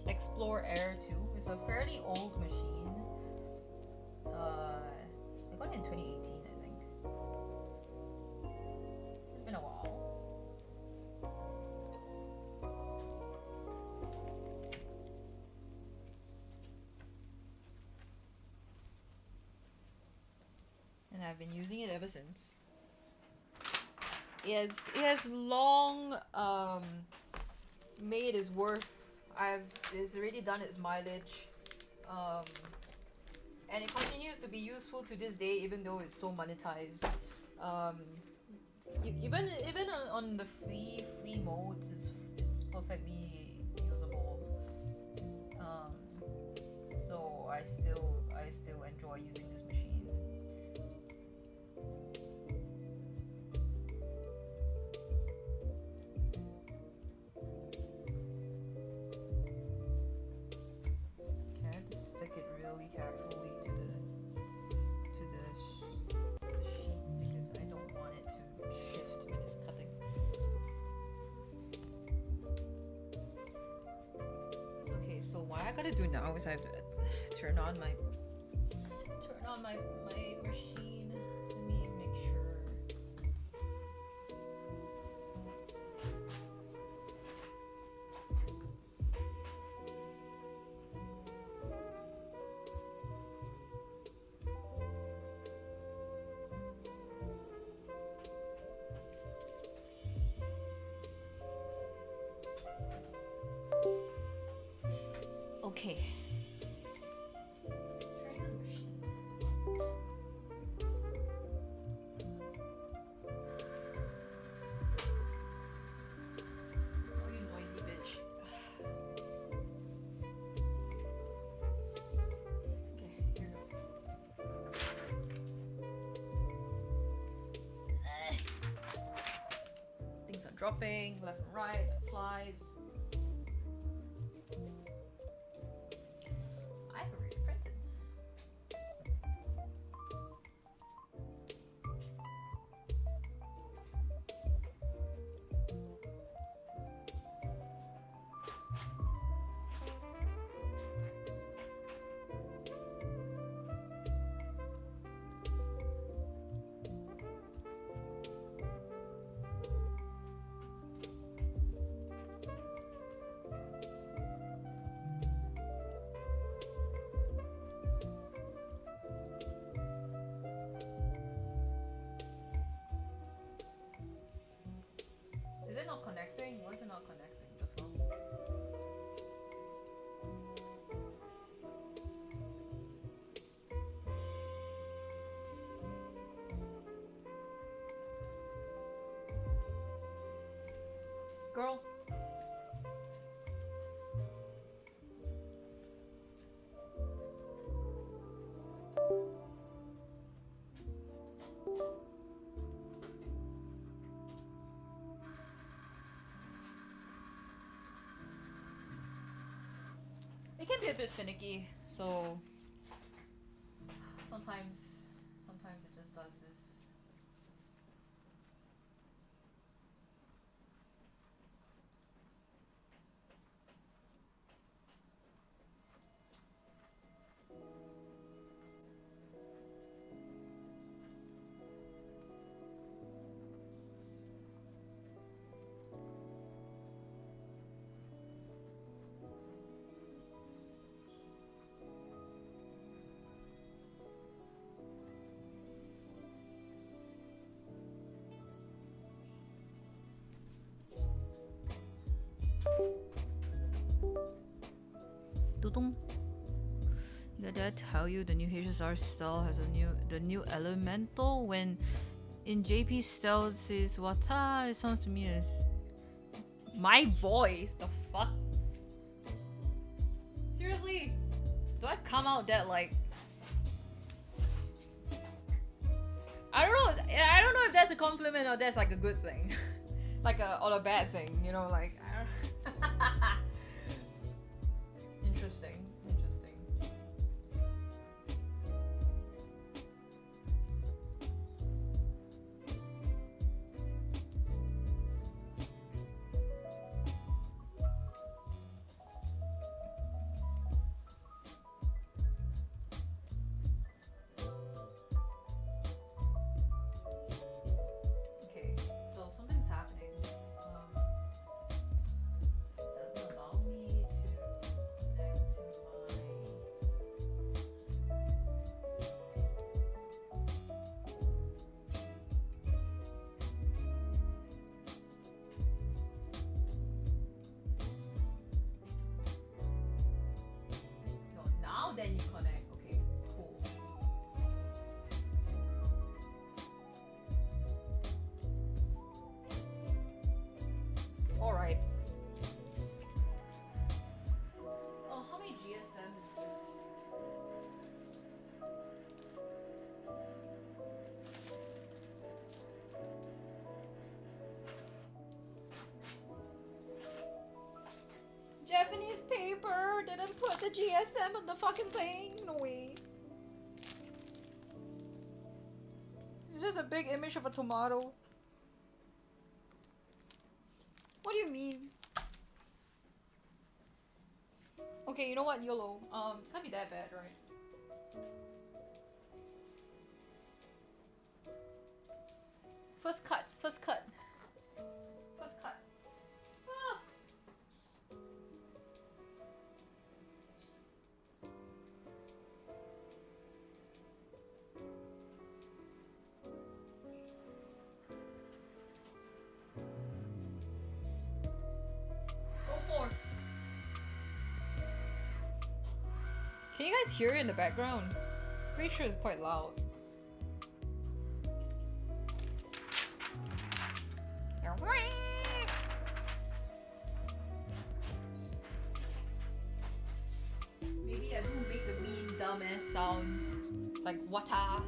Explore Air 2. It's a fairly old machine. I got it in 2018, I think. It's been a while. And I've been using it ever since. It has long made its worth. It's already done its mileage, and it continues to be useful to this day, even though it's so monetized. Even on the free modes, it's perfectly usable. So I still enjoy using this machine. Carefully to the sheet because I don't want it to shift when it's cutting. Okay, so what I gotta do now is I have to turn on my machine. Let me make sure. Okay. Turning on the machine. Oh, you noisy bitch. Okay, here we go. Things are dropping left and right, flies. Is it not connecting? Why is it not connecting? The phone? Girl. It can be a bit finicky, so sometimes it just does this. Dudung. Did I tell you the new HSR style has the new elemental? When in JP style it says Wata, it sounds to me as my voice. The fuck? Seriously? Do I come out that like? I don't know. I don't know if that's a compliment or that's like a good thing, like or a bad thing. You know, like. I don't... Interesting. Then you connect. Okay, cool. All right. Oh, how many GSM is this? Japanese paper didn't put the GSM on the fucking thing. No way. It's just a big image of a tomato. What do you mean? Okay, you know what, YOLO. Can't be that bad, right? First cut. Ah. Go forth. Can you guys hear it in the background? Pretty sure it's quite loud. Maybe I do make the mean dumbass sound like wata.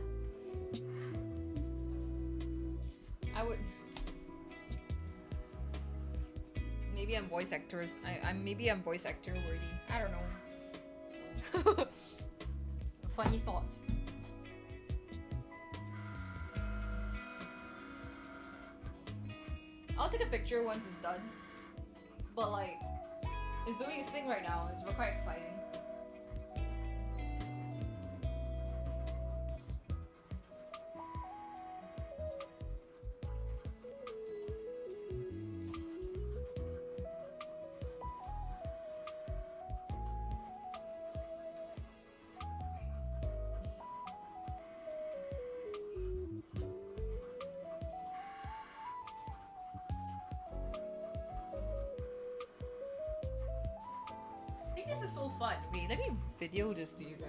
I would. Maybe I'm voice actors. Maybe I'm voice actor worthy. I don't know. Funny thought. I'll take a picture once it's done. But like, it's doing its thing right now. It's quite exciting. I think this is so fun. Wait, let me video this to you guys.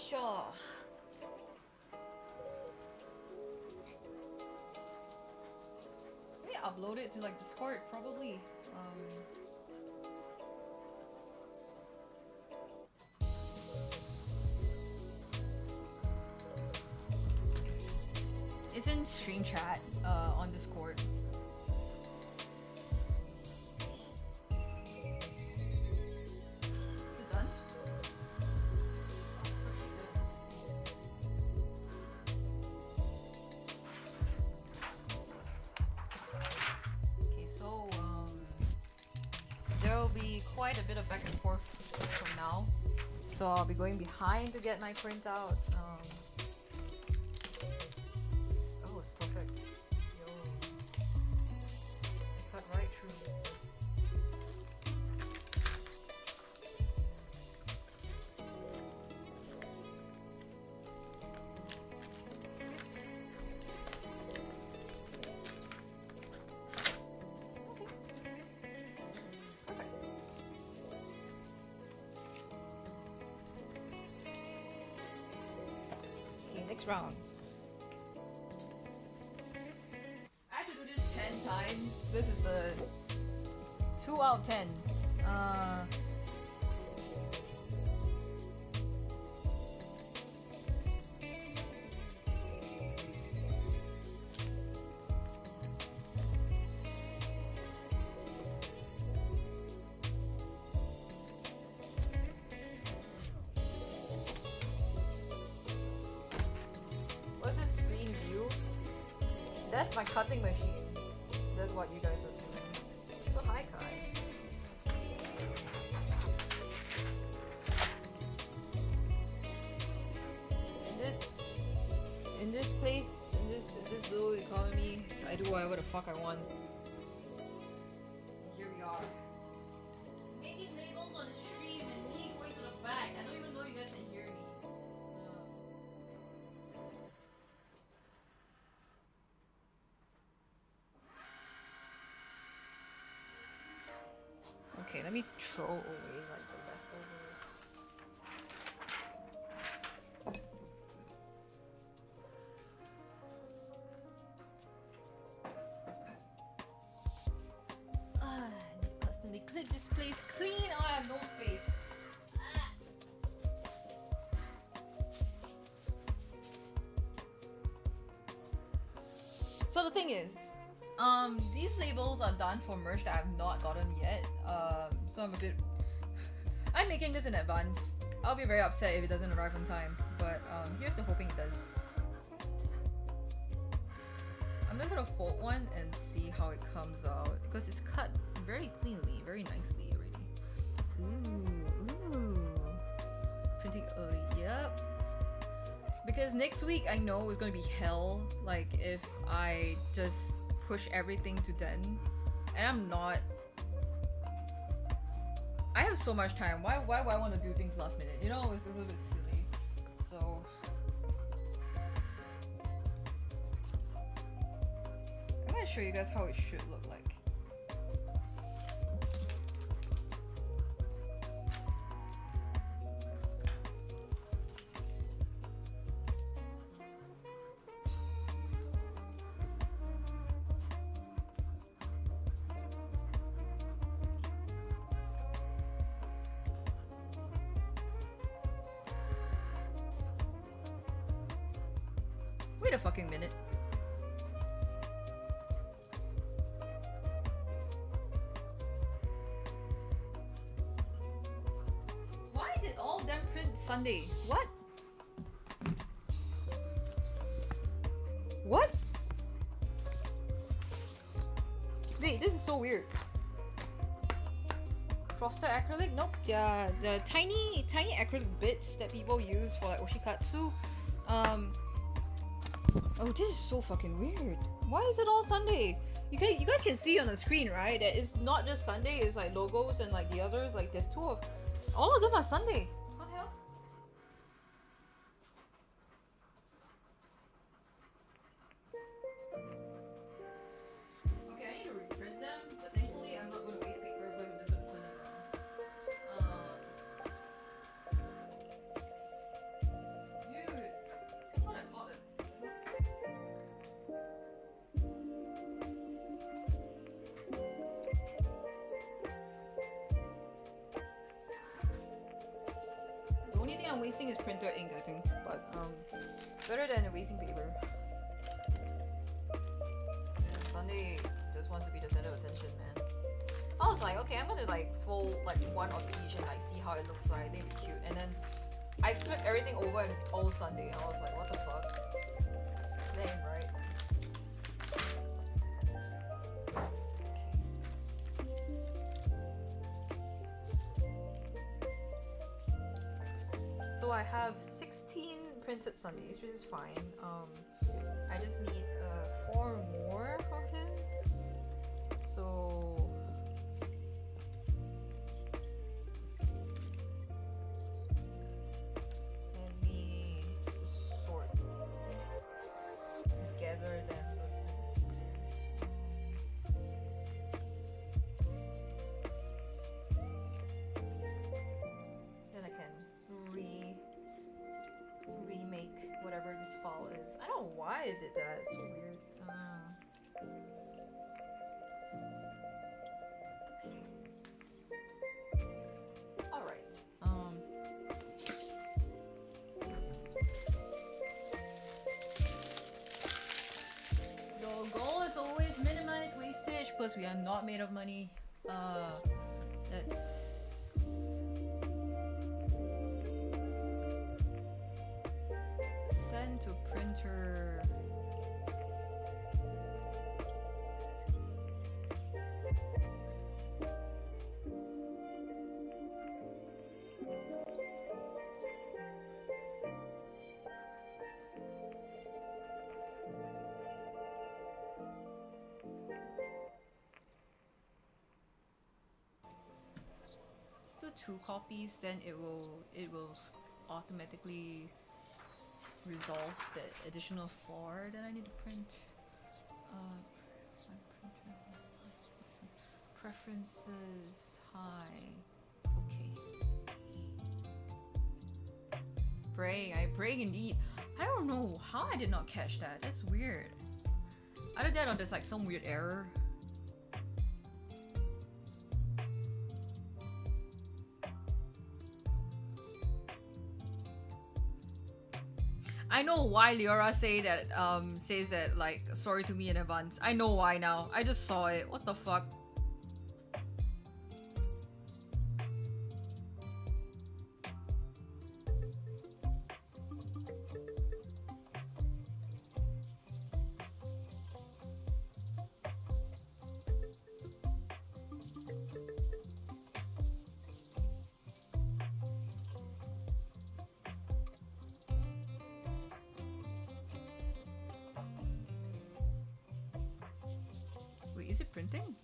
Sure. Maybe upload it to like Discord, probably. It's in stream chat on Discord. be quite a bit of back and forth from now. So I'll be going behind to get my printout. Oh, it's perfect. Yo. It cut right through. Next round. I have to do this 10 times. This is the 2 out of 10. That's my cutting machine. That's what you guys are seeing. So hi, Kai. In this place, in this little economy, I do whatever the fuck I want. Here we are. Making labels on the stream and me going to the back. I don't even know you guys can hear me. Okay, let me throw away like the leftovers. I need to constantly clip this place clean. Oh, I have no space. So the thing is, these labels are done for merch that I've not gotten yet. So I'm a bit... I'm making this in advance. I'll be very upset if it doesn't arrive on time, but here's to hoping it does. I'm just gonna fold one and see how it comes out, because it's cut very cleanly, very nicely already. Ooh. Printing early, yep. Because next week I know it's gonna be hell, like if I just push everything to then, and I'm not. I have so much time. Why would I want to do things last minute? You know, it's a bit silly. So I'm gonna show you guys how it should look like. Wait a fucking minute. Why did all of them print Sunday? What? What? Wait, this is so weird. Frosted acrylic? Nope. Yeah, the tiny acrylic bits that people use for like oshikatsu. Oh, this is so fucking weird. Why is it all Sunday? You guys can see on the screen, right? That it's not just Sunday, it's like logos and like the others, like there's two of... All of them are Sunday. What the hell? Okay, I need to reprint them, but thankfully I'm not going to waste paper because I'm just going to turn them around. Dude, come on, I caught it. The only thing I'm wasting is printer ink, I think, but better than wasting paper. Sunday just wants to be the center of attention, man. I was like, okay, I'm gonna like fold like one of each and like see how it looks like. They'd be cute. And then I flipped everything over and it's all Sunday. I was like, what the fuck? Lame, right? Okay. I have 16 printed Sundays, which is fine. I just need 4 more from him. So let me just sort gather them so it's then I can remake whatever this file is. I don't know why I did that. It's so weird. All right. The goal is always minimize wastage because we are not made of money. Let's send to printer. Let's do 2 copies, then it will automatically resolve the additional 4 that I need to print. Preferences high. Okay. I brag indeed. I don't know how I did not catch that. That's weird. Either that or there's like some weird error. I know why Leora says that like sorry to me in advance. I know why now. I just saw it. What the fuck? Wait, is it printing?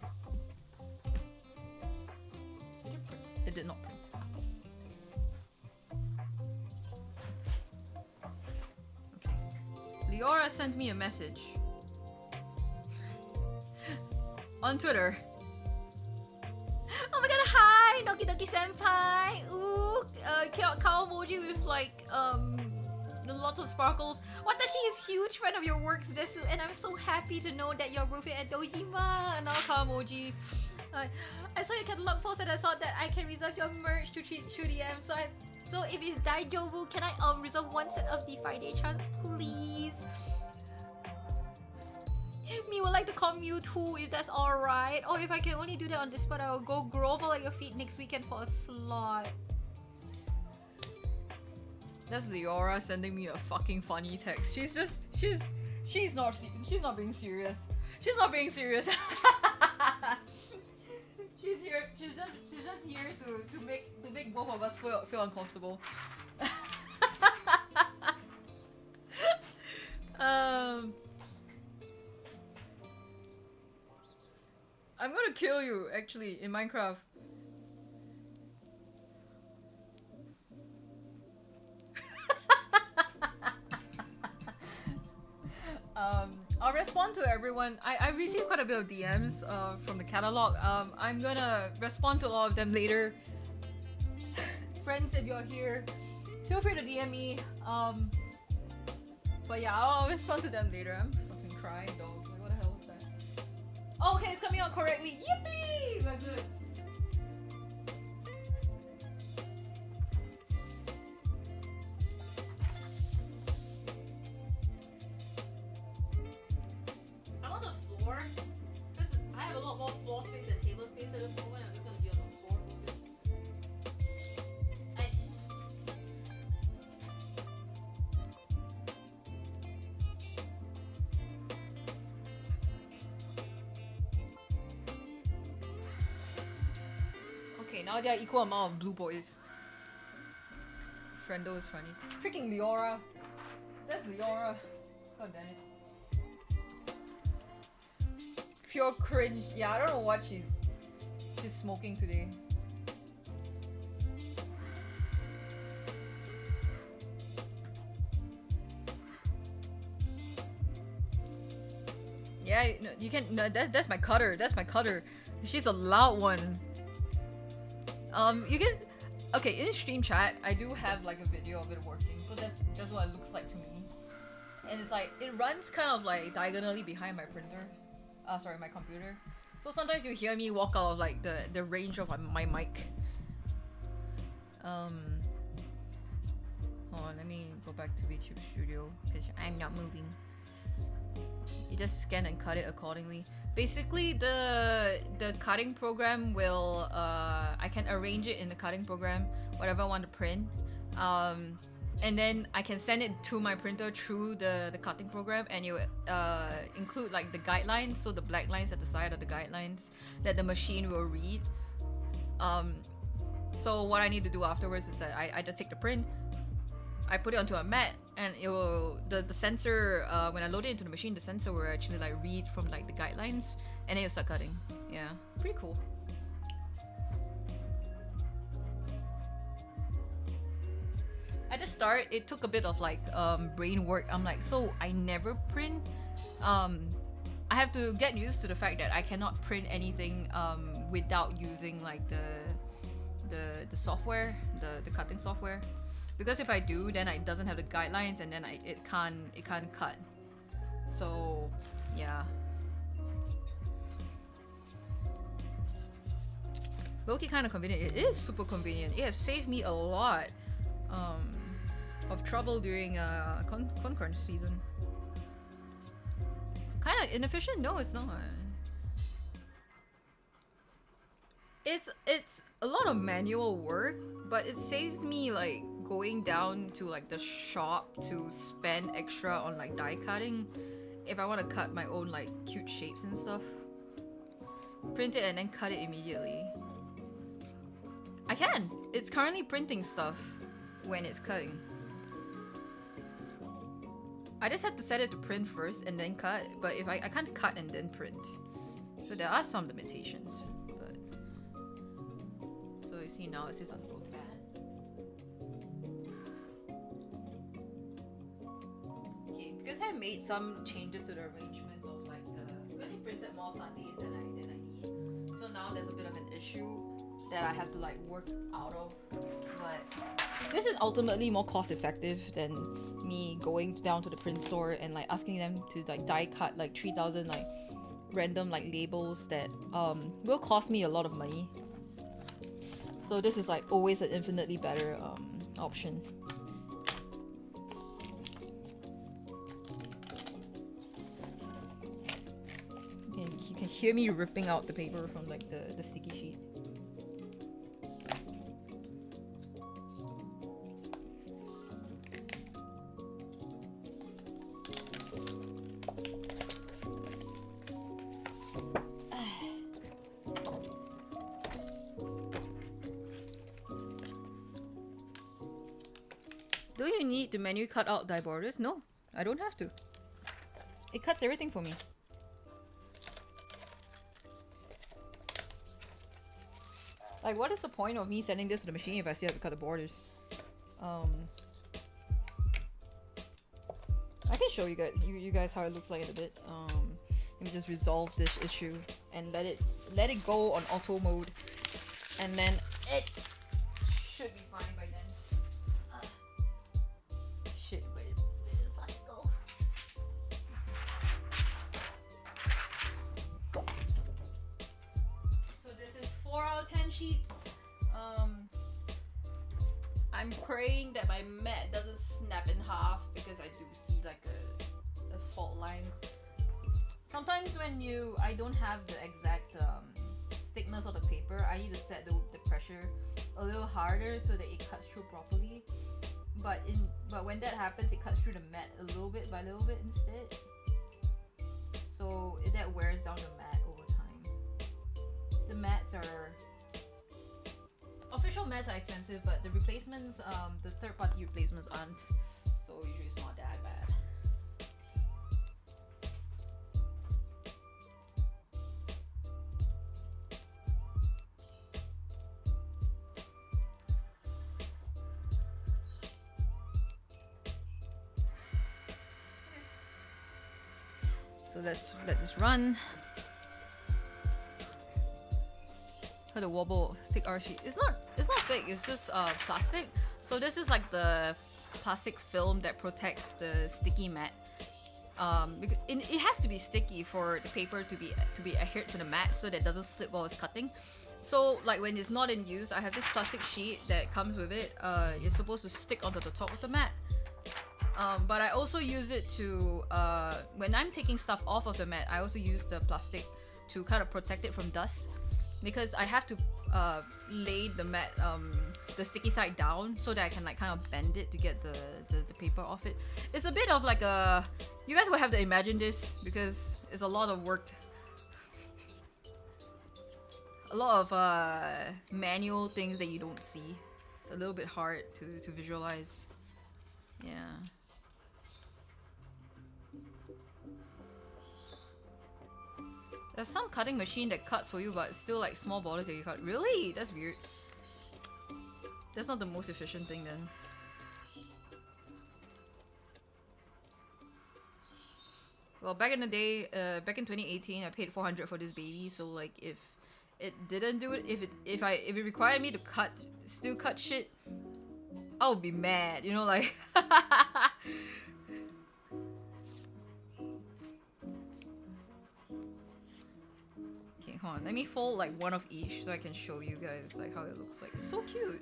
Did it print? It did not print. Okay. Leora sent me a message on Twitter. Oh my god, hi! Noki Doki Senpai! Ooh, cow emoji with like, lots of sparkles. Watashi is huge fan of your works, Desu, and I'm so happy to know that you're roofing at Dojima. Another cow emoji. I saw your catalog post and I thought that I can reserve your merch to DM. So if it's Daijobu, can I reserve 1 set of the Friday chance, please? Me would like to call Mewtwo if that's alright. Or if I can only do that on this spot, I will go grovel at your feet next weekend for a slot. That's Leora sending me a fucking funny text. She's not being serious. She's not being serious. She's just here to make both of us feel uncomfortable. I'm gonna kill you actually in Minecraft. I'll respond to everyone. I received quite a bit of DMs from the catalog. I'm gonna respond to a lot of them later. Friends, if you're here, feel free to DM me. But yeah, I'll respond to them later. I'm fucking crying though. Like, what the hell was that? Oh, okay, it's coming out correctly. Yippee! We're good. I'm on the floor because I have a lot more floor space than table space at the moment. I'm just gonna be on the floor for a bit. Okay, now there are equal amount of blue boys. friendo is funny. Freaking Leora. That's Leora. God damn it. Pure cringe. Yeah, I don't know what she's smoking today. Yeah, no, you can. No, that's my cutter. That's my cutter. She's a loud one. You can. Okay, in stream chat, I do have like a video of it working. So that's just what it looks like to me. And it's like it runs kind of like diagonally behind my printer. Sorry, my computer. So sometimes you hear me walk out of like the range of my mic. Hold on, let me go back to VTube Studio because I'm not moving. You just scan and cut it accordingly. Basically, the cutting program will I can arrange it in the cutting program whatever I want to print, and then I can send it to my printer through the cutting program, and it include like the guidelines, so the black lines at the side of the guidelines that the machine will read. So what I need to do afterwards is that I just take the print, I put it onto a mat, and it will the sensor when I load it into the machine, the sensor will actually like read from like the guidelines, and then it'll start cutting. Yeah, pretty cool. At the start, it took a bit of like brain work. I'm like, so I never print. I have to get used to the fact that I cannot print anything without using like the software, the cutting software. Because if I do, then it doesn't have the guidelines, and then it can't cut. So yeah. Low-key kind of convenient. It is super convenient. It has saved me a lot of trouble during concrunch season. Kind of inefficient? No, it's not. It's a lot of manual work, but it saves me like going down to like the shop to spend extra on like die cutting if I want to cut my own like cute shapes and stuff. Print it and then cut it immediately. I can. It's currently printing stuff when it's cutting. I just have to set it to print first and then cut, but if I can't cut and then print. So there are some limitations. But so you see now it says on both bad. Okay, because I made some changes to the arrangements of like because he printed more Sundays than I need. So now there's a bit of an issue that I have to like work out of. But this is ultimately more cost effective than me going down to the print store and like asking them to like die cut like 3,000 like random like labels that will cost me a lot of money. So this is like always an infinitely better option. You can hear me ripping out the paper from like the sticky sheet. Do you need to manually cut out die borders? No, I don't have to. It cuts everything for me. Like, what is the point of me sending this to the machine if I still have to cut the borders? I can show you guys how it looks like in a bit. Let me just resolve this issue and let it go on auto mode, and then it should be fine by then. Shit, where did the plastic go? So this is 4 out of 10 sheets. I'm praying that my mat doesn't snap in half because I do see like a fault line. Sometimes when I don't have the exact thickness of the paper, I need to set the pressure a little harder so that it cuts through properly. But when that happens, it cuts through the mat a little bit by little bit instead. So that wears down the mat over time. The mats are official mats are expensive, but the replacements, the third-party replacements aren't. So usually it's not that bad. So let's let this run. How to wobble thick R sheet. It's not thick. It's just plastic. So this is like the plastic film that protects the sticky mat. Because it has to be sticky for the paper to be adhered to the mat so that it doesn't slip while it's cutting. So like when it's not in use, I have this plastic sheet that comes with it. It's supposed to stick onto the top of the mat. But I also use it to, when I'm taking stuff off of the mat, I also use the plastic to kind of protect it from dust. Because I have to lay the mat, the sticky side down so that I can like kind of bend it to get the paper off it. It's a bit of like a, you guys will have to imagine this because it's a lot of work. A lot of manual things that you don't see. It's a little bit hard to visualize. Yeah. There's some cutting machine that cuts for you, but it's still like small borders that you cut. Really? That's weird. That's not the most efficient thing then. Well, back in the day, back in 2018, I paid 400 for this baby. So like, if it didn't do it, if it required me to still cut shit, I would be mad. You know, like. Hold on, let me fold like one of each so I can show you guys like how it looks like. It's so cute.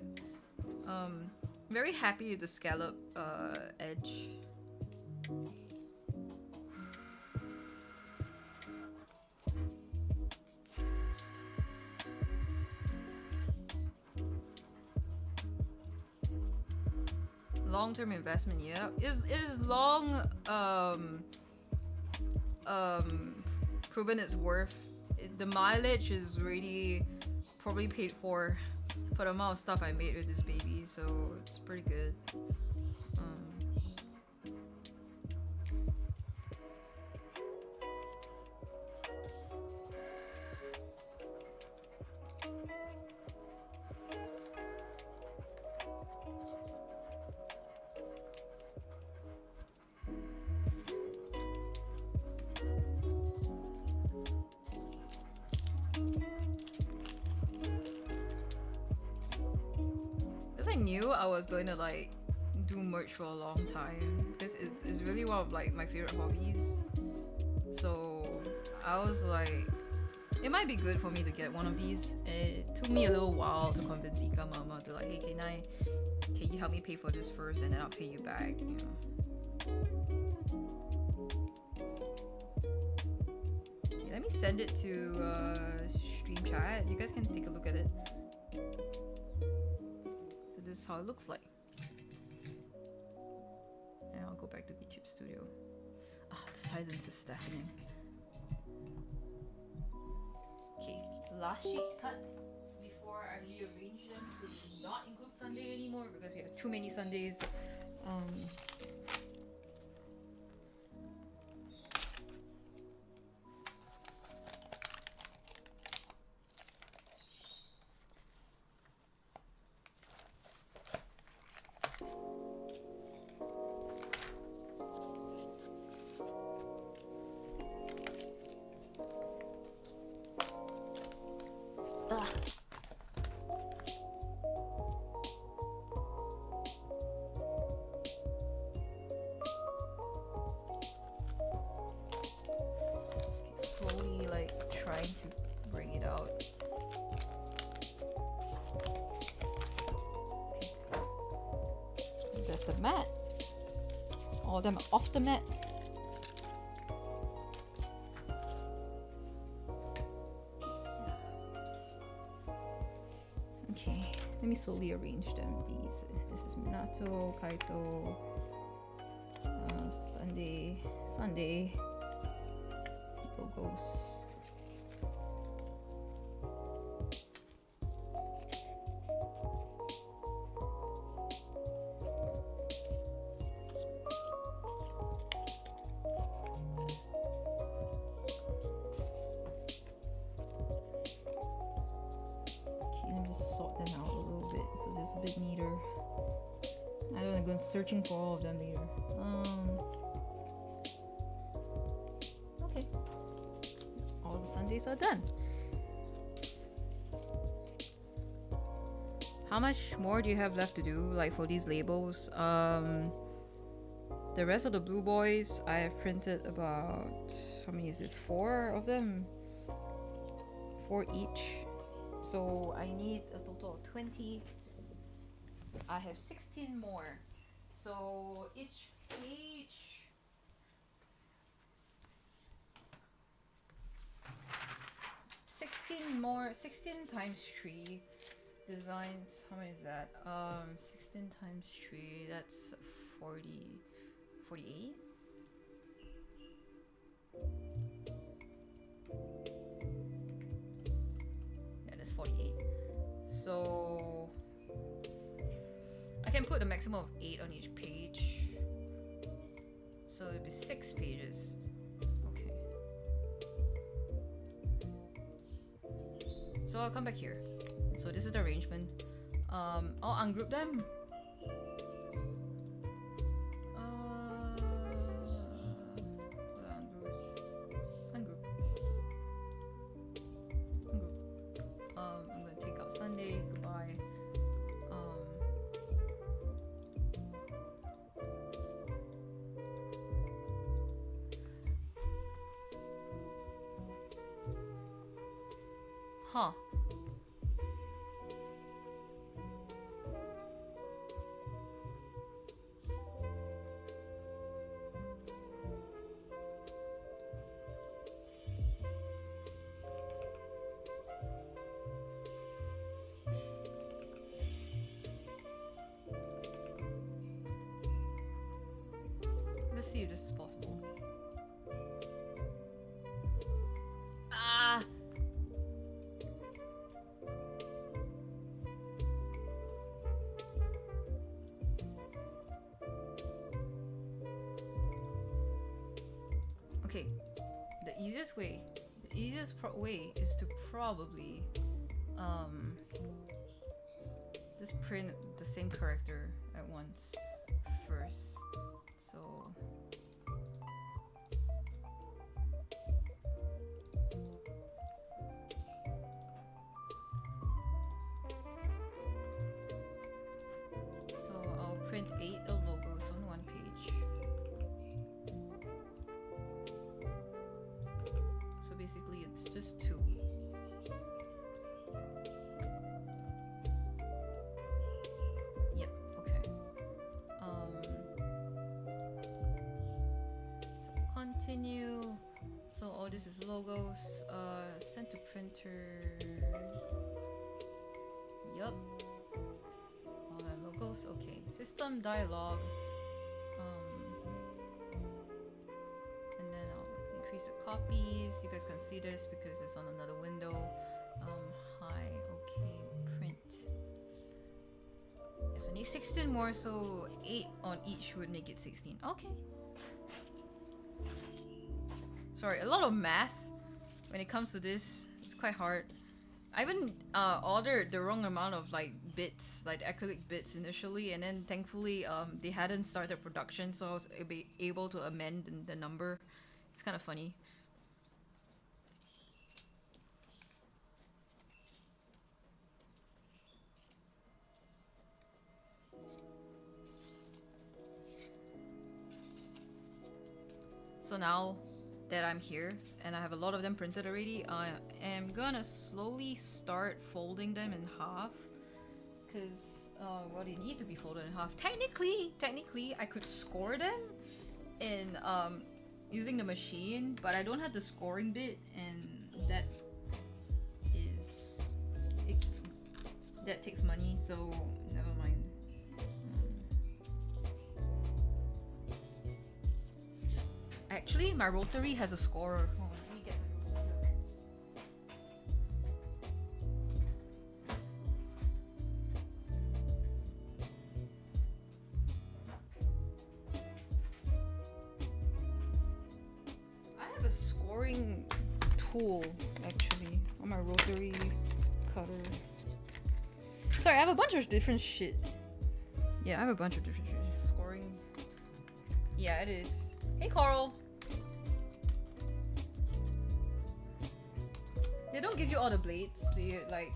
Very happy with the scallop edge. Long-term investment, yeah. It is long proven its worth. The mileage is really probably paid for the amount of stuff I made with this baby, so it's pretty good. I was going to like do merch for a long time because it's really one of like my favorite hobbies. So I was like, it might be good for me to get one of these. And it took me a little while to convince Ika Mama to like, hey, can you help me pay for this first and then I'll pay you back, you know. Okay, let me send it to stream chat. You guys can take a look at it. This is how it looks like. And I'll go back to VTube Studio. Ah, the silence is deafening. Okay, last sheet cut before I rearrange them to not include Sunday anymore because we have too many Sundays. The mat. All of them are off the mat. Okay, let me slowly arrange them. This is Minato, Kaito, Sunday, Ghost. sort them out a little bit so it's a bit neater. I don't want to go searching for all of them later. Okay. All the Sundays are done. How much more do you have left to do, like for these labels? The rest of the blue boys, I have printed about, how many is this? 4 of them. 4 each. So I need a total of 20. I have 16 more. So each page, sixteen times 3 designs. How many is that? 16 times 3, that's 48. Yeah, that's 48. So I can put a maximum of 8 on each page. So it'd be 6 pages. Okay. So I'll come back here. So this is the arrangement. I'll ungroup them. Ungroup. I'm gonna take out Sunday. Goodbye. Huh. Let's see if this is possible. Ah! Okay, the easiest way is to probably just print the same character at once first. So I'll print 8 logos on one page. So basically it's just 2. Yep, okay. So continue. So all this is logos. Send to printer. Yup. Logos. Okay. System dialog. And then I'll increase the copies. You guys can see this because it's on another window. Hi. Okay. Print. Yes, I need 16 more, so 8 on each would make it 16. Okay. Sorry, a lot of math when it comes to this. It's quite hard. I even ordered the wrong amount of like bits, like acrylic bits initially, and then thankfully they hadn't started production, so I was able to amend the number. It's kind of funny. So now that I'm here and I have a lot of them printed already, I am gonna slowly start folding them in half, because well, they need to be folded in half. Technically I could score them in using the machine, but I don't have the scoring bit, and that takes money, so never mind. Actually, my rotary has a scorer. Hold on, let me get my rotary. I have a scoring tool actually on my rotary cutter. sorry, I have a bunch of different shit. Yeah, I have a bunch of different shit. Scoring. Yeah, it is. Hey, Coral. They don't give you all the blades. So you, like,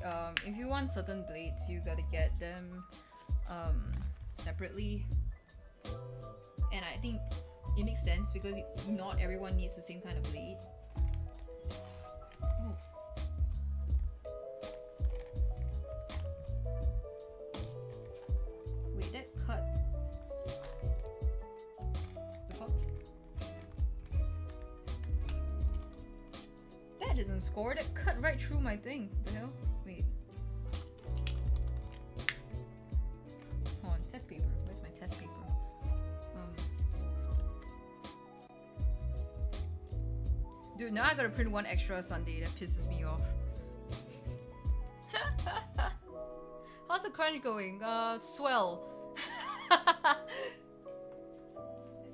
if you want certain blades, you gotta get them separately. And I think it makes sense because not everyone needs the same kind of blade. Oh. Wait, that cut. The fuck? That didn't score. That cut right through my thing. The hell? Wait. Hold on. Test paper. Where's my test paper? Dude, now I gotta print one extra Sunday. That pisses me off. How's the crunch going? Swell. As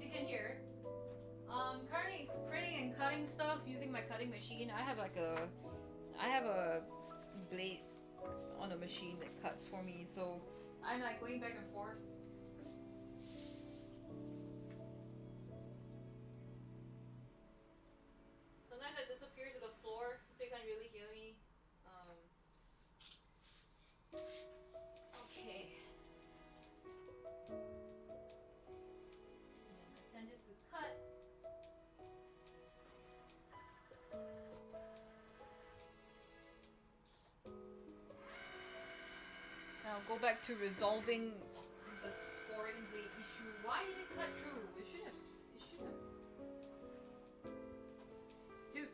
you can hear, currently printing and cutting stuff using my cutting machine. I have a blade on the machine that cuts for me, so I'm like going back and forth. Sometimes I disappear to the floor so you can't really hear me. Okay. And then I send this to cut. Now go back to resolving the scoring blade issue. Why did it cut through? It should have. Dude,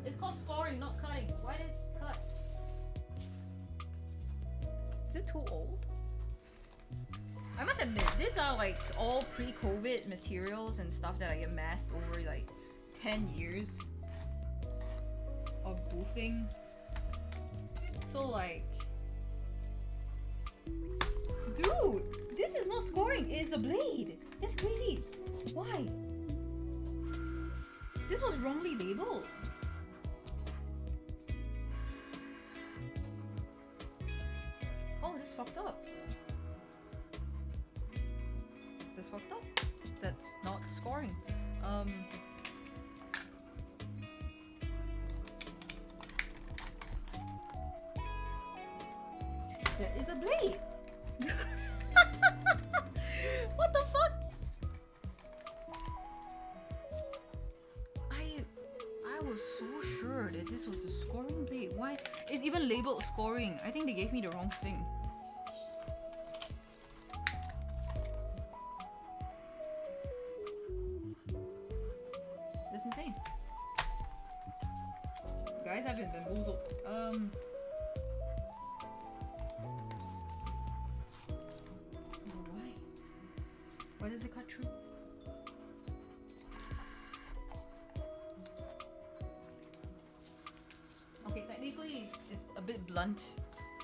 it's called scoring, not cutting. Why did it cut? Is it too old? I must admit, these are like all pre-COVID materials and stuff that I amassed over like 10 years of boofing. So like, dude, this is not scoring, it's a blade. That's crazy. Why? This was wrongly labeled. Oh, that's fucked up. That's fucked up. That's not scoring. That is a blade. What the fuck? I was so sure that this was a scoring blade. Why? It's even labeled scoring. I think they gave me the wrong thing. That's insane. Guys, I've been bamboozled. Why does it cut through? Okay, technically it's a bit blunt.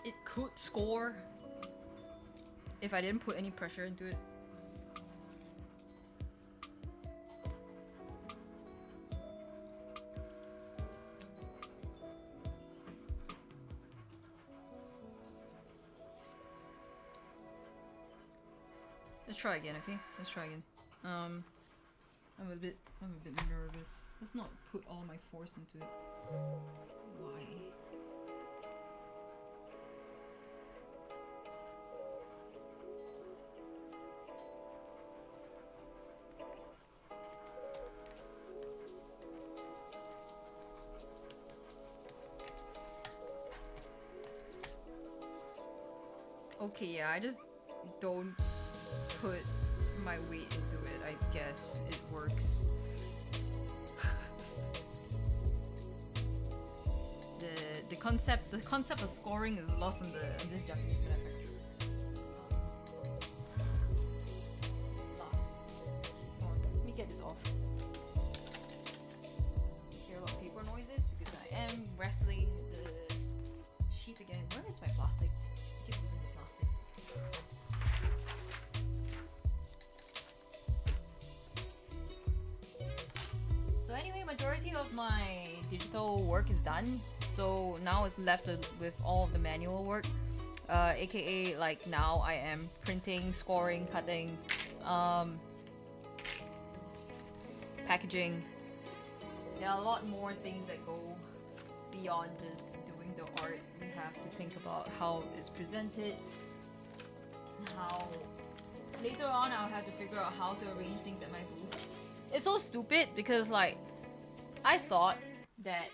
It could score if I didn't put any pressure into it. Let's try again, okay? Let's try again. I'm a bit nervous. Let's not put all my force into it. Why? Okay, yeah, I just don't put my weight into it. I guess it works. the concept of scoring is lost on this Japanese manufacturer. Laughs. Hold on, let me get this off. Hear a lot of paper noises because I am wrestling the sheet again. Where is my plastic? I keep losing the plastic. So anyway, majority of my digital work is done. So now it's left with all of the manual work. aka like now I am printing, scoring, cutting, packaging. There are a lot more things that go beyond just doing the art. We have to think about how it's presented, how later on I'll have to figure out how to arrange things at my booth. It's so stupid because like I thought that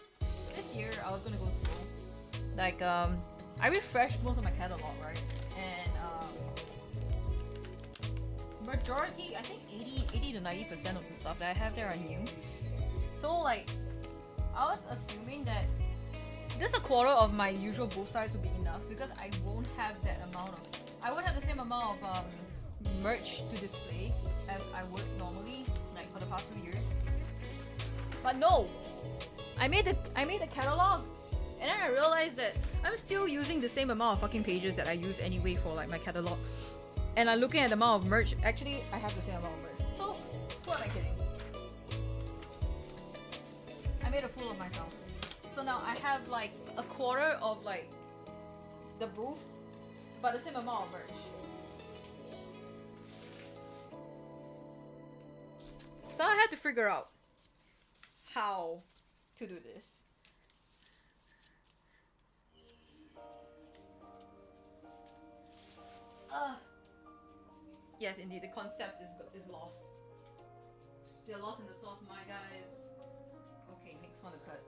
this year I was gonna go slow. Like I refreshed most of my catalog, right? And majority, I think 80 to 90% of the stuff that I have there are new. So like I was assuming that just a quarter of my usual booth size would be enough because I won't have that amount of, I won't have the same amount of merch to display as I would normally, like for the past few years. But no, I made the catalog, and then I realized that I'm still using the same amount of fucking pages that I use anyway for like my catalog. And I'm looking at the amount of merch. Actually, I have the same amount of merch. So, who am I kidding? I made a fool of myself. So now I have like a quarter of like the booth, but the same amount of merch. So I had to figure out how to do this. Yes, indeed, the concept is lost. They're lost in the sauce, my guys. Okay, next one to cut.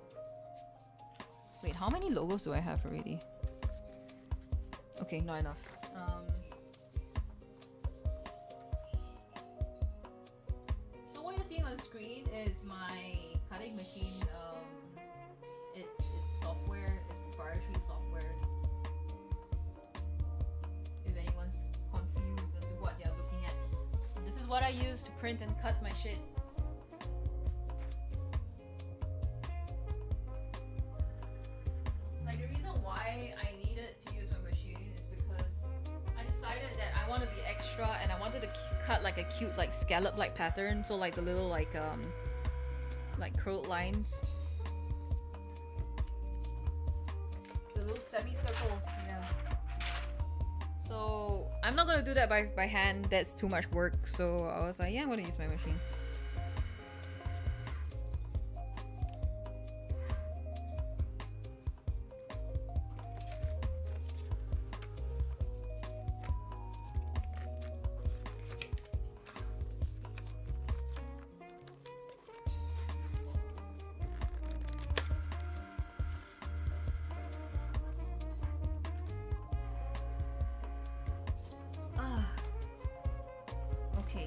Wait, how many logos do I have already? Okay, not enough. So what you're seeing on the screen is my cutting machine. It's software. It's proprietary software. If anyone's confused as to what they're looking at, this is what I use to print and cut my shit. Like the reason why I needed to use my machine is because I decided that I want to be extra and I wanted to cut like a cute like scallop like pattern, so like the little like curled lines, the little semicircles, yeah. So I'm not gonna do that by hand, that's too much work, so I was like, yeah, I'm gonna use my machine.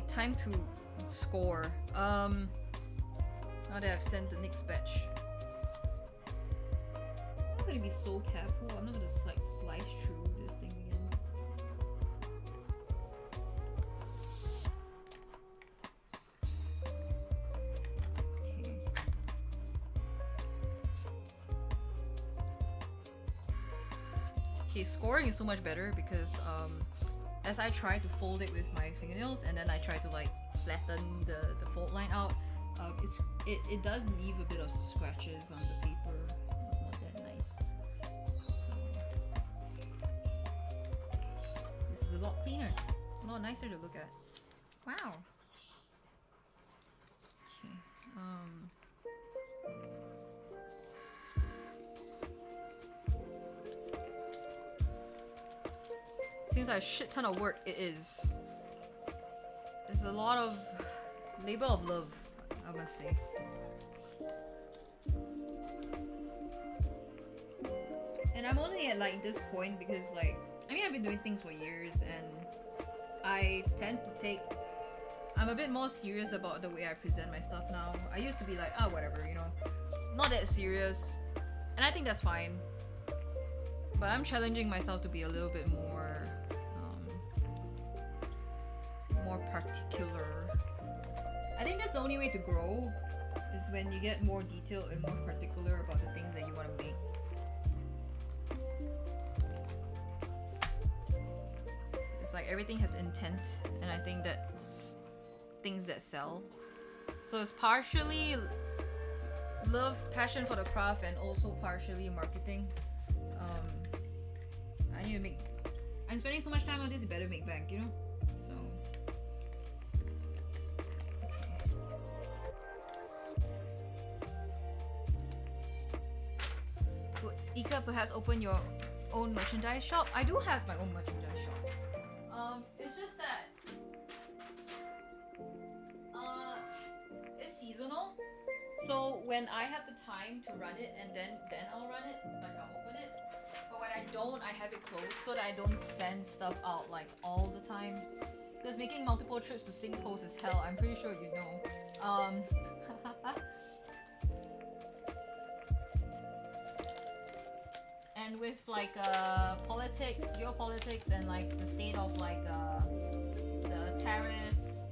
Time to score. Now that I've sent the next batch, I'm gonna be so careful. I'm not gonna just like slice through this thing again. Okay. Okay, scoring is so much better because as I try to fold it with my fingernails and then I try to like flatten the fold line out, it does leave a bit of scratches on the paper. It's not that nice. So this is a lot cleaner, a lot nicer to look at. Wow. Okay. Seems like a shit ton of work. It is. There's a lot of labor of love, I must say. And I'm only at like this point because like, I mean, I've been doing things for years and I tend to take, I'm a bit more serious about the way I present my stuff now. I used to be like, ah, whatever, you know, not that serious. And I think that's fine. But I'm challenging myself to be a little bit more particular. I think that's the only way to grow, is when you get more detailed and more particular about the things that you want to make. It's like everything has intent, and I think that's things that sell. So it's partially love, passion for the craft, and also partially marketing. I need to make. I'm spending so much time on this. It better make bank, you know. So. Would Ika perhaps open your own merchandise shop? I do have my own merchandise shop. It's just that it's seasonal. So when I have the time to run it, and then I'll run it, like I'll open it. But when I don't, I have it closed so that I don't send stuff out like all the time. Because making multiple trips to SingPost is hell. I'm pretty sure you know. And with like politics, geopolitics, and like the state of like the tariffs,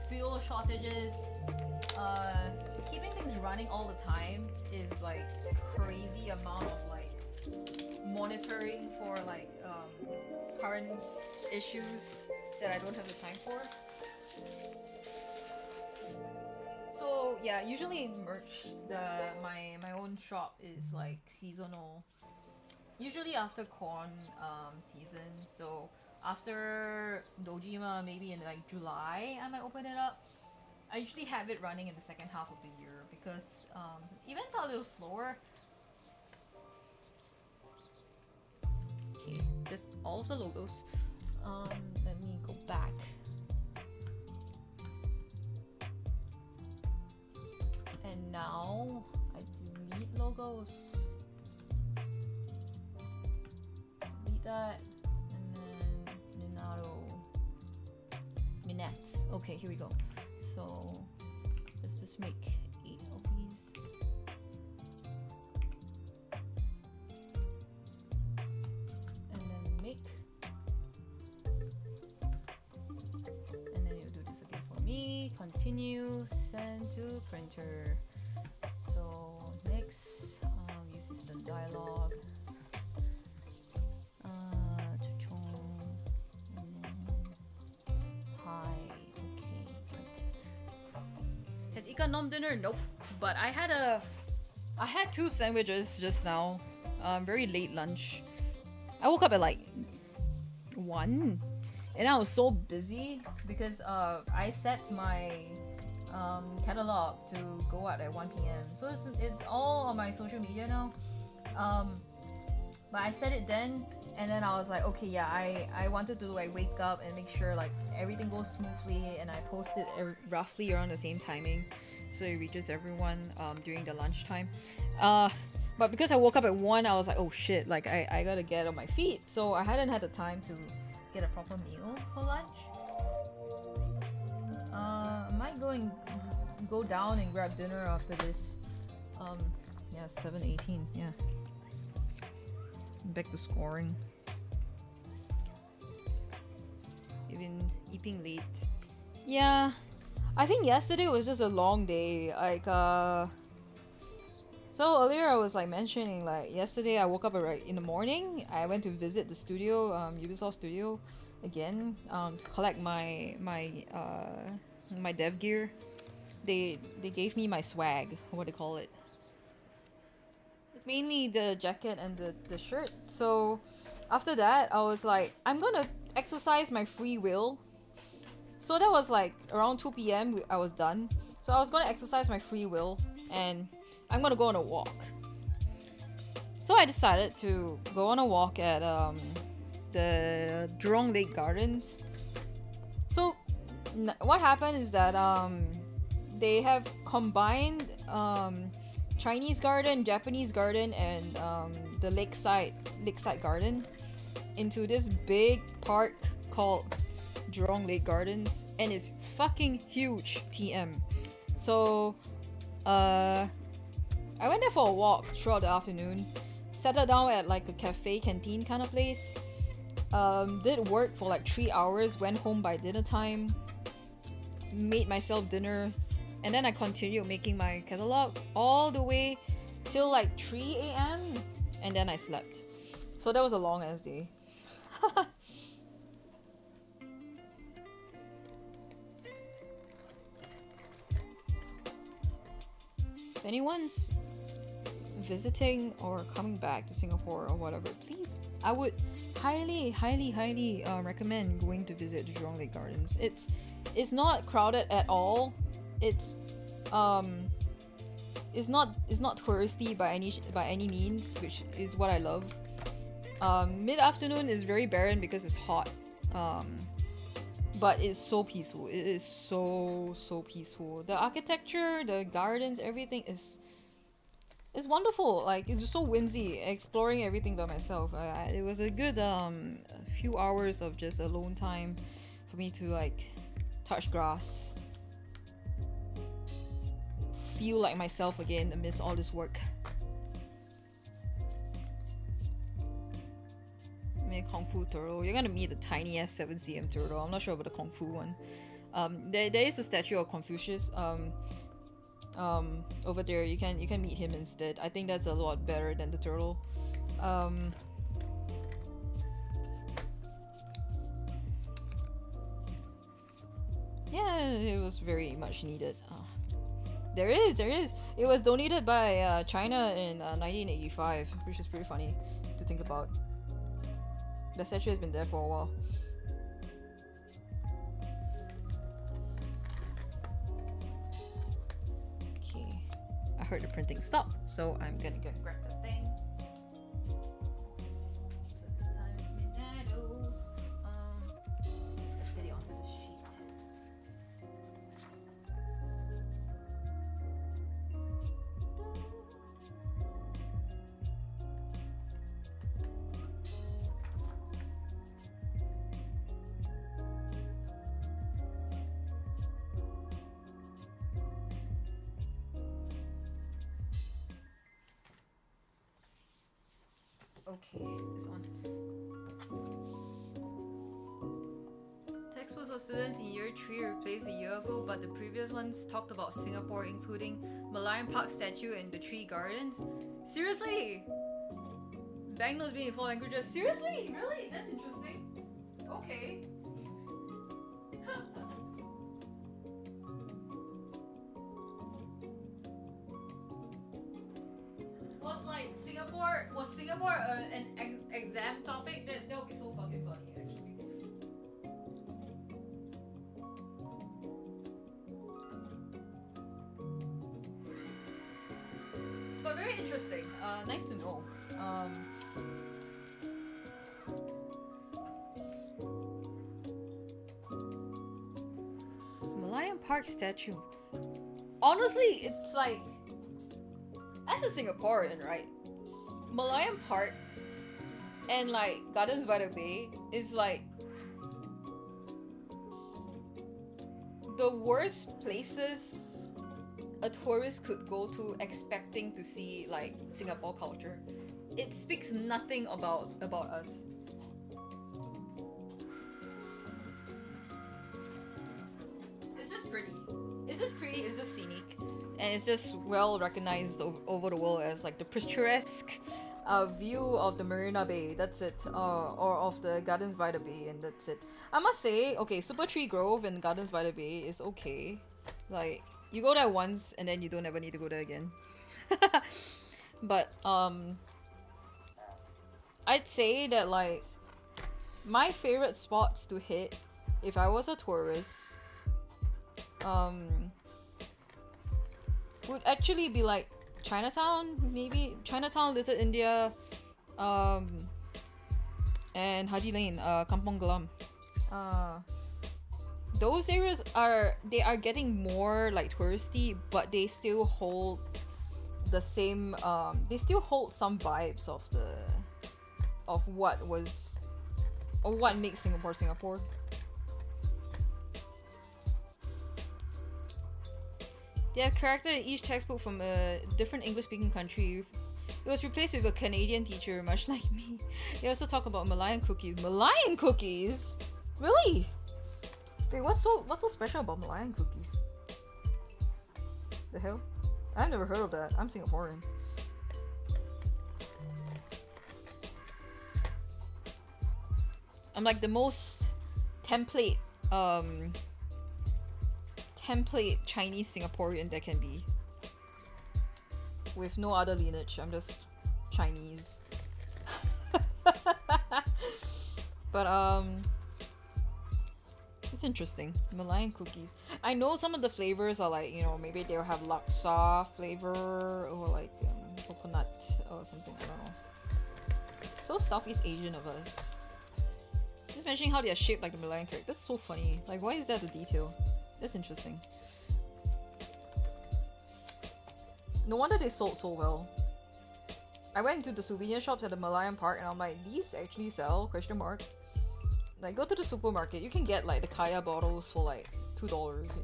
fuel shortages, keeping things running all the time is like crazy amount of like monitoring for like current issues that I don't have the time for. So yeah, usually merch, my own shop is like seasonal. Usually after corn season. So after Dojima, maybe in like July, I might open it up. I usually have it running in the second half of the year because events are a little slower. Okay, this all of the logos. Let me go back. And now I delete logos. Delete that, and then Minato. Minette. Okay, here we go. So let's just make 8 of these. And then make. And then you do this again for me. Continue, send to printer. So next, use system dialog. And then hi. Okay, right. Has Ika nom dinner? Nope. But I had 2 sandwiches just now. Very late lunch. I woke up at like 1. And I was so busy because I set my catalog to go out at 1 p.m. So it's all on my social media now. But I set it then, and then I was like, okay, yeah, I wanted to like wake up and make sure like everything goes smoothly, and I post it roughly around the same timing, so it reaches everyone during the lunchtime. But because I woke up at 1, I was like, oh shit, like I gotta get on my feet. So I hadn't had the time to get a proper meal for lunch. I might go down and grab dinner after this. Yeah, 7:18. Yeah, back to scoring. Even eating late. Yeah, I think yesterday was just a long day. Like so earlier I was like mentioning like yesterday I woke up right in the morning. I went to visit the studio, Ubisoft studio, again to collect my dev gear. They gave me my swag, what do you call it? It's mainly the jacket and the shirt. So after that I was like, I'm gonna exercise my free will. So that was like around 2 p.m. I was done. So I was gonna exercise my free will and I'm gonna go on a walk. So I decided to go on a walk at the Jurong Lake Gardens. So what happened is that they have combined Chinese garden, Japanese garden, and the lakeside garden into this big park called Jurong Lake Gardens, and it's fucking huge, TM. So I went there for a walk throughout the afternoon, settled down at like a cafe canteen kind of place. Did work for like 3 hours, went home by dinner time, made myself dinner, and then I continued making my catalog all the way till like 3 a.m. and then I slept. So that was a long ass day. If anyone's visiting or coming back to Singapore or whatever, please, I would highly recommend going to visit the Jurong Lake Gardens. It's not crowded at all. It's not touristy by any means, which is what I love. Mid-afternoon is very barren because it's hot, but it's so peaceful. It is so peaceful. The architecture, the gardens, everything is wonderful. Like, it's so whimsy. Exploring everything by myself. It was a good few hours of just alone time for me to like touch grass, feel like myself again amidst all this work. Kung Fu turtle. You're gonna meet the tiny ass 7cm turtle. I'm not sure about the Kung Fu one. There is a statue of Confucius over there. You can meet him instead. I think that's a lot better than the turtle. Yeah, it was very much needed. There is. It was donated by China in 1985, which is pretty funny to think about. The statue has been there for a while. Okay, I heard the printing stop, so I'm gonna go grab that thing. So this time it's midnight. Let's get it onto the sheet. Okay, it's on. Textbooks for students in year 3 replaced a year ago, but the previous ones talked about Singapore, including Malayan Park statue and the tree gardens. Seriously? Banknotes being in 4 languages? Seriously? Really? That's interesting. Okay. Was Singapore an exam topic? That would be so fucking funny, actually. But very interesting. Nice to know. Malayan Park statue. Honestly, it's like, as a Singaporean, right? Malayan Park and like Gardens by the Bay is like the worst places a tourist could go to expecting to see like Singapore culture. It speaks nothing about us. It's just pretty. It's just scenic. And it's just well recognized over the world as like the picturesque view of the Marina Bay. That's it. Or of the Gardens by the Bay, and that's it. I must say, okay, Super Tree Grove and Gardens by the Bay is okay. Like, you go there once and then you don't ever need to go there again. But I'd say that like my favorite spots to hit if I was a tourist would actually be like Chinatown, maybe Chinatown, Little India, and Haji Lane, Kampong Glam. Those areas are getting more like touristy, but they still hold the same. They still hold some vibes of what makes Singapore Singapore. They have character in each textbook from a different English-speaking country. It was replaced with a Canadian teacher, much like me. They also talk about Malayan cookies. Malayan cookies? Really? Wait, what's so special about Malayan cookies? The hell? I've never heard of that. I'm Singaporean. I'm like the most template Chinese Singaporean there can be. with no other lineage. I'm just Chinese. But it's interesting. Malayan cookies. I know some of the flavors are like, you know, maybe they'll have laksa flavor or like coconut or something. I don't know. So Southeast Asian of us. Just mentioning how they are shaped like the Malayan character. That's so funny. Like, why is that the detail? That's interesting. No wonder they sold so well. I went to the souvenir shops at the Malayan Park and I'm like, these actually sell? Question mark. Like, go to the supermarket. You can get like the Kaya bottles for like $2.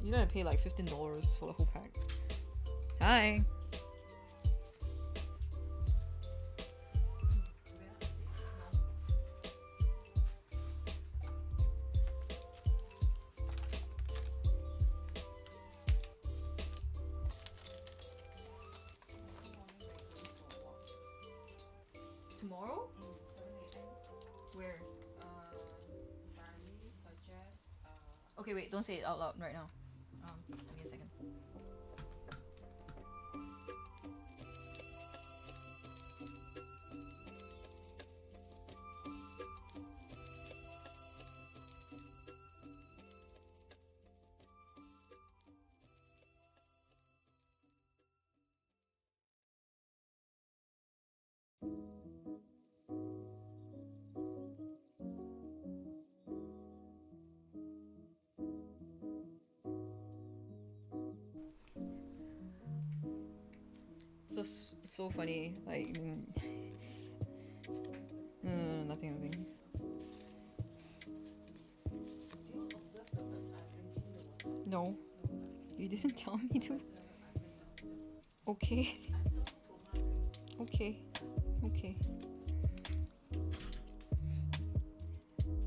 You don't have to pay like $15 for the whole pack. Hi. Tomorrow? Where? Okay, wait, don't say it out loud right now. Give me a second. So funny. Like, nothing. No, you didn't tell me to. Okay.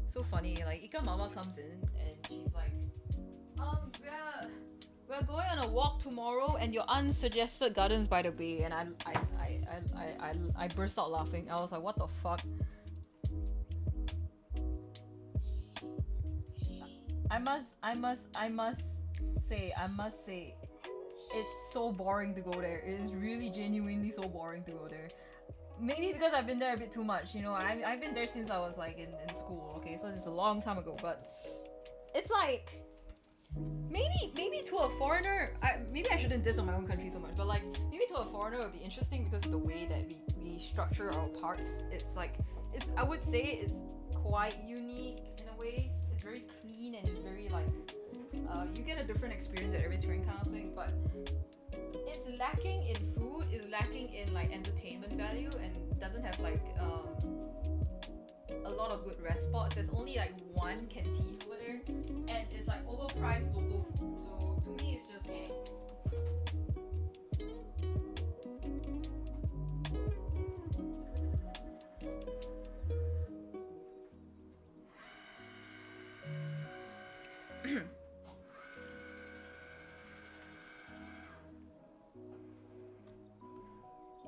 So funny. Like, Ika Mama comes in and she's like, we're going on a walk tomorrow, and your aunt suggested Gardens by the Bay, and I burst out laughing. I was like, what the fuck? I must say, it's so boring to go there. It is really genuinely so boring to go there. Maybe because I've been there a bit too much, you know. I've been there since I was like in school. Okay, so this is a long time ago, but it's like. Maybe to a foreigner, maybe I shouldn't diss on my own country so much, but like maybe to a foreigner it would be interesting because of the way that we structure our parks. It's like I would say it's quite unique in a way. It's very clean and it's very like you get a different experience at every spring kind of thing, but it's lacking in food, it's lacking in like entertainment value, and doesn't have like a lot of good rest spots. There's only like one canteen over there, and it's like overpriced local food. So to me, it's just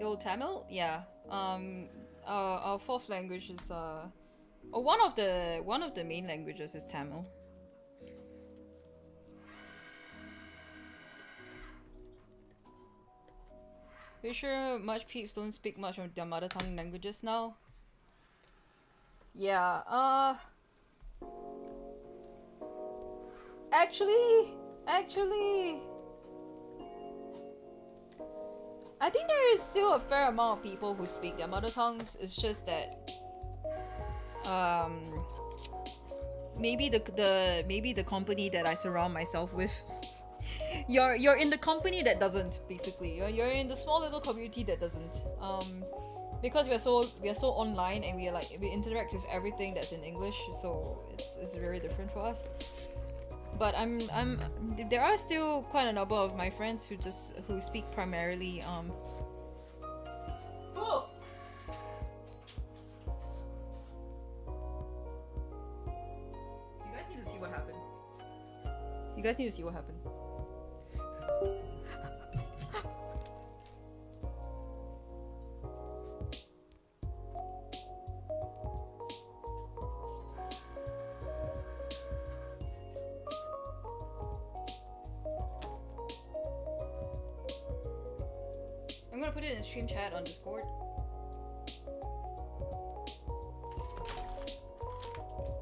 Yo, Tamil? Yeah. Our fourth language is one of the main languages is Tamil. Pretty sure much peeps don't speak much of their mother tongue languages now. Yeah. Actually, I think there is still a fair amount of people who speak their mother tongues. It's just that maybe the company that I surround myself with. You're in the company that doesn't, basically. You're in the small little community that doesn't. Because we are so online and we interact with everything that's in English, so it's very different for us. But there are still quite a number of my friends who speak primarily Oh! You guys need to see what happened. I'm gonna put it in stream chat on Discord?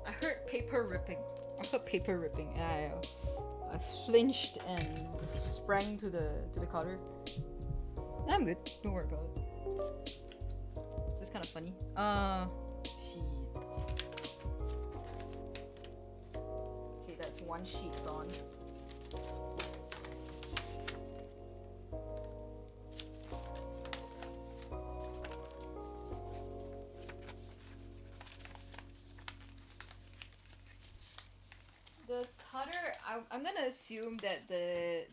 I heard paper ripping. I heard paper ripping. I flinched and sprang to the cutter. I'm good. Don't worry about it. It's just kind of funny. Sheet. Okay, that's one sheet gone. The cutter, I'm gonna assume that the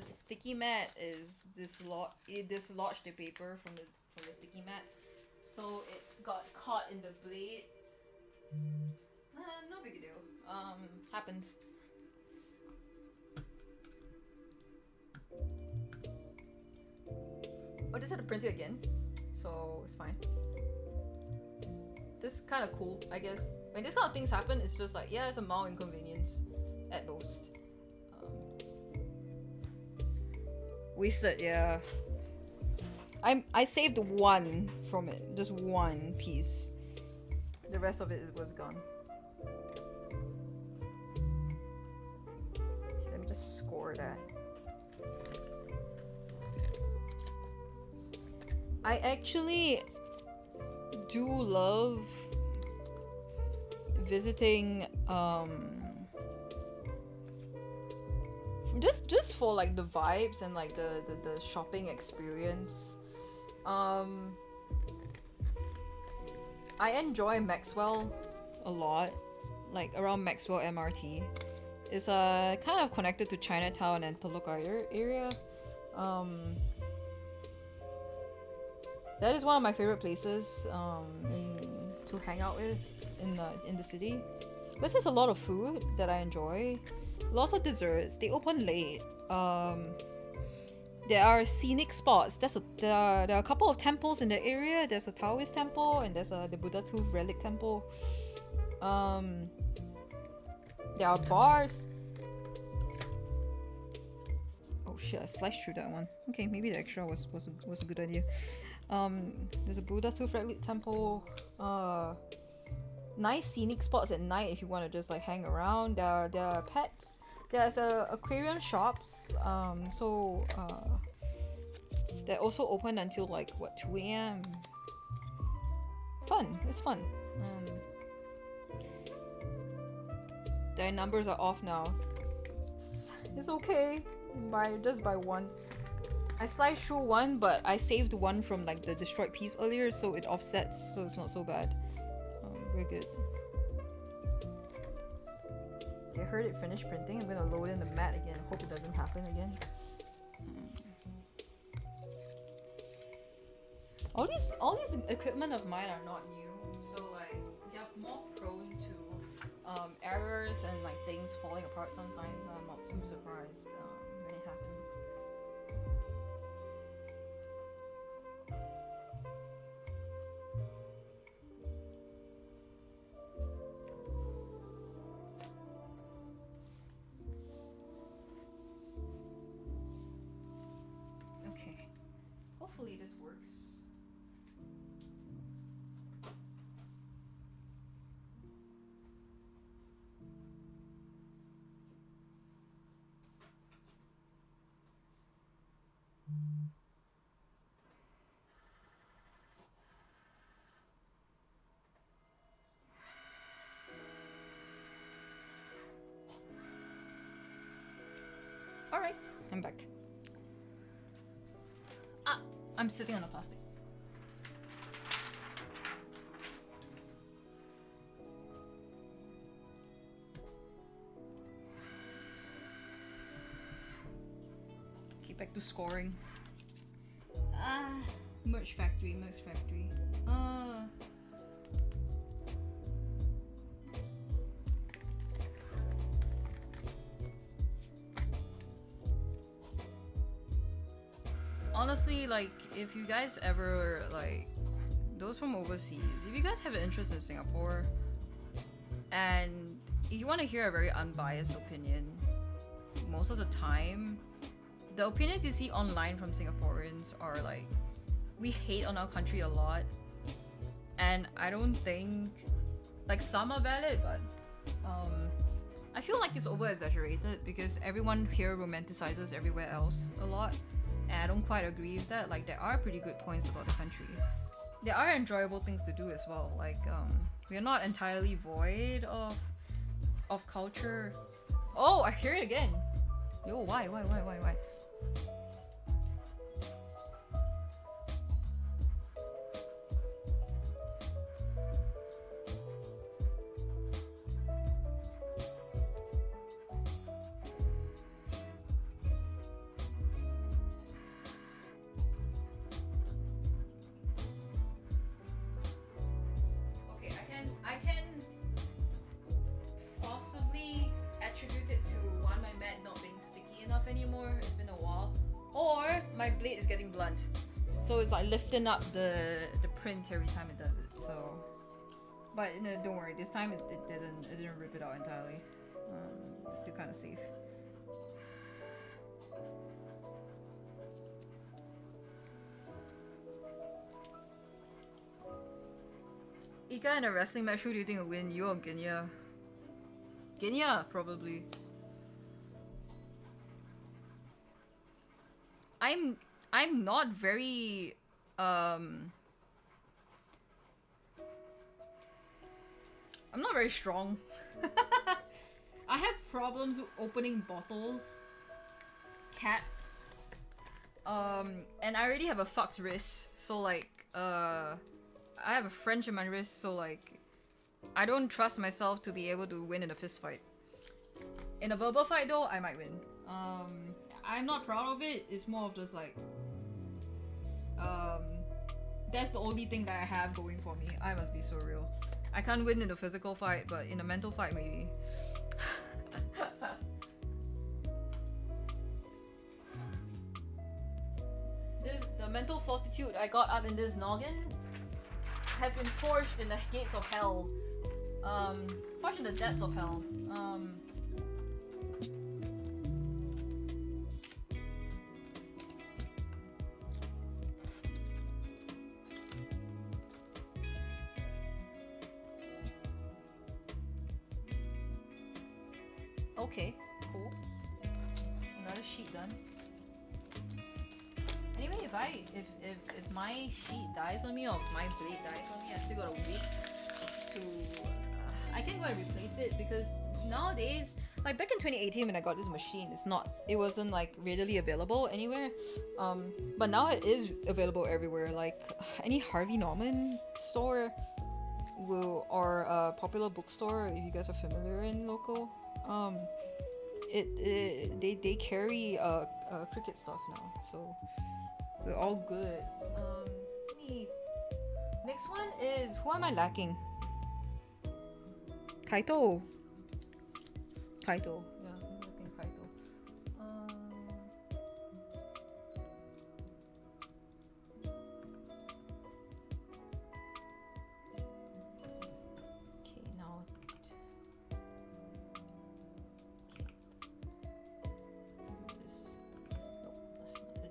sticky mat is dislodged the paper from the sticky mat, so it got caught in the blade. No big deal. Happens. I just had to print it again, so it's fine. Just kind of cool, I guess. When this kind of things happen, it's just like, yeah, it's a mild inconvenience at most. Wasted, yeah. I saved one from it, just one piece. The rest of it was gone. Okay, let me just score that. I actually do love visiting just for like the vibes and like the shopping experience. I enjoy Maxwell a lot, like around Maxwell MRT. It's kind of connected to Chinatown and Telok Ayer area. That is one of my favorite places to hang out with in the city. Because there's a lot of food that I enjoy. Lots of desserts. They open late. There are scenic spots. There are a couple of temples in the area. There's a Taoist temple and there's the Buddha Tooth Relic temple. There are bars. Oh shit! I sliced through that one. Okay, maybe the extra was a good idea. There's a Buddha Tooth Relic temple. Nice scenic spots at night if you want to just like hang around. There are pets. There's aquarium shops. They're also open until like what 2 a.m. Fun. It's fun. Their numbers are off now. It's okay. Just by one. I sliced through one, but I saved one from like the destroyed piece earlier, so it offsets, so it's not so bad. We're good. I heard it finish printing. I'm gonna load in the mat again. Hope it doesn't happen again. All these equipment of mine are not new, so like they're more prone to errors and like things falling apart sometimes. I'm not too surprised when it happens. Okay, hopefully this works. Alright, I'm back. I'm sitting on the plastic. Okay, back to scoring. Merch factory. Honestly, like, if you guys ever, like, those from overseas, if you guys have an interest in Singapore, and you want to hear a very unbiased opinion, most of the time, the opinions you see online from Singaporeans are, like, we hate on our country a lot, and I don't think like some are valid, but I feel like it's over exaggerated because everyone here romanticizes everywhere else a lot, and I don't quite agree with that. Like there are pretty good points about the country. There are enjoyable things to do as well. Like we're not entirely void of culture. Oh, I hear it again. Yo, why? Okay, I can possibly attribute it to one, my mat not being sticky enough anymore. It's been a while, or my blade is getting blunt, so it's like lifting up the print every time it does it. So, but don't worry, this time it didn't rip it out entirely. It's still kind of safe. Ika in a wrestling match, who do you think will win? You or Genya? Genya, probably. I'm not very I'm not very strong. I have problems opening bottles, caps, and I already have a fucked wrist, so like I have a French in my wrist, so like I don't trust myself to be able to win in a fist fight. In a verbal fight though, I might win. I'm not proud of it. It's more of just like that's the only thing that I have going for me. I must be so real. I can't win in a physical fight, but in a mental fight maybe. The mental fortitude I got up in this noggin has been forged in the gates of hell. Forged in the depths of hell. Okay, cool. Another sheet done. Anyway, if my sheet dies on me or if my blade dies on me, I still gotta wait to. I can go and replace it because nowadays, like back in 2018 when I got this machine, it wasn't like readily available anywhere. But now it is available everywhere. Like any Harvey Norman store or a popular bookstore, if you guys are familiar in local. They carry cricket stuff now, so we're all good. Next one is, who am I lacking? Kaito, yeah, I'm looking Kaito. Okay, now.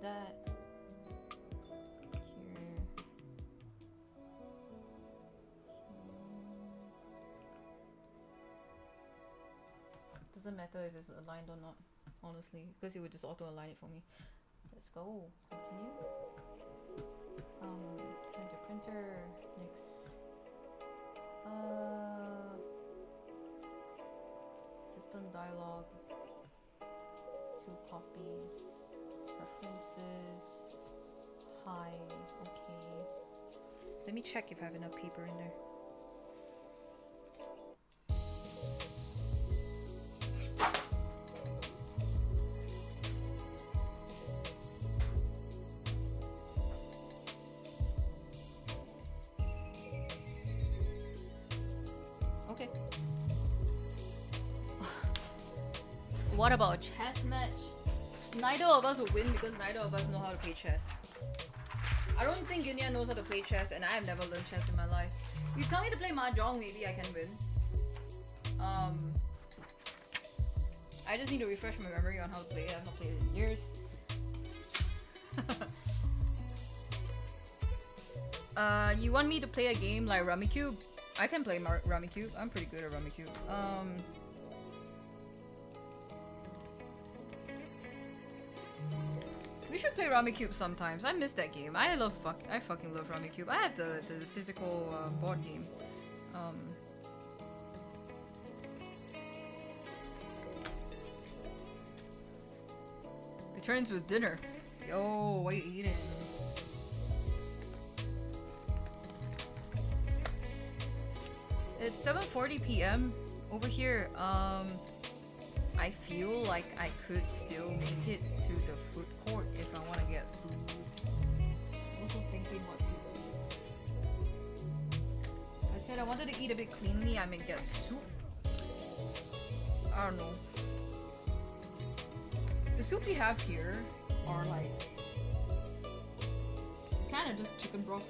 That here. Doesn't matter if it's aligned or not, honestly, because it would just auto align it for me. Let's go. Continue. Send to printer. Next. System dialog. 2 copies. Preferences. Hi. Okay. Let me check if I have enough paper in there. Okay. What about a chess match? Neither of us will win because neither of us know how to play chess. I don't think Ginia knows how to play chess, and I have never learned chess in my life. You tell me to play mahjong, maybe I can win. I just need to refresh my memory on how to play it. I have not played it in years. You want me to play a game like Rummy Cube? I can play Rummy Cube. I'm pretty good at Rummy Cube. We should play Rummy Cube sometimes. I miss that game. I fucking love Rummy Cube. I have the physical board game. Returns with dinner. Yo, what are you eating? It's 7:40 p.m. over here. I feel like I could still make it to the food court if I want to get food. Also thinking what to eat. I said I wanted to eat a bit cleanly. I may get soup. I don't know. The soup we have here are like kind of just chicken broth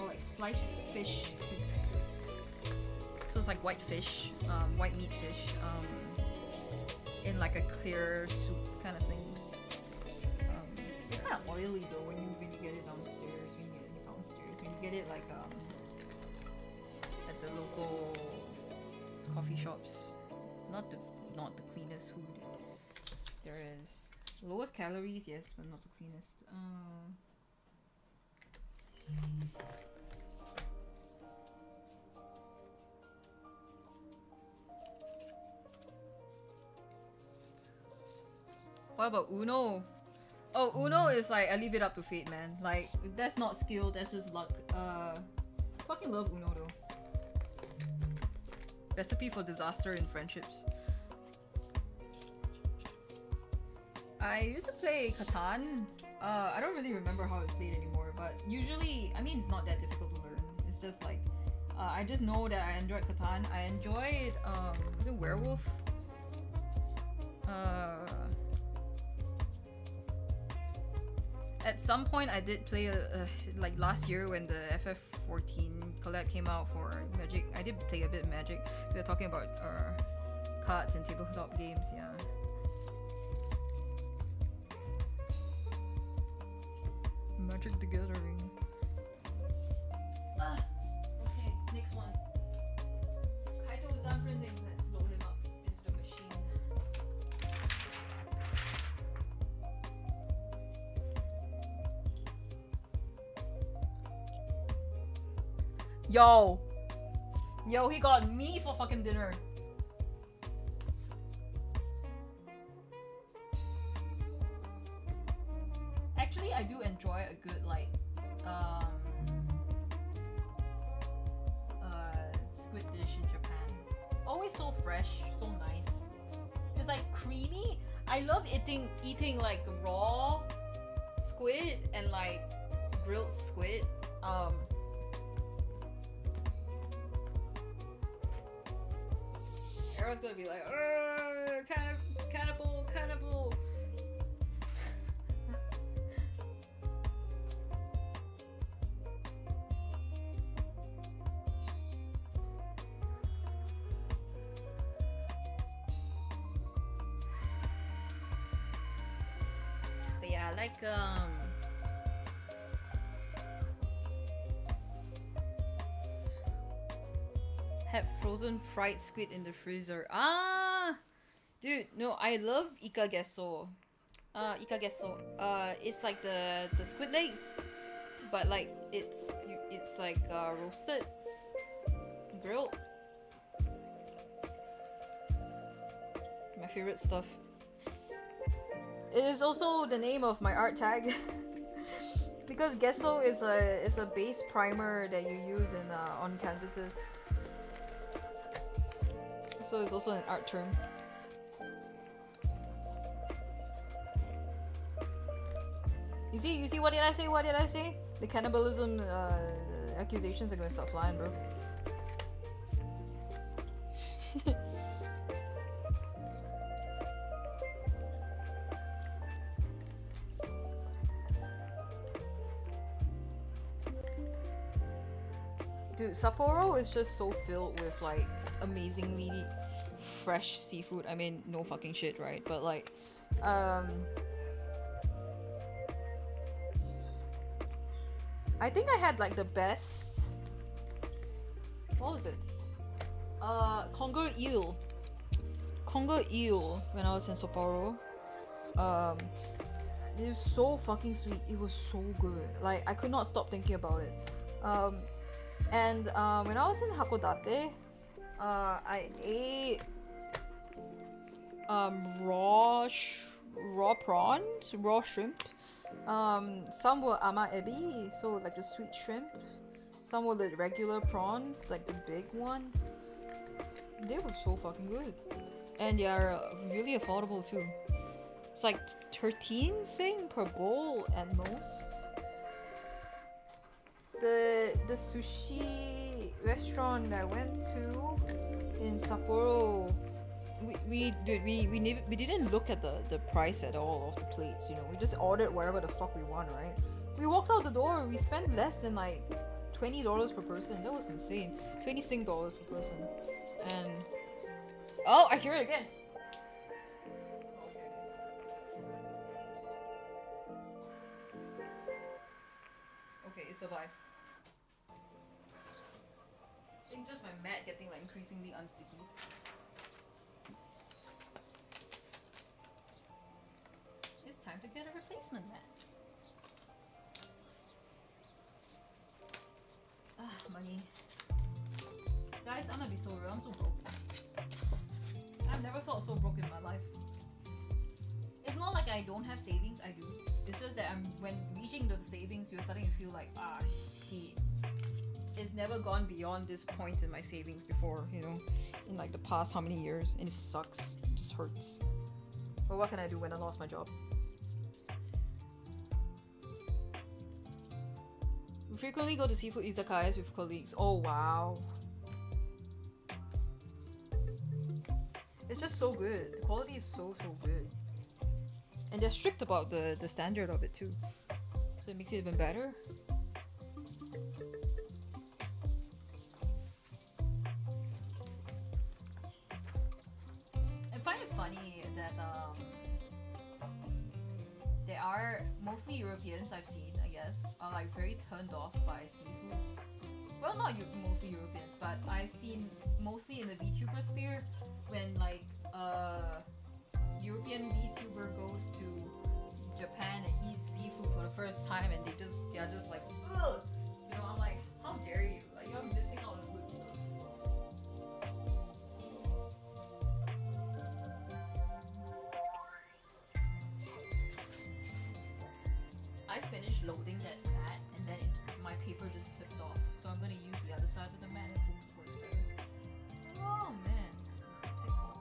or like sliced fish soup. So it's like white fish, white meat fish, in like a clear soup kind of thing. It's kind of oily though when you get it downstairs. When you get it like at the local coffee shops, not the cleanest food there is. Lowest calories, yes, but not the cleanest. What about Uno? Oh, Uno is like, I leave it up to fate, man. Like, that's not skill, that's just luck. Fucking love Uno though. Recipe for disaster in friendships. I used to play Catan. I don't really remember how it's played anymore, but usually, I mean, it's not that difficult to learn. It's just like, I just know that I enjoyed Catan. I enjoyed, was it Werewolf? At some point, I did play like last year when the FF14 collab came out for Magic. I did play a bit of Magic. We were talking about cards and tabletop games, yeah. Magic the Gathering. Okay, next one. Kaito is done printing. Let's load him up into the machine. Yo, he got me for fucking dinner. Actually, I do enjoy a good like squid dish in Japan. Always so fresh, so nice. It's like creamy. I love eating like raw squid and like grilled squid. Everyone's gonna be like, cannibal. But yeah, like had frozen fried squid in the freezer. Dude, no, I love ikageso. It's like the squid legs, but like it's like roasted, grilled. My favorite stuff. It is also the name of my art tag. Because gesso is a base primer that you use in on canvases. So it's also an art term. You see what did I say? The cannibalism accusations are gonna start flying, bro. Dude, Sapporo is just so filled with like amazingly fresh seafood. I mean, no fucking shit, right? But like, I I think I had like the best. What was it? Conger eel. Conger eel when I was in Sapporo. It was so fucking sweet. It was so good. Like I could not stop thinking about it. And when I was in Hakodate, I ate raw prawns, raw shrimp. Some were ama ebi, so like the sweet shrimp. Some were the regular prawns, like the big ones. They were so fucking good, and they are really affordable too. It's like 13 sing per bowl at most. The sushi restaurant that I went to in Sapporo, we didn't look at the price at all of the plates. You know, we just ordered whatever the fuck we want, right? We walked out the door. We spent less than like $20 per person. That was insane. 20 Sing dollars per person. And oh, I hear it again. Okay, it survived. I think it's just my mat getting like increasingly unsticky. It's time to get a replacement mat. Money. Guys, I'm gonna be so real. I'm so broke. I've never felt so broke in my life. It's not like I don't have savings. I do. It's just that when reaching the savings, you're starting to feel like, shit. It's never gone beyond this point in my savings before, you know, in like the past how many years, and it sucks. It just hurts. But what can I do when I lost my job? We frequently go to seafood izakayas with colleagues. Oh wow. It's just so good. The quality is so good. And they're strict about the standard of it too. So it makes it even better. I find it funny that there are mostly Europeans I've seen, I guess, are like very turned off by seafood. Well, not mostly Europeans, but I've seen mostly in the VTuber sphere when like European VTuber goes to Japan and eats seafood for the first time, and they're just like, ugh! You know, I'm like, how dare you? Like, you're missing out on the good stuff. I finished loading that mat, and then my paper just slipped off. So I'm gonna use the other side of the mat and hope it works better. Oh man, this is a pickle.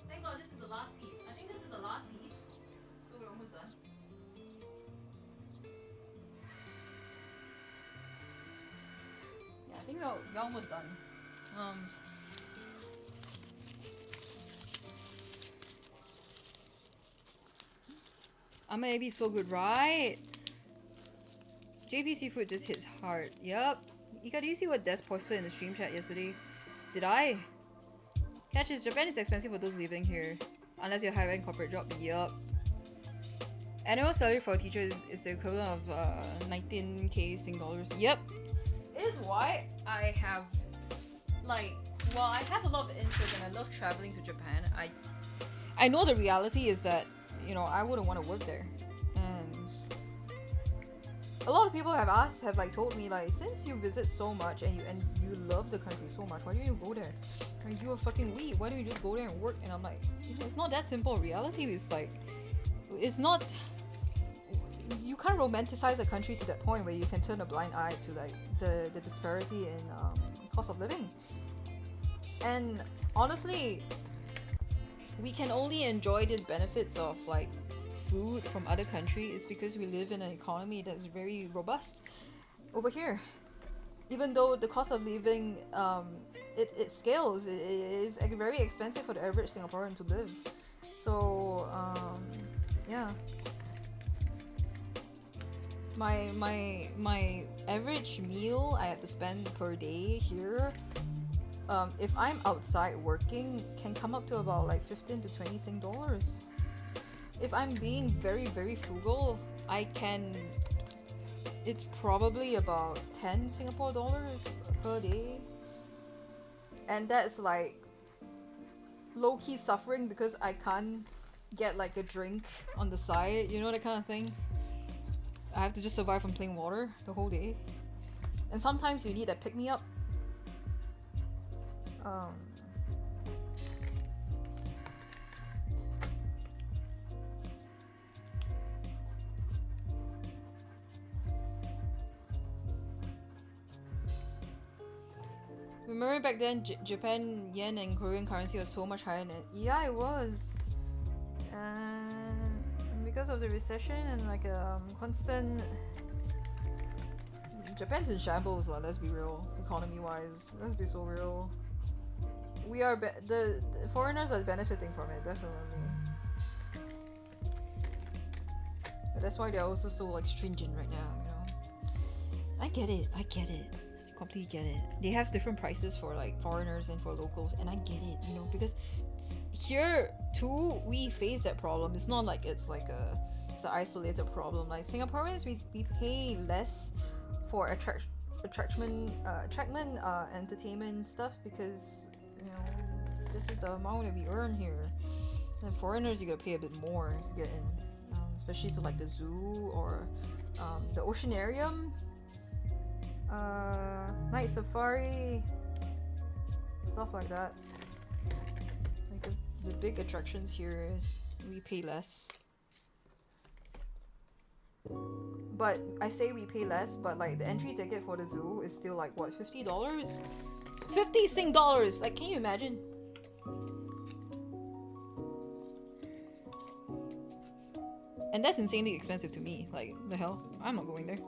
Thank God this is the last piece. I think this is the last piece. So we're almost done. Yeah, I think we're almost done. May be so good, right? JP Seafood just hits hard. Yup. Ika, do you see what Des posted in the stream chat yesterday? Did I? Catch is Japan is expensive for those living here. Unless you're high-rank corporate job. Yup. Annual salary for a teacher is the equivalent of 19k Sing dollars. Yep. It is why I have like, well, I have a lot of interest and I love traveling to Japan. I know the reality is that, you know, I wouldn't want to work there. And a lot of people have like told me like, since you visit so much and you love the country so much, why don't you go there? Are you a fucking weeb? Why don't you just go there and work? And I'm like, it's not that simple. Reality is like, it's not. You can't romanticize a country to that point where you can turn a blind eye to like the disparity in cost of living. And honestly, we can only enjoy these benefits of like food from other countries because we live in an economy that's very robust over here. Even though the cost of living it scales, it is very expensive for the average Singaporean to live. So Yeah. My average meal I have to spend per day here, if I'm outside working, can come up to about like 15 to 20 Sing dollars. If I'm being very frugal, I can. It's probably about 10 Singapore dollars per day, and that's like low-key suffering because I can't get like a drink on the side, you know, that kind of thing. I have to just survive from plain water the whole day, and sometimes you need that pick-me-up. Remember back then, Japan yen and Korean currency was so much higher than it. Yeah, it was. And because of the recession and like constant. Japan's in shambles, let's be real. Economy-wise, let's be so real. We are the foreigners are benefiting from it, definitely. But that's why they're also so like stringent right now, you know. I get it. Completely get it. They have different prices for like foreigners and for locals, and I get it, you know, because here too we face that problem. It's not like it's an isolated problem. Like Singaporeans, we pay less for attraction, entertainment stuff because, you know, this is the amount that we earn here. And foreigners, you gotta pay a bit more to get in, especially to like the zoo or the oceanarium. Night safari, stuff like that. Like the big attractions here, we pay less. But I say we pay less, but like the entry ticket for the zoo is still like what, $50? 50 Sing dollars! Like, can you imagine? And that's insanely expensive to me. Like, the hell? I'm not going there.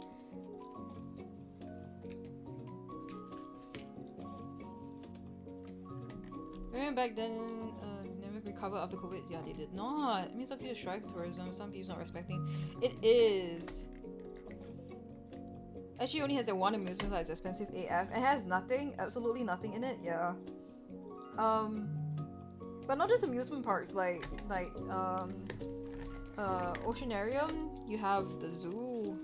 Back then, never recovered after COVID. Yeah, they did not. It means okay to strive tourism. Some people not respecting. It is. Actually, only has that one amusement park. It's expensive AF. It has nothing, absolutely nothing in it. Yeah. But not just amusement parks. Like Oceanarium. You have the zoo.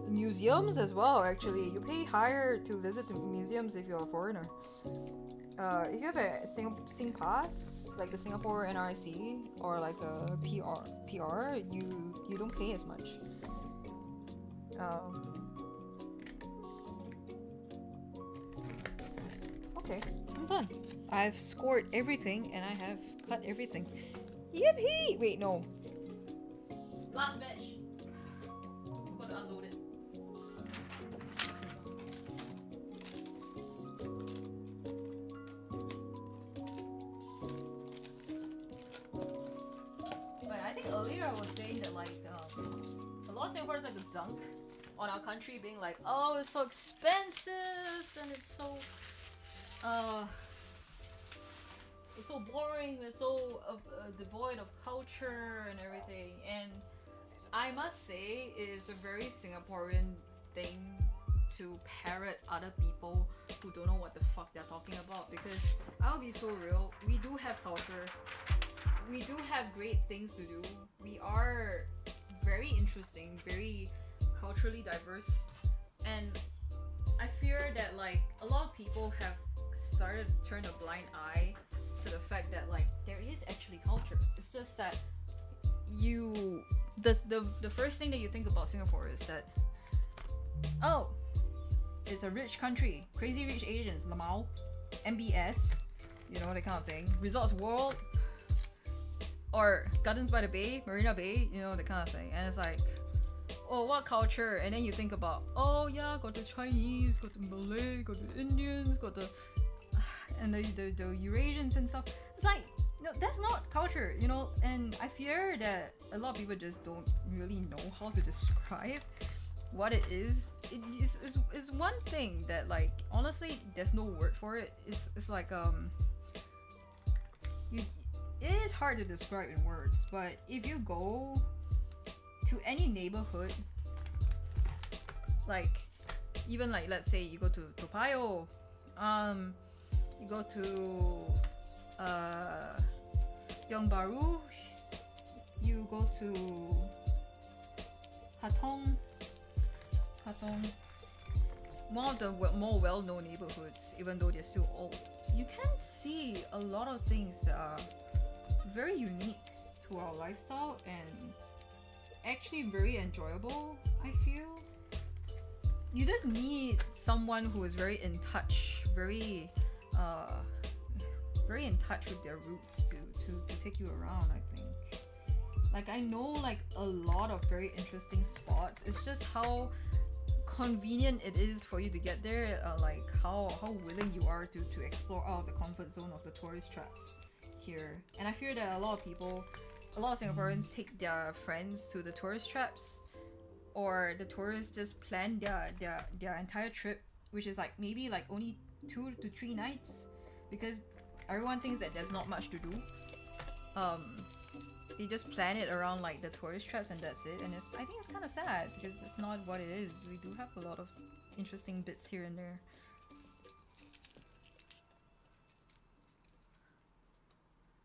Museums as well. Actually, you pay higher to visit the museums if you're a foreigner. If you have a Sing Pass, like the Singapore NRC or like a PR, you don't pay as much. Okay, I'm done. I've scored everything and I have cut everything. Yippee! Wait, no. Last batch. I'm gonna unload it. Earlier I was saying that like a lot of Singaporeans like to dunk on our country, being like, oh, it's so expensive and it's so boring, it's so devoid of culture and everything. And I must say it's a very Singaporean thing to parrot other people who don't know what the fuck they're talking about, because I'll be so real, we do have culture. We do have great things to do. We are very interesting, very culturally diverse, and I fear that like a lot of people have started to turn a blind eye to the fact that like there is actually culture. It's just that the first thing that you think about Singapore is that, oh, it's a rich country, crazy rich Asians, Lamau, MBS, you know, that kind of thing, Resorts World, or Gardens by the Bay, Marina Bay, you know, that kind of thing. And it's like, oh, what culture? And then you think about, oh yeah, got the Chinese, got the Malay, got the Indians, got the and the Eurasians and stuff. It's like, no, that's not culture, you know. And I fear that a lot of people just don't really know how to describe what it is. It is one thing that like honestly there's no word for it. It's like it is hard to describe in words, but if you go to any neighborhood, like even like let's say you go to Toa Payoh, you go to Tiong Bahru, you go to Katong, one of the more well-known neighborhoods, even though they're still old. You can see a lot of things that are very unique to our lifestyle and actually very enjoyable, I feel. You just need someone who is very in touch, very in touch with their roots to take you around, I think. Like, I know like a lot of very interesting spots. It's just how convenient it is for you to get there, like how willing you are to explore out of the comfort zone of the tourist traps here. And I fear that a lot of Singaporeans take their friends to the tourist traps, or the tourists just plan their entire trip, which is like maybe like only 2 to 3 nights, because everyone thinks that there's not much to do. They just plan it around like the tourist traps and that's it. And I think it's kind of sad because it's not what it is. We do have a lot of interesting bits here and there.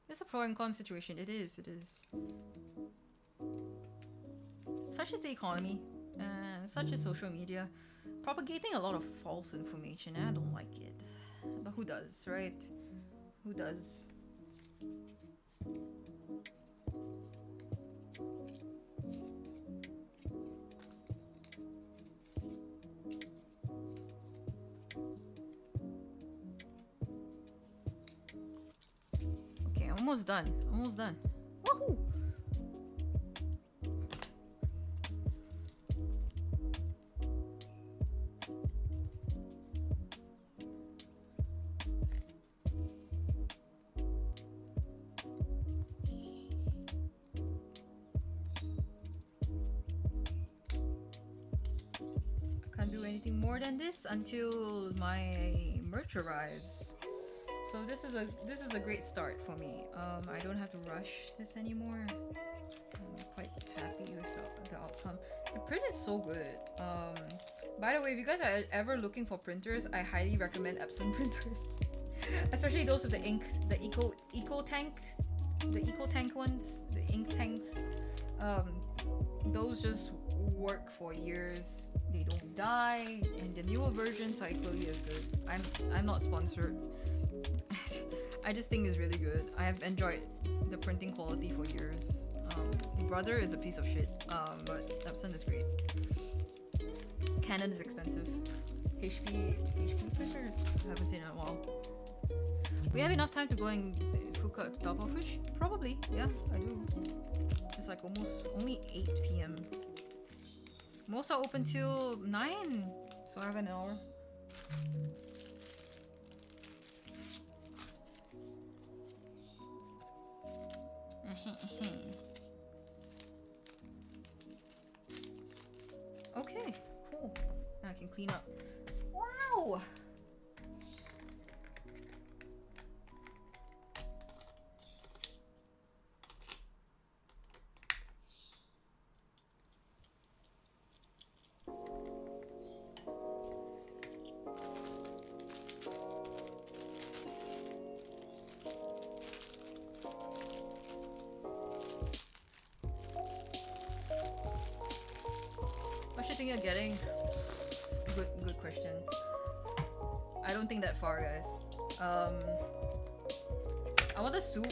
It's a pro and con situation. It is. Such is the economy, and such is social media, propagating a lot of false information. I don't like it. But who does, right? Who does? Okay, almost done. Woohoo! Anything more than this until my merch arrives. So this is a great start for me. I don't have to rush this anymore. I'm quite happy with the outcome. The print is so good. By the way, if you guys are ever looking for printers, I highly recommend Epson printers. Especially those with the ink, the eco tank ones, the ink tanks. Those just work for years. They don't die, and the newer versions are equally as good. I'm not sponsored. I just think it's really good. I have enjoyed the printing quality for years. Brother is a piece of shit, but Epson is great. Canon is expensive. HP printers, I haven't seen in a while. We have enough time to go and food court to Double Fish? Probably, yeah, I do. It's like only 8 p.m. Most are open till 9, so I have an hour. Okay, cool. Now I can clean up. Wow! You're getting? Good question. I don't think that far, guys. I want the soup,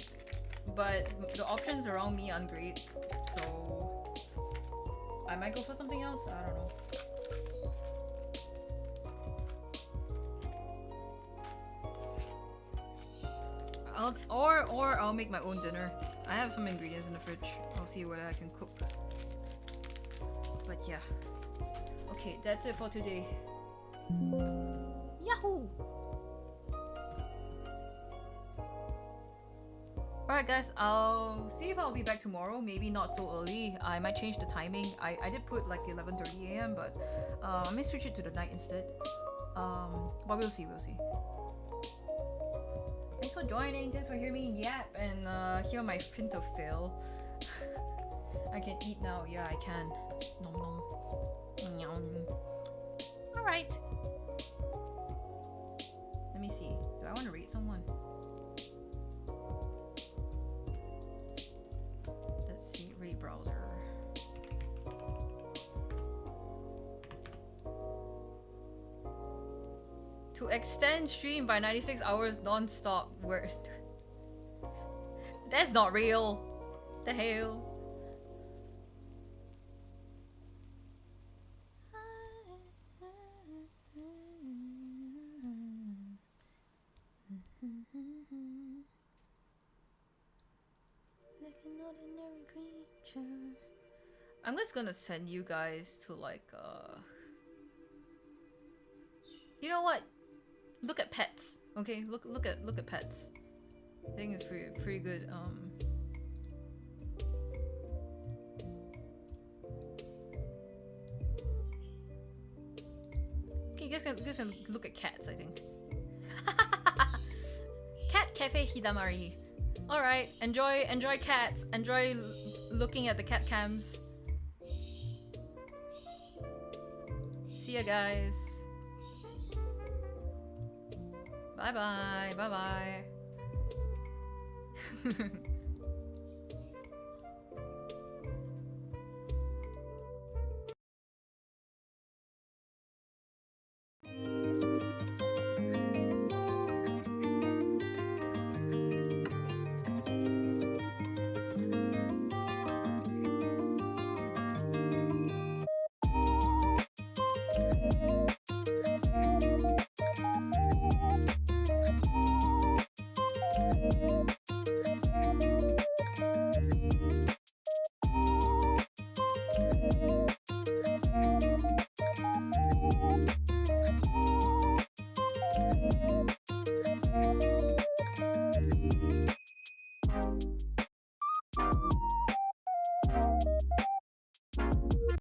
but the options around me aren't great, so I might go for something else. I don't know. I'll make my own dinner. I have some ingredients in the fridge. I'll see what I can cook. But yeah. Okay, that's it for today. Yahoo! Alright guys, I'll see if I'll be back tomorrow. Maybe not so early. I might change the timing. I did put like 11:30 a.m. but I may switch it to the night instead. But we'll see. Thanks Thanks for joining. Thanks for hearing me yap and hear my printer fail. I can eat now. Yeah, I can. Nom nom. Alright. Let me see. Do I want to rate someone? Let's see. Rate browser. To extend stream by 96 hours non-stop. Where? That's not real. The hell? Like an ordinary creature. I'm just gonna send you guys to like you know what? Look at pets. Okay, look at pets. I think it's pretty good. Okay, you guys can look at cats, I think. Cat Cafe Hidamari. Alright, enjoy cats. Enjoy looking at the cat cams. See ya, guys. Bye bye.